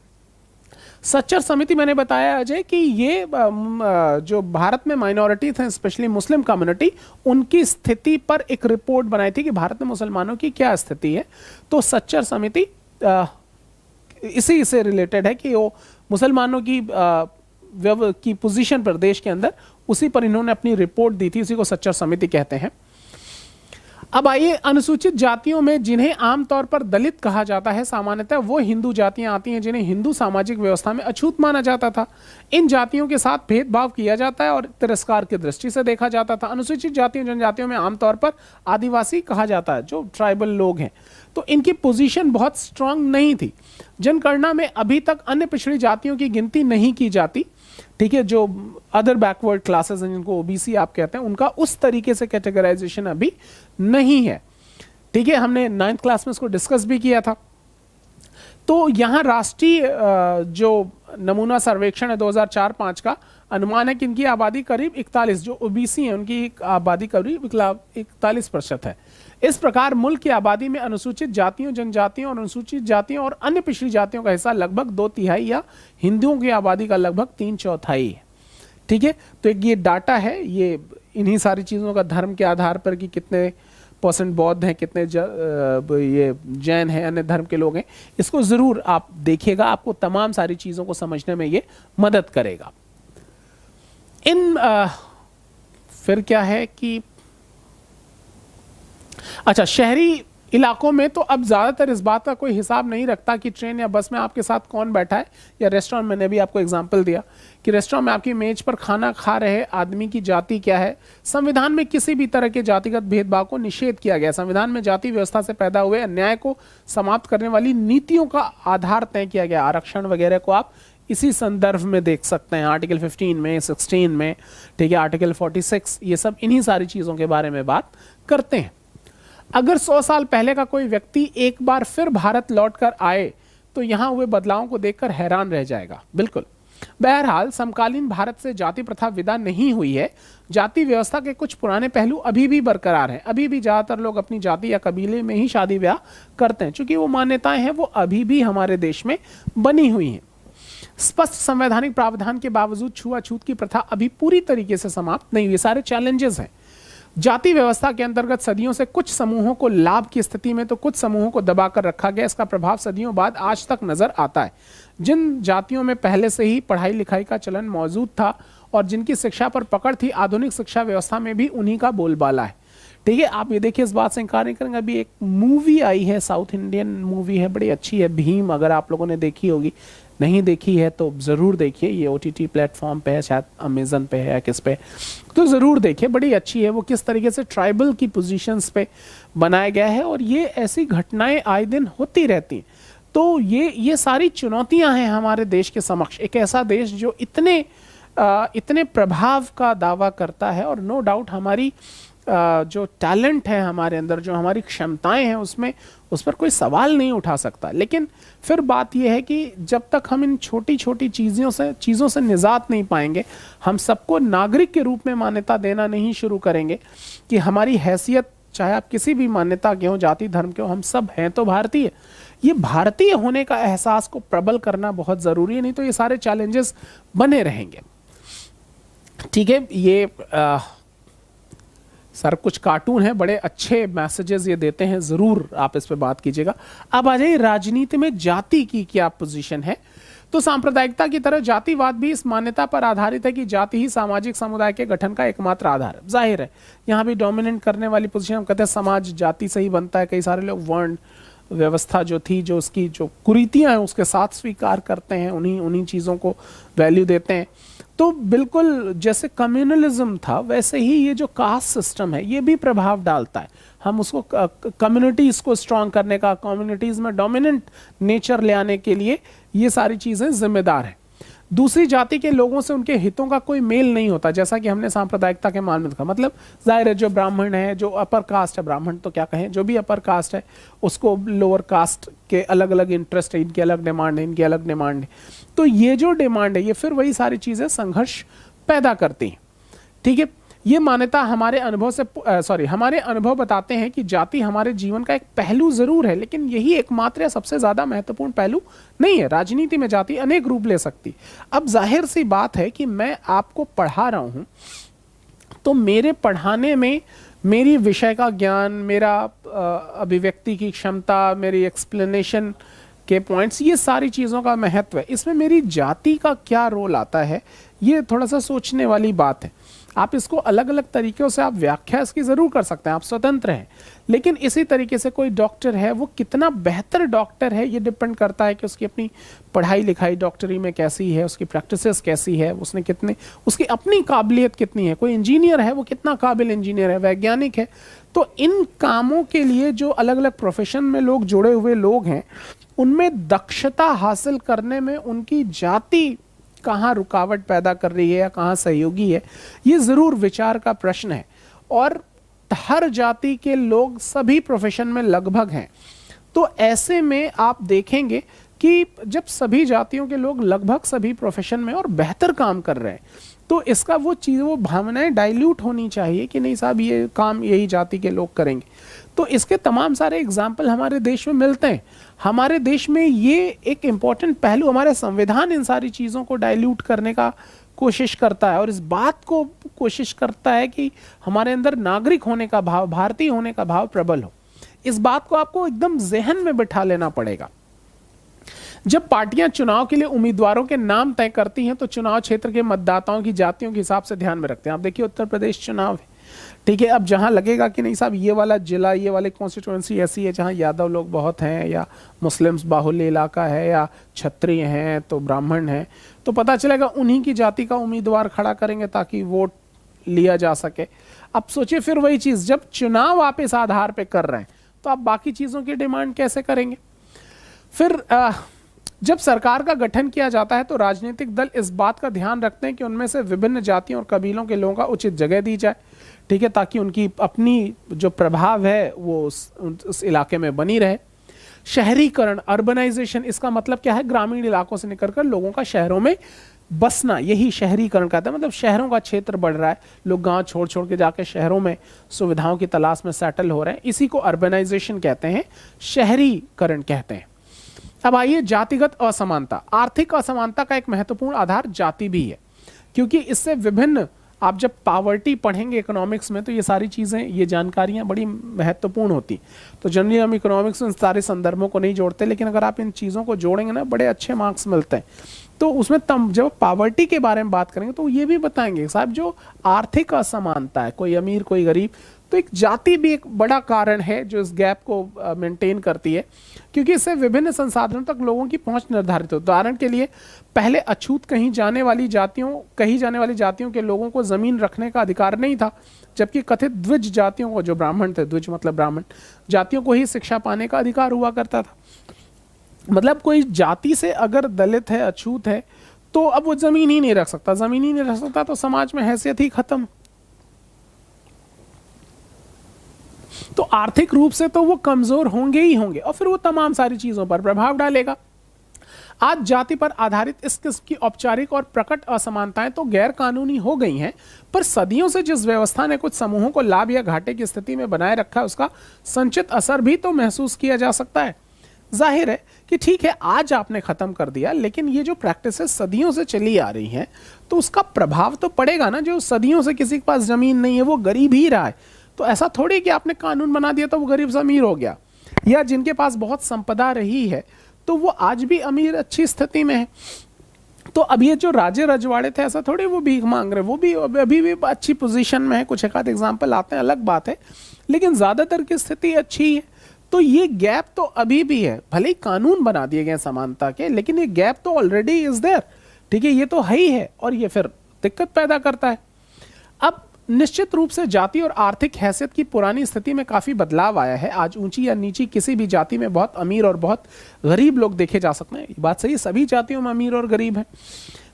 सच्चर समिति मैंने बताया अजय कि ये जो भारत में माइनॉरिटीज हैं, स्पेशली मुस्लिम कम्युनिटी, उनकी स्थिति पर एक रिपोर्ट बनाई थी कि भारत में मुसलमानों की क्या स्थिति है। तो सच्चर समिति इसी से रिलेटेड है कि वो मुसलमानों की पोजीशन पर देश के अंदर, उसी पर इन्होंने अपनी रिपोर्ट दी थी, उसी को सच्चर समिति कहते हैं। अब आइए, अनुसूचित जातियों में जिन्हें आमतौर पर दलित कहा जाता है, सामान्यतः वो हिंदू जातियां आती हैं जिन्हें हिंदू सामाजिक व्यवस्था में अछूत माना जाता था। इन जातियों के साथ भेदभाव किया जाता है और तिरस्कार की दृष्टि से देखा जाता था। अनुसूचित जातियों जनजातियों में आमतौर पर आदिवासी कहा जाता है, जो ट्राइबल लोग हैं, तो इनकी पोजीशन बहुत स्ट्रांग नहीं थी। जनगणना में अभी तक अन्य पिछड़ी जातियों की गिनती नहीं की जाती, ठीक है, जो अदर बैकवर्ड क्लासेस हैं जिनको ओबीसी आप कहते हैं, उनका उस तरीके से कैटेगराइजेशन अभी नहीं है, ठीक है। हमने 9th क्लास में इसको डिस्कस भी किया था। तो यहाँ राष्ट्रीय जो नमूना सर्वेक्षण है 2004-05 का अनुमान है कि इनकी आबादी करीब 41, जो ओबीसी हैं उनकी आबादी करीब 41% है। इस प्रकार मुल्क की आबादी में अनुसूचित जातियों, जनजातियों और अनुसूचित जातियों और अन्य पिछड़ी जातियों का हिस्सा लगभग 2/3 या हिंदुओं की आबादी का लगभग 3/4 है, ठीक है। तो एक ये डाटा है, ये इन्हीं सारी चीज़ों का धर्म के आधार पर कि कितने परसेंट बौद्ध हैं, कितने ये जैन हैं, अन्य धर्म के लोग हैं, इसको ज़रूर आप देखिएगा, आपको तमाम सारी चीज़ों को समझने में ये मदद करेगा। फिर क्या है कि अच्छा, शहरी इलाकों में तो अब ज़्यादातर इस बात का कोई हिसाब नहीं रखता कि ट्रेन या बस में आपके साथ कौन बैठा है, या रेस्टोरेंट, मैंने भी आपको एग्जांपल दिया कि रेस्टोरेंट में आपकी मेज पर खाना खा रहे आदमी की जाति क्या है। संविधान में किसी भी तरह के जातिगत भेदभाव को निषेध किया गया। संविधान में जाति व्यवस्था से पैदा हुए अन्याय को समाप्त करने वाली नीतियों का आधार तय किया गया। आरक्षण वगैरह को आप इसी संदर्भ में देख सकते हैं, आर्टिकल 15 में, 16 में, ठीक है, आर्टिकल 46, ये सब इन्हीं सारी चीज़ों के बारे में बात करते हैं। अगर 100 साल पहले का कोई व्यक्ति एक बार फिर भारत लौटकर आए तो यहाँ हुए बदलावों को देखकर हैरान रह जाएगा। बिल्कुल। बहरहाल समकालीन भारत से जाति प्रथा विदा नहीं हुई है। जाति व्यवस्था के कुछ पुराने पहलू अभी भी बरकरार हैं। अभी भी ज़्यादातर लोग अपनी जाति या कबीले में ही शादी ब्याह करते हैं, चूंकि वो मान्यताएं हैं वो अभी भी हमारे देश में बनी हुई हैं। स्पष्ट संवैधानिक प्रावधान के बावजूद छुआछूत की प्रथा अभी पूरी तरीके से समाप्त नहीं हुई। सारे चैलेंजेस हैं। जाति व्यवस्था के अंतर्गत सदियों से कुछ समूहों को लाभ की स्थिति में तो कुछ समूहों को दबाकर रखा गया। इसका प्रभाव सदियों बाद आज तक नजर आता है। जिन जातियों में पहले से ही पढ़ाई लिखाई का चलन मौजूद था और जिनकी शिक्षा पर पकड़ थी, आधुनिक शिक्षा व्यवस्था में भी उन्हीं का बोलबाला है। ठीक है, आप ये देखिए, इस बात से इनकार नहीं करेंगे। अभी एक मूवी आई है, साउथ इंडियन मूवी है, बड़ी अच्छी है, भीम, अगर आप लोगों ने देखी होगी, नहीं देखी है तो ज़रूर देखिए। ये OTT प्लेटफॉर्म पे है, शायद अमेजन पे है या किस पे, तो ज़रूर देखिए, बड़ी अच्छी है। वो किस तरीके से ट्राइबल की पोजीशंस पे बनाया गया है और ये ऐसी घटनाएं आए दिन होती रहती हैं। तो ये सारी चुनौतियां हैं हमारे देश के समक्ष। एक ऐसा देश जो इतने प्रभाव का दावा करता है, और नो डाउट हमारी जो टैलेंट है हमारे अंदर, जो हमारी क्षमताएं हैं, उस पर कोई सवाल नहीं उठा सकता। लेकिन फिर बात यह है कि जब तक हम इन छोटी छोटी चीज़ों से निजात नहीं पाएंगे, हम सबको नागरिक के रूप में मान्यता देना नहीं शुरू करेंगे कि हमारी हैसियत, चाहे आप किसी भी मान्यता के हो, जाति धर्म के हो, हम सब हैं तो भारतीय। ये भारतीय होने का एहसास को प्रबल करना बहुत ज़रूरी है, नहीं तो ये सारे चैलेंजेस बने रहेंगे। ठीक है, ये सर कुछ कार्टून है, बड़े अच्छे मैसेजेस ये देते हैं, ज़रूर आप इस पे बात कीजिएगा। अब आ जाइए, राजनीति में जाति की क्या पोजीशन है। तो सांप्रदायिकता की तरह जातिवाद भी इस मान्यता पर आधारित है कि जाति ही सामाजिक समुदाय के गठन का एकमात्र आधार है। जाहिर है यहाँ भी डोमिनेंट करने वाली पोजीशन, हम कहते हैं समाज जाति से ही बनता है। कई सारे लोग वर्ण व्यवस्था जो थी, जो उसकी जो कुरीतियाँ हैं, उसके साथ स्वीकार करते हैं, उन्हीं चीज़ों को वैल्यू देते हैं। तो बिल्कुल जैसे कम्युनलिज्म था, वैसे ही ये जो कास्ट सिस्टम है, ये भी प्रभाव डालता है। हम उसको कम्युनिटीज़ को स्ट्रॉन्ग करने का, कम्युनिटीज़ में डोमिनेंट नेचर ले आने के लिए ये सारी चीज़ें जिम्मेदार हैं। दूसरी जाति के लोगों से उनके हितों का कोई मेल नहीं होता, जैसा कि हमने सांप्रदायिकता के मामले में कहा। मतलब जाहिर है, जो ब्राह्मण है, जो अपर कास्ट है, ब्राह्मण तो क्या कहें, जो भी अपर कास्ट है, उसको लोअर कास्ट के अलग अलग इंटरेस्ट है, इनकी अलग डिमांड है, इनकी अलग डिमांड है। तो ये जो डिमांड है, ये फिर वही सारी चीज़ें संघर्ष पैदा करती हैं। ठीक है, ये मान्यता हमारे अनुभव बताते हैं कि जाति हमारे जीवन का एक पहलू जरूर है, लेकिन यही एकमात्र या सबसे ज्यादा महत्वपूर्ण पहलू नहीं है। राजनीति में जाति अनेक रूप ले सकती। अब जाहिर सी बात है कि मैं आपको पढ़ा रहा हूं, तो मेरे पढ़ाने में मेरी विषय का ज्ञान, मेरा अभिव्यक्ति की क्षमता, मेरी एक्सप्लेनेशन के पॉइंट्स, ये सारी चीज़ों का महत्व है। इसमें मेरी जाति का क्या रोल आता है, ये थोड़ा सा सोचने वाली बात है। आप इसको अलग अलग तरीक़ों से आप व्याख्या इसकी ज़रूर कर सकते हैं, आप स्वतंत्र हैं। लेकिन इसी तरीके से कोई डॉक्टर है, वो कितना बेहतर डॉक्टर है, ये डिपेंड करता है कि उसकी अपनी पढ़ाई लिखाई डॉक्टरी में कैसी है, उसकी प्रैक्टिसेस कैसी है, उसकी अपनी काबिलियत कितनी है। कोई इंजीनियर है, वो कितना काबिल इंजीनियर है, वैज्ञानिक है। तो इन कामों के लिए जो अलग अलग प्रोफेशन में लोग जुड़े हुए लोग हैं, उनमें दक्षता हासिल करने में उनकी जाति कहाँ रुकावट पैदा कर रही है या कहाँ सहयोगी है, ये ज़रूर विचार का प्रश्न है। और हर जाति के लोग सभी प्रोफेशन में लगभग हैं। तो ऐसे में आप देखेंगे कि जब सभी जातियों के लोग लगभग सभी प्रोफेशन में और बेहतर काम कर रहे हैं, तो इसका वो भावनाएं डाइल्यूट होनी चाहिए कि नहीं साहब, ये काम यही जाति के लोग करेंगे। तो इसके तमाम सारे एग्जाम्पल हमारे देश में मिलते हैं। हमारे देश में ये एक इम्पॉर्टेंट पहलू, हमारे संविधान इन सारी चीज़ों को डाइल्यूट करने का कोशिश करता है और इस बात को कोशिश करता है कि हमारे अंदर नागरिक होने का भाव, भारतीय होने का भाव प्रबल हो। इस बात को आपको एकदम जहन में बिठा लेना पड़ेगा। जब पार्टियां चुनाव के लिए उम्मीदवारों के नाम तय करती हैं तो चुनाव क्षेत्र के मतदाताओं की जातियों के हिसाब से ध्यान में रखते हैं। आप देखिए उत्तर प्रदेश चुनाव है, ठीक है, अब जहां लगेगा कि नहीं साहब ये वाला जिला, ये वाली कॉन्स्टिट्यूएंसी ऐसी है जहां यादव लोग बहुत हैं या मुस्लिम्स बाहुल्य इलाका है या क्षत्रिय हैं तो ब्राह्मण हैं, तो पता चलेगा उन्हीं की जाति का उम्मीदवार खड़ा करेंगे ताकि वोट लिया जा सके। अब सोचिए फिर वही चीज, जब चुनाव आप इस आधार पर कर रहे हैं तो आप बाकी चीजों की डिमांड कैसे करेंगे? फिर जब सरकार का गठन किया जाता है तो राजनीतिक दल इस बात का ध्यान रखते हैं कि उनमें से विभिन्न जातियों और कबीलों के लोगों का उचित जगह दी जाए, ठीक है, ताकि उनकी अपनी जो प्रभाव है वो उस इलाके में बनी रहे। शहरीकरण, अर्बनाइजेशन, इसका मतलब क्या है? ग्रामीण इलाकों से निकलकर लोगों का शहरों में बसना, यही शहरीकरण कहते हैं। मतलब शहरों का क्षेत्र बढ़ रहा है, लोग गांव छोड़ छोड़ के जाके शहरों में सुविधाओं की तलाश में सेटल हो रहे हैं, इसी को अर्बनाइजेशन कहते हैं, शहरीकरण कहते हैं। अब आइए जातिगत असमानता। आर्थिक असमानता का एक महत्वपूर्ण आधार जाति भी है, क्योंकि इससे विभिन्न, आप जब पॉवर्टी पढ़ेंगे इकोनॉमिक्स में तो ये सारी चीज़ें, ये जानकारियां बड़ी महत्वपूर्ण होती। तो जनरली हम इकोनॉमिक्स में इन सारे संदर्भों को नहीं जोड़ते, लेकिन अगर आप इन चीज़ों को जोड़ेंगे ना बड़े अच्छे मार्क्स मिलते हैं। तो उसमें जब पॉवर्टी के बारे में बात करेंगे तो ये भी बताएंगे साहब जो आर्थिक असमानता है, कोई अमीर कोई गरीब, तो एक जाति भी एक बड़ा कारण है जो इस गैप को मेंटेन करती है, क्योंकि इससे विभिन्न संसाधनों तक लोगों की पहुंच निर्धारित हो। उदाहरण के लिए पहले अछूत कही जाने वाली जातियों के लोगों को जमीन रखने का अधिकार नहीं था, जबकि कथित द्विज जातियों को, जो ब्राह्मण थे, द्विज मतलब ब्राह्मण जातियों को ही शिक्षा पाने का अधिकार हुआ करता था। मतलब कोई जाति से अगर दलित है, अछूत है, तो अब वो जमीन ही नहीं रख सकता, जमीन ही नहीं रख सकता तो समाज में हैसियत ही खत्म। तो आर्थिक रूप से तो वो कमजोर होंगे ही होंगे और फिर वो तमाम सारी चीजों पर प्रभाव डालेगा। आज जाति पर आधारित इस किस्म की औपचारिक और प्रकट असमानताएं तो गैर कानूनी हो गई हैं, पर सदियों से जिस व्यवस्था ने कुछ समूहों को लाभ या घाटे की स्थिति में बनाए रखा है उसका संचित असर भी तो महसूस किया जा सकता है। जाहिर है कि ठीक है आज आपने खत्म कर दिया, लेकिन ये जो प्रैक्टिसेस सदियों से चली आ रही हैं तो उसका प्रभाव तो पड़ेगा ना। जो सदियों से किसी के पास जमीन नहीं है वो गरीब ही रहा है, तो ऐसा थोड़ी कि आपने कानून बना दिया तो वो गरीब से अमीर हो गया, या जिनके पास बहुत संपदा रही है तो वो आज भी अमीर अच्छी स्थिति में है। तो अब ये जो राजे रजवाड़े थे ऐसा थोड़ी वो भीख मांग रहे, वो भी अभी भी अच्छी पोजीशन में है। कुछ एक आध एग्जाम्पल आते हैं अलग बात है, लेकिन ज्यादातर की स्थिति अच्छी है। तो ये गैप तो अभी भी है, भले ही कानून बना दिए गए समानता के, लेकिन ये गैप तो ऑलरेडी इज देयर, ठीक है, ये तो है ही है और ये फिर दिक्कत पैदा करता है। अब निश्चित रूप से जाति और आर्थिक हैसियत की पुरानी स्थिति में काफी बदलाव आया है। आज ऊंची या नीची किसी भी जाति में बहुत अमीर और बहुत गरीब लोग देखे जा सकते हैं। बात सही है, सभी जातियों में अमीर और गरीब हैं।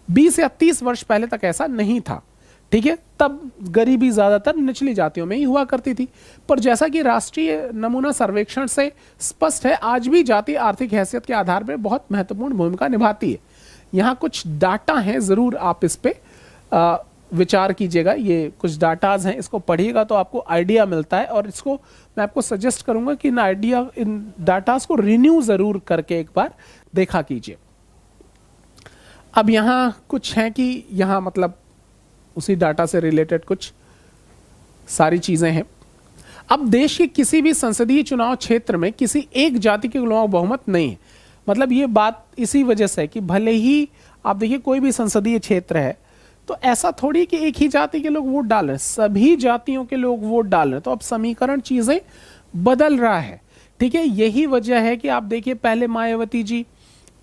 20 या 30 वर्ष पहले तक ऐसा नहीं था, ठीक है, तब गरीबी ज्यादातर निचली जातियों में ही हुआ करती थी। पर जैसा कि राष्ट्रीय नमूना सर्वेक्षण से स्पष्ट है, आज भी जाति आर्थिक हैसियत के आधार पर बहुत महत्वपूर्ण भूमिका निभाती है। यहाँ कुछ डाटा है, जरूर आप इस पे विचार कीजिएगा। ये कुछ डाटाज हैं, इसको पढ़िएगा तो आपको आइडिया मिलता है और इसको मैं आपको सजेस्ट करूंगा कि इन डाटाज को रिन्यू जरूर करके एक बार देखा कीजिए। अब यहाँ कुछ है कि यहाँ मतलब उसी डाटा से रिलेटेड कुछ सारी चीजें हैं। अब देश के किसी भी संसदीय चुनाव क्षेत्र में किसी एक जाति के लोगों का बहुमत नहीं है। मतलब ये बात इसी वजह से है कि भले ही आप देखिए कोई भी संसदीय क्षेत्र है तो ऐसा थोड़ी कि एक ही जाति के लोग वोट डाल रहे हैं, सभी जातियों के लोग वोट डाल रहे हैं। तो अब समीकरण चीजें बदल रहा है, ठीक है। यही वजह है कि आप देखिए पहले मायावती जी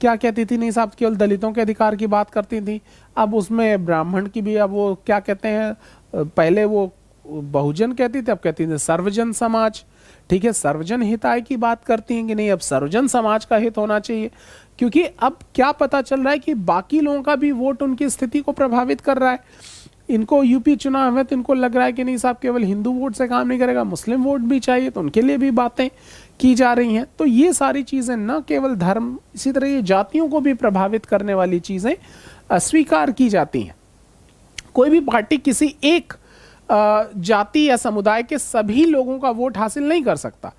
क्या कहती थी, नहीं साहब केवल दलितों के अधिकार की बात करती थी, अब उसमें ब्राह्मण की भी, अब वो क्या कहते हैं, पहले वो बहुजन कहती थी, अब कहती थी सर्वजन समाज, ठीक है, सर्वजन हिताय की बात करती हैं कि नहीं अब सर्वजन समाज का हित होना चाहिए। क्योंकि अब क्या पता चल रहा है कि बाकी लोगों का भी वोट उनकी स्थिति को प्रभावित कर रहा है। इनको यूपी चुनाव है तो इनको लग रहा है कि नहीं साहब केवल हिंदू वोट से काम नहीं करेगा, मुस्लिम वोट भी चाहिए, तो उनके लिए भी बातें की जा रही हैं। तो ये सारी चीजें न केवल धर्म, इसी तरह ये जातियों को भी प्रभावित करने वाली चीजें स्वीकार की जाती हैं। कोई भी पार्टी किसी एक जाति या समुदाय के सभी लोगों का वोट हासिल नहीं कर सकता।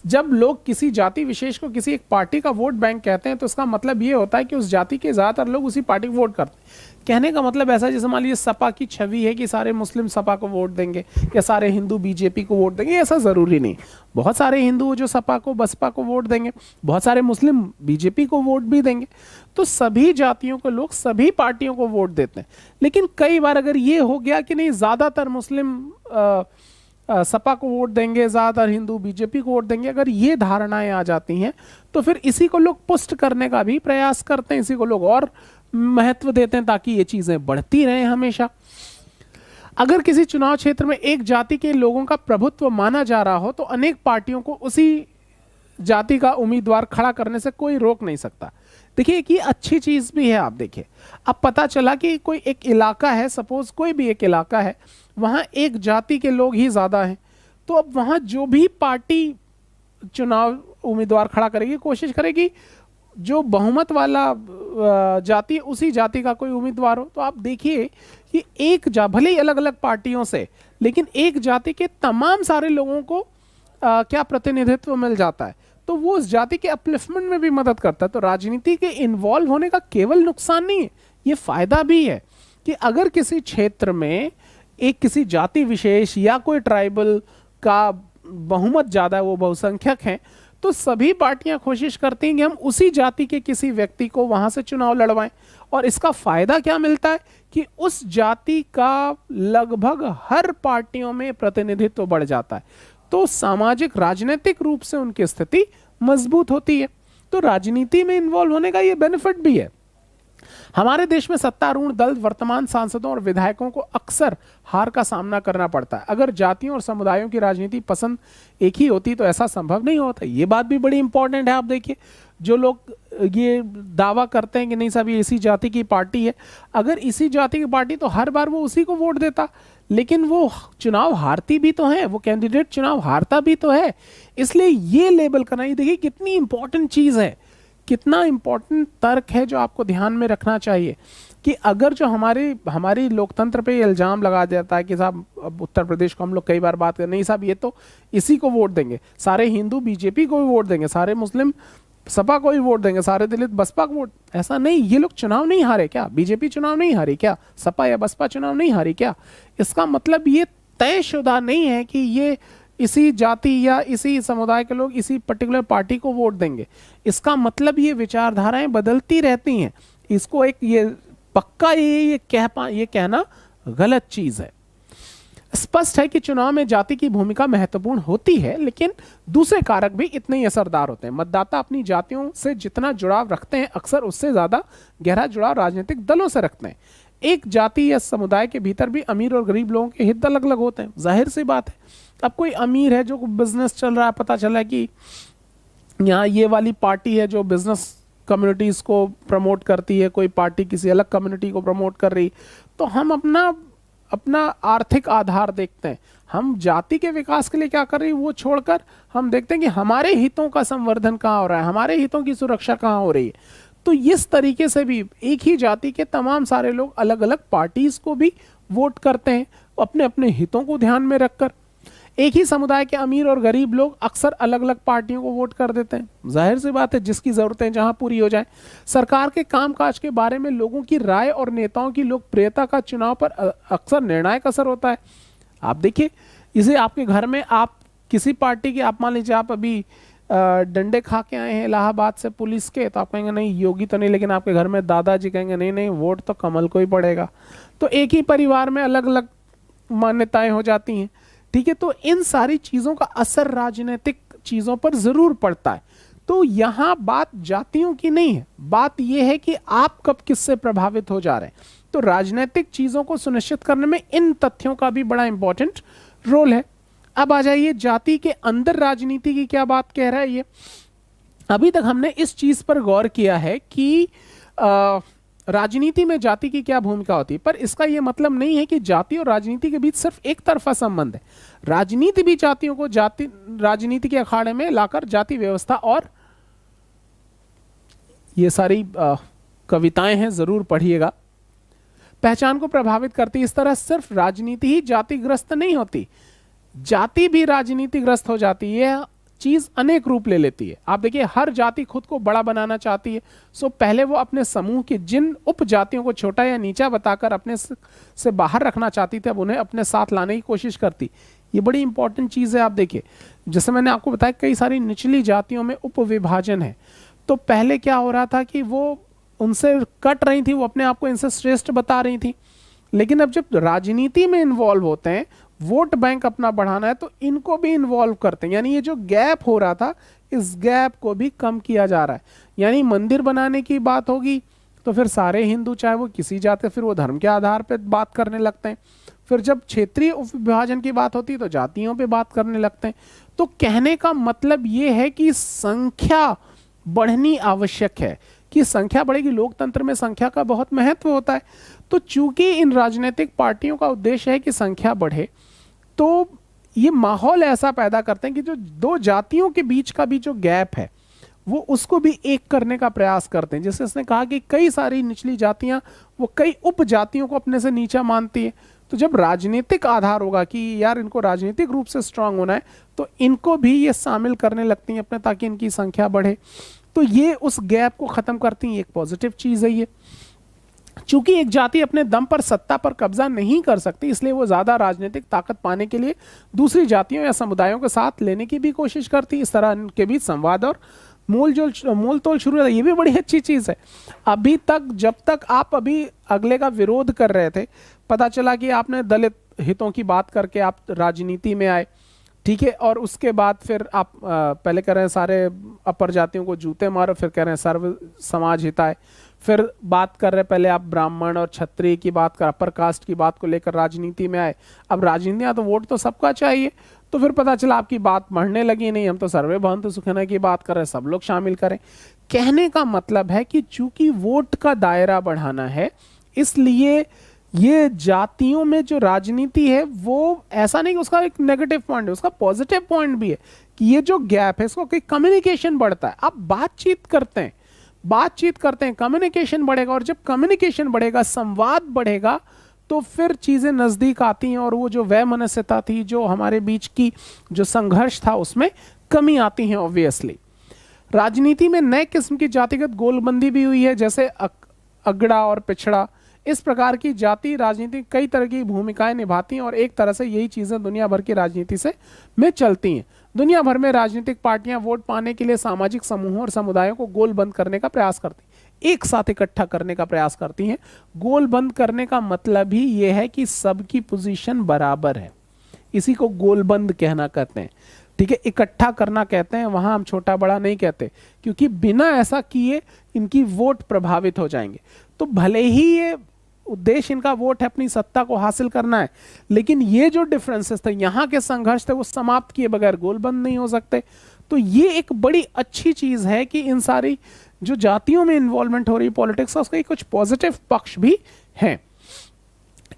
जब लोग किसी जाति विशेष को किसी एक पार्टी का वोट बैंक कहते हैं तो इसका मतलब ये होता है कि उस जाति के ज़्यादातर लोग उसी पार्टी को वोट करते हैं। कहने का मतलब ऐसा है जैसे मान लीजिए सपा की छवि है कि सारे मुस्लिम सपा को वोट देंगे या सारे हिंदू बीजेपी को वोट देंगे, ऐसा ज़रूरी नहीं। बहुत सारे हिंदू जो सपा को बसपा को वोट देंगे, बहुत सारे मुस्लिम बीजेपी को वोट भी देंगे। तो सभी जातियों के लोग सभी पार्टियों को वोट देते हैं। लेकिन कई बार अगर ये हो गया कि नहीं ज़्यादातर मुस्लिम सपा को वोट देंगे, ज़्यादातर हिंदू बीजेपी को वोट देंगे, अगर ये धारणाएं आ जाती हैं तो फिर इसी को लोग पुष्ट करने का भी प्रयास करते हैं, इसी को लोग और महत्व देते हैं ताकि ये चीज़ें बढ़ती रहें हमेशा। अगर किसी चुनाव क्षेत्र में एक जाति के लोगों का प्रभुत्व माना जा रहा हो तो अनेक पार्टियों को उसी जाति का उम्मीदवार खड़ा करने से कोई रोक नहीं सकता। देखिए कि अच्छी चीज़ भी है। आप देखिए, अब पता चला कि कोई एक इलाका है, सपोज कोई भी एक इलाका है, वहाँ एक जाति के लोग ही ज़्यादा हैं, तो अब वहाँ जो भी पार्टी चुनाव उम्मीदवार खड़ा करेगी कोशिश करेगी जो बहुमत वाला जाति उसी जाति का कोई उम्मीदवार हो। तो आप देखिए कि एक भले ही अलग अलग पार्टियों से, लेकिन एक जाति के तमाम सारे लोगों को क्या प्रतिनिधित्व मिल जाता है, तो वो उस जाति के अपलिफ्टमेंट में भी मदद करता है। तो राजनीति के इन्वॉल्व होने का केवल नुकसान नहीं है, ये फायदा भी है कि अगर किसी क्षेत्र में एक किसी जाति विशेष या कोई ट्राइबल का बहुमत ज़्यादा है, वो बहुसंख्यक हैं, तो सभी पार्टियां कोशिश करती हैं कि हम उसी जाति के किसी व्यक्ति को वहां से चुनाव लड़वाएं। और इसका फायदा क्या मिलता है कि उस जाति का लगभग हर पार्टियों में प्रतिनिधित्व बढ़ जाता है, तो सामाजिक राजनीतिक रूप से उनकी स्थिति मजबूत होती है। तो राजनीति में इन्वॉल्व होने का ये बेनिफिट भी है। हमारे देश में सत्तारूढ़ दल वर्तमान सांसदों और विधायकों को अक्सर हार का सामना करना पड़ता है। अगर जातियों और समुदायों की राजनीति पसंद एक ही होती तो ऐसा संभव नहीं होता। ये बात भी बड़ी इंपॉर्टेंट है। आप देखिए, जो लोग ये दावा करते हैं कि नहीं साहब ये इसी जाति की पार्टी है, अगर इसी जाति की पार्टी तो हर बार वो उसी को वोट देता, लेकिन वो चुनाव हारती भी तो है, वो कैंडिडेट चुनाव हारता भी तो है। इसलिए ये लेबल करना, ये देखिए कितनी इंपॉर्टेंट चीज़ है, कितना इंपॉर्टेंट तर्क है जो आपको ध्यान में रखना चाहिए कि अगर जो हमारी लोकतंत्र पे इल्ज़ाम लगा जाता है कि साहब अब उत्तर प्रदेश को हम लोग कई बार बात कर, नहीं साहब ये तो इसी को वोट देंगे, सारे हिंदू बीजेपी को भी वोट देंगे, सारे मुस्लिम सपा को भी वोट देंगे, सारे दलित बसपा को वोट, ऐसा नहीं। ये लोग चुनाव नहीं हारे क्या? बीजेपी चुनाव नहीं हारी क्या? सपा या बसपा चुनाव नहीं हारी क्या? इसका मतलब ये तयशुदा नहीं है कि ये इसी जाति या इसी समुदाय के लोग इसी पर्टिकुलर पार्टी को वोट देंगे। इसका मतलब ये विचारधाराएं बदलती रहती हैं। इसको एक ये पक्का ये कहना गलत चीज है। स्पष्ट है कि चुनाव में जाति की भूमिका महत्वपूर्ण होती है, लेकिन दूसरे कारक भी इतने ही असरदार होते हैं। मतदाता अपनी जातियों से जितना जुड़ाव रखते हैं, अक्सर उससे ज्यादा गहरा जुड़ाव राजनीतिक दलों से रखते हैं। एक जाति या समुदाय के भीतर भी अमीर और गरीब लोगों के हित अलग अलग होते हैं, जाहिर सी बात है। अब कोई अमीर है जो बिजनेस चल रहा है, पता चला है कि यहाँ ये वाली पार्टी है जो बिजनेस कम्युनिटीज को प्रमोट करती है, कोई पार्टी किसी अलग कम्युनिटी को प्रमोट कर रही, तो हम अपना आर्थिक आधार देखते हैं। हम जाति के विकास के लिए क्या कर रही है वो छोड़कर हम देखते हैं कि हमारे हितों का संवर्धन कहाँ हो रहा है, हमारे हितों की सुरक्षा कहाँ हो रही है। तो इस तरीके से भी एक ही जाति के तमाम सारे लोग अलग अलग पार्टीज को भी वोट करते हैं, अपने अपने हितों को ध्यान में रखकर। एक ही समुदाय के अमीर और गरीब लोग अक्सर अलग अलग पार्टियों को वोट कर देते हैं, जाहिर सी बात है, जिसकी ज़रूरतें जहां पूरी हो जाए। सरकार के कामकाज के बारे में लोगों की राय और नेताओं की लोकप्रियता का चुनाव पर अक्सर निर्णायक असर होता है। आप देखिए, इसे आपके घर में आप किसी पार्टी के, आप मान लीजिए आप अभी डंडे खा के आए हैं इलाहाबाद से पुलिस के, तो आप कहेंगे नहीं योगी तो नहीं, लेकिन आपके घर में दादाजी कहेंगे नहीं नहीं वोट तो कमल को ही पड़ेगा। तो एक ही परिवार में अलग अलग मान्यताएं हो जाती हैं, ठीक है। तो इन सारी चीज़ों का असर राजनीतिक चीज़ों पर ज़रूर पड़ता है। तो यहाँ बात जातियों की नहीं है, बात यह है कि आप कब किससे प्रभावित हो जा रहे हैं। तो राजनीतिक चीज़ों को सुनिश्चित करने में इन तथ्यों का भी बड़ा इंपॉर्टेंट रोल है। अब आ जाइए जाति के अंदर राजनीति की क्या बात कह रहा है ये। अभी तक हमने इस चीज़ पर गौर किया है कि राजनीति में जाति की क्या भूमिका होती है, पर इसका यह मतलब नहीं है कि जाति और राजनीति के बीच सिर्फ एक तरफा संबंध है। राजनीति भी जातियों को राजनीति के अखाड़े में लाकर जाति व्यवस्था, और ये सारी कविताएं हैं, जरूर पढ़िएगा, पहचान को प्रभावित करती है। इस तरह सिर्फ राजनीति ही जातिग्रस्त नहीं होती, जाति भी राजनीतिग्रस्त हो जाती है, चीज अनेक रूप ले लेती है। आप देखिए हर जाति खुद को बड़ा बनाना चाहती है, सो पहले वो अपने समूह की जिन उपजातियों को छोटा या नीचा बताकर अपने से बाहर रखना चाहती थी, अब उन्हें अपने साथ लाने की कोशिश करती। ये बड़ी इंपॉर्टेंट चीज है। आप देखिए जैसे मैंने आपको बताया कई सारी निचली जातियों में उपविभाजन है, तो पहले क्या हो रहा था कि वो उनसे कट रही थी, वो अपने आप को इनसे श्रेष्ठ बता रही थी। लेकिन अब जब राजनीति में इन्वॉल्व होते हैं, वोट बैंक अपना बढ़ाना है, तो इनको भी इन्वॉल्व करते हैं। यानी ये जो गैप हो रहा था, इस गैप को भी कम किया जा रहा है। यानी मंदिर बनाने की बात होगी तो फिर सारे हिंदू चाहे वो किसी जाति, फिर वो धर्म के आधार पर बात करने लगते हैं। फिर जब क्षेत्रीय उपविभाजन की बात होती है तो जातियों पे बात करने लगते हैं। तो कहने का मतलब ये है कि संख्या बढ़नी आवश्यक है, कि संख्या बढ़ेगी। लोकतंत्र में संख्या का बहुत महत्व होता है। तो चूंकि इन राजनीतिक पार्टियों का उद्देश्य है कि संख्या बढ़े, तो ये माहौल ऐसा पैदा करते हैं कि जो दो जातियों के बीच का भी जो गैप है वो उसको भी एक करने का प्रयास करते हैं। जैसे इसने कहा कि कई सारी निचली जातियां वो कई उपजातियों को अपने से नीचा मानती है, तो जब राजनीतिक आधार होगा कि यार इनको राजनीतिक रूप से स्ट्रांग होना है, तो इनको भी ये शामिल करने लगती हैं अपने, ताकि इनकी संख्या बढ़े। तो ये उस गैप को खत्म करती हैं, एक पॉजिटिव चीज है ये। चूंकि एक जाति अपने दम पर सत्ता पर कब्जा नहीं कर सकती, इसलिए वो ज्यादा राजनीतिक ताकत पाने के लिए दूसरी जातियों या समुदायों के साथ लेने की भी कोशिश करती है। इस तरह इनके बीच संवाद और मोल तोल शुरू होता है। ये भी बड़ी अच्छी चीज है। अभी तक जब तक आप अभी अगले का विरोध कर रहे थे, पता चला कि आपने दलित हितों की बात करके आप राजनीति में आए, ठीक है, और उसके बाद फिर आप पहले कह रहे हैं सारे अपर जातियों को जूते मारो, फिर कह रहे हैं सर्व समाज हिताय, फिर बात कर रहे हैं पहले आप ब्राह्मण और क्षत्रिय की बात कर, अपर कास्ट की बात को लेकर राजनीति में आए। अब राजनीति में तो वोट तो सबका चाहिए, तो फिर पता चला आपकी बात बढ़ने लगी, नहीं हम तो सर्वे भवन्तु सुखिनः की बात कर रहे हैं, सब लोग शामिल करें। कहने का मतलब है कि चूंकि वोट का दायरा बढ़ाना है, इसलिए ये जातियों में जो राजनीति है वो ऐसा नहीं कि उसका एक नेगेटिव पॉइंट है, उसका पॉजिटिव पॉइंट भी है कि ये जो गैप है इसको कम्युनिकेशन बढ़ता है। आप बातचीत करते हैं, कम्युनिकेशन बढ़ेगा, और जब कम्युनिकेशन बढ़ेगा, संवाद बढ़ेगा, तो फिर चीजें नजदीक आती हैं, और वो जो वैमनस्यता थी, जो हमारे बीच की जो संघर्ष था, उसमें कमी आती है। ऑब्वियसली राजनीति में नए किस्म की जातिगत गोलबंदी भी हुई है, जैसे अगड़ा और पिछड़ा। इस प्रकार की जाति राजनीति कई तरह की भूमिकाएं निभाती हैं, और एक तरह से यही चीजें दुनिया भर की राजनीति से में चलती हैं। दुनिया भर में राजनीतिक पार्टियां वोट पाने के लिए सामाजिक समूहों और समुदायों को गोलबंद करने का प्रयास करती हैं, एक साथ इकट्ठा करने का प्रयास करती हैं। गोलबंद करने का मतलब ही यह है कि सबकी पोजीशन बराबर है, इसी को गोलबंद कहना कहते हैं, ठीक है। इकट्ठा करना कहते हैं, वहां हम छोटा बड़ा नहीं कहते, क्योंकि बिना ऐसा किए इनकी वोट प्रभावित हो जाएंगे। तो भले ही ये उद्देश्य इनका वोट है, अपनी सत्ता को हासिल करना है, लेकिन ये जो डिफरेंसेस थे, यहाँ के संघर्ष थे, वो समाप्त किए बगैर गोलबंद नहीं हो सकते। तो ये एक बड़ी अच्छी चीज है कि इन सारी जो जातियों में इन्वॉल्वमेंट हो रही पॉलिटिक्स, उसके कुछ पॉजिटिव पक्ष भी हैं।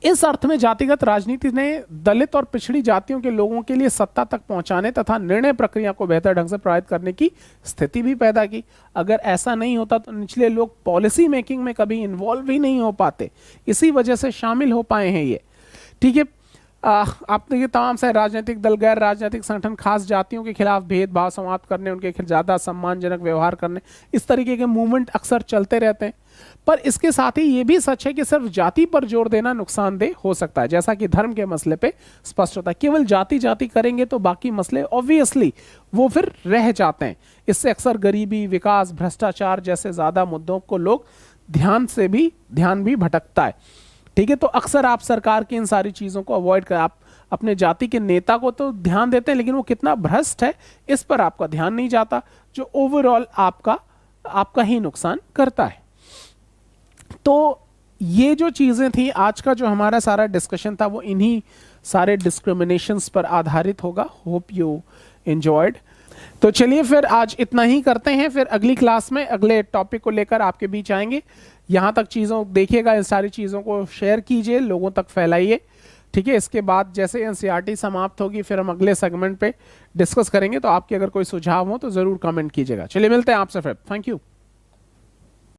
इस अर्थ में जातिगत राजनीति ने दलित और पिछड़ी जातियों के लोगों के लिए सत्ता तक पहुंचाने तथा निर्णय प्रक्रिया को बेहतर ढंग से प्रभावित करने की स्थिति भी पैदा की। अगर ऐसा नहीं होता तो निचले लोग पॉलिसी मेकिंग में कभी इन्वॉल्व ही नहीं हो पाते, इसी वजह से शामिल हो पाए हैं ये, ठीक है। आप देखिए तमाम से राजनीतिक दल, गैर राजनीतिक संगठन खास जातियों के खिलाफ भेदभाव समाप्त करने, उनके ज्यादा सम्मानजनक व्यवहार करने, इस तरीके के मूवमेंट अक्सर चलते रहते हैं। पर इसके साथ ही ये भी सच है कि सिर्फ जाति पर जोर देना नुकसानदेह हो सकता है, जैसा कि धर्म के मसले पे स्पष्ट होता है। केवल जाति जाति करेंगे तो बाकी मसले ऑब्वियसली वो फिर रह जाते हैं। इससे अक्सर गरीबी, विकास, भ्रष्टाचार जैसे ज्यादा मुद्दों को लोग ध्यान भी भटकता है, ठीक है। तो अक्सर आप सरकार की इन सारी चीजों को अवॉइड कर, आप अपने जाति के नेता को तो ध्यान देते हैं, लेकिन वो कितना भ्रष्ट है इस पर आपका ध्यान नहीं जाता, जो ओवरऑल आपका ही नुकसान करता है। तो ये जो चीजें थी, आज का जो हमारा सारा डिस्कशन था वो इन्हीं सारे डिस्क्रिमिनेशंस पर आधारित होगा। Hope you enjoyed. तो चलिए फिर आज इतना ही करते हैं, फिर अगली क्लास में अगले टॉपिक को लेकर आपके बीच आएंगे। यहाँ तक चीज़ों देखिएगा, इन सारी चीज़ों को शेयर कीजिए, लोगों तक फैलाइए, ठीक है। इसके बाद जैसे एनसीईआरटी समाप्त होगी फिर हम अगले सेगमेंट पे डिस्कस करेंगे, तो आपके अगर कोई सुझाव हो तो ज़रूर कमेंट कीजिएगा। चलिए मिलते हैं आपसे फिर, थैंक यू।